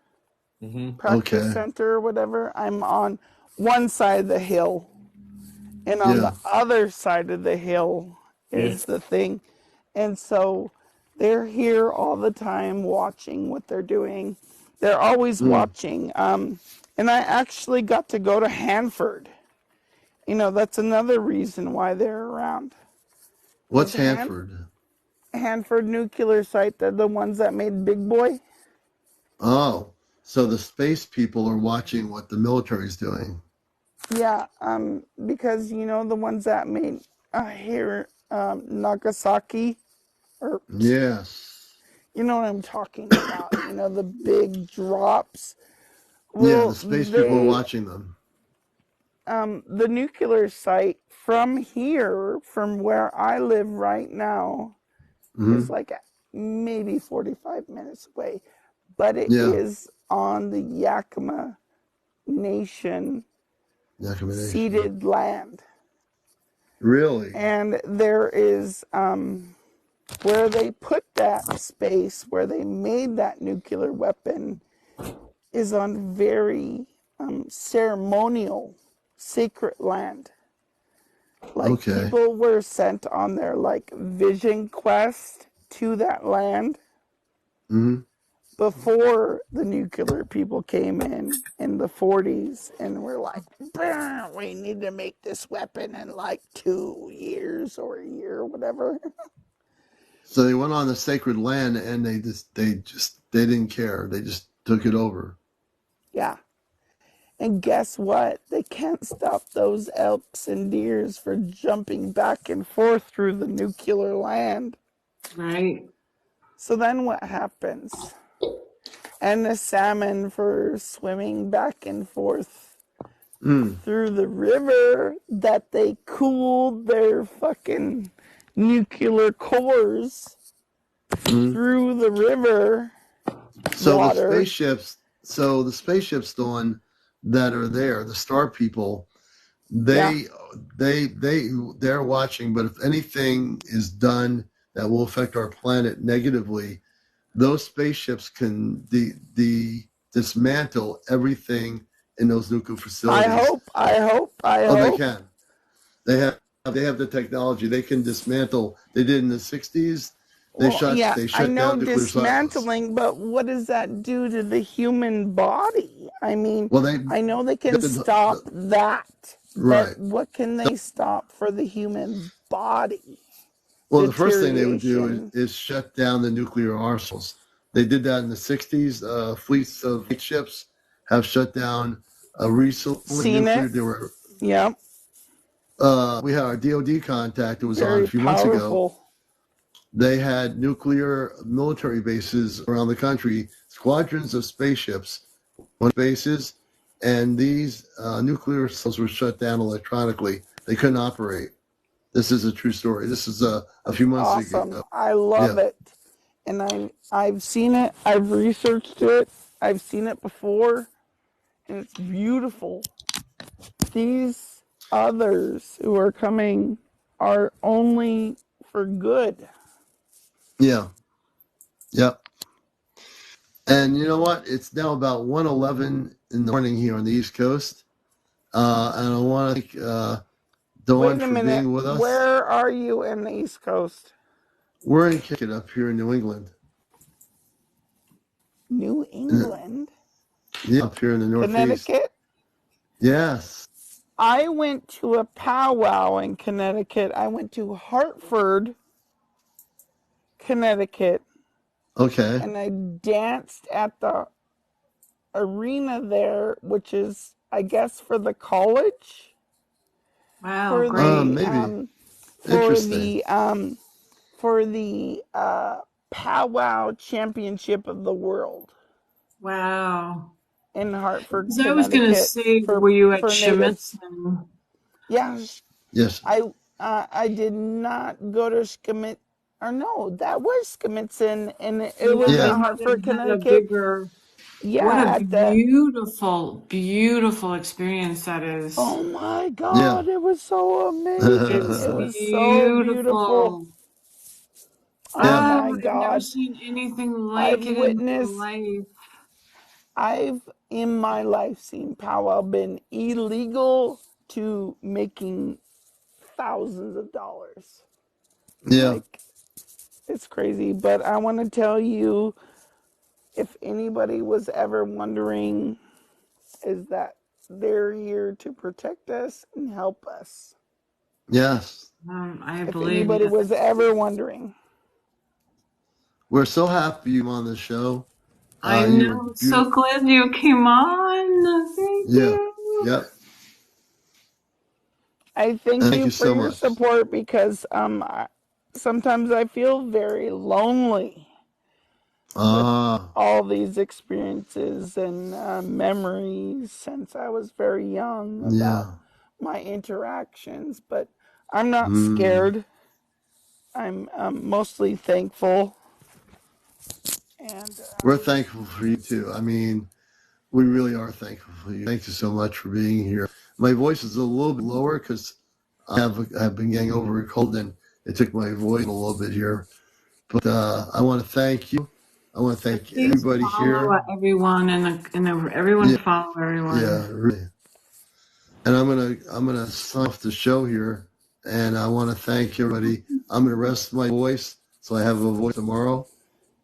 Mm-hmm. practice Okay. center, or whatever. I'm on one side of the hill, and on Yeah. the other side of the hill Yeah. is the thing. And so they're here all the time watching what they're doing. They're always Mm. watching. And I actually got to go to Hanford. That's another reason why they're around. What's Is Hanford? Hanford nuclear site. They're the ones that made Big Boy. Oh, so the space people are watching what the military's doing. Yeah, because the ones that made here, Nagasaki, or Yes. you know what I'm talking about. The big drops. Yeah, the Well, space people are watching them. the nuclear site from here, from where I live right now, is like maybe 45 minutes away, but it is on the Yakima Nation ceded land. Really? And there is where they put that space, where they made that nuclear weapon, is on very ceremonial, sacred land. Like people were sent on their vision quest to that land before the nuclear people came in the 40s and were like, we need to make this weapon in 2 years or a year or whatever. So they went on the sacred land and they didn't care. They just took it over. Yeah. And guess what? They can't stop those elks and deers for jumping back and forth through the nuclear land. Right. So then what happens? And the salmon for swimming back and forth through the river that they cooled their fucking nuclear cores through the river water. The spaceships doing that are there, the star people, they're watching, but if anything is done that will affect our planet negatively, those spaceships can dismantle everything in those nuclear facilities. I hope. They can. They have the technology. They can dismantle. They did in the 60s. They shut down nuclear dismantling, silos. but what does that do to the human body? I mean, I know they can stop that. Right. But what can they stop for the human body? Well, the first thing they would do is shut down the nuclear arsenals. They did that in the 60s. Fleets of ships have shut down recently. Nuclear. Yeah. We had our DoD contact who was on a few months ago. They had nuclear military bases around the country, squadrons of spaceships, bases, and these nuclear cells were shut down electronically. They couldn't operate. This is a true story. This is a few months ago. I love it. And I've seen it. I've researched it. I've seen it before. And it's beautiful. These others who are coming are only for good. Yeah. Yep. And you know what? It's now about 1:11 in the morning here on the East Coast. And I want to thank Dawn for being with us. Where are you in the East Coast? We're in Connecticut up here in New England. New England? Yeah, up here in the Northeast. Connecticut? Yes. I went to a powwow in Connecticut. I went to Hartford, Connecticut. Okay. And I danced at the arena there, which is, I guess, for the college. Wow, for great. Maybe. For the powwow championship of the world. Wow. In Hartford, Connecticut. I was going to say, were you at Schmitzen? Yeah. Yes. I did not go to Schmitzen. Or no, that was Schmitzen, and it was in Hartford, Connecticut. What a beautiful, beautiful experience that is. Oh my God, it was so amazing. It was so beautiful. Oh my God. I've never seen anything like it in my life. I've in my life seen powwow been illegal to making thousands of dollars. Yeah. It's crazy, but I want to tell you, if anybody was ever wondering, is that they're here to protect us and help us. Yes. I believe. If anybody was ever wondering. We're so happy you're on the show. I know. So glad you came on. Thank you. Yep. I thank And thank you you for so your much. support because sometimes I feel very lonely with Ah, all these experiences and memories since I was very young about yeah. my interactions. But I'm not Hmm. scared. I'm mostly thankful. And We're thankful for you too. I mean, we really are thankful for you. Thank you so much for being here. My voice is a little bit lower because I've been getting over a cold and it took my voice a little bit here. But I want to thank you. I want to thank Please everybody follow here. everyone everyone Yeah, follow everyone. yeah, really. And I'm gonna sign off the show here. And I want to thank everybody. I'm gonna rest my voice so I have a voice tomorrow.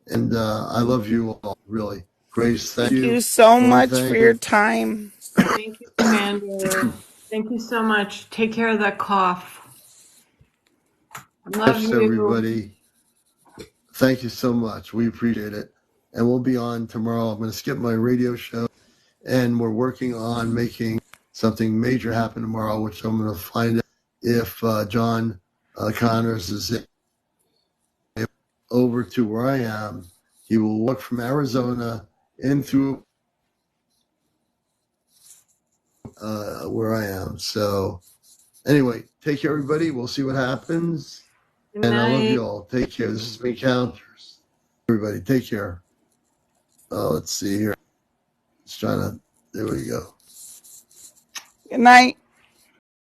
And I love you all, really. Grace, thank thank you you. so Ron, much for thank your you. time. Thank you, Commander. Thank you so much. Take care of that cough. Love Thanks, you. everybody. Thank you so much. We appreciate it. And we'll be on tomorrow. I'm going to skip my radio show, and we're working on making something major happen tomorrow, which I'm going to find out if John Connors is over to where I am. He will walk from Arizona into where I am. So, anyway, take care, everybody. We'll see what happens. Good And I love night. you all. Take care. This is Encounters. Everybody, take care. Let's see here. Just trying to. There we go. Good night.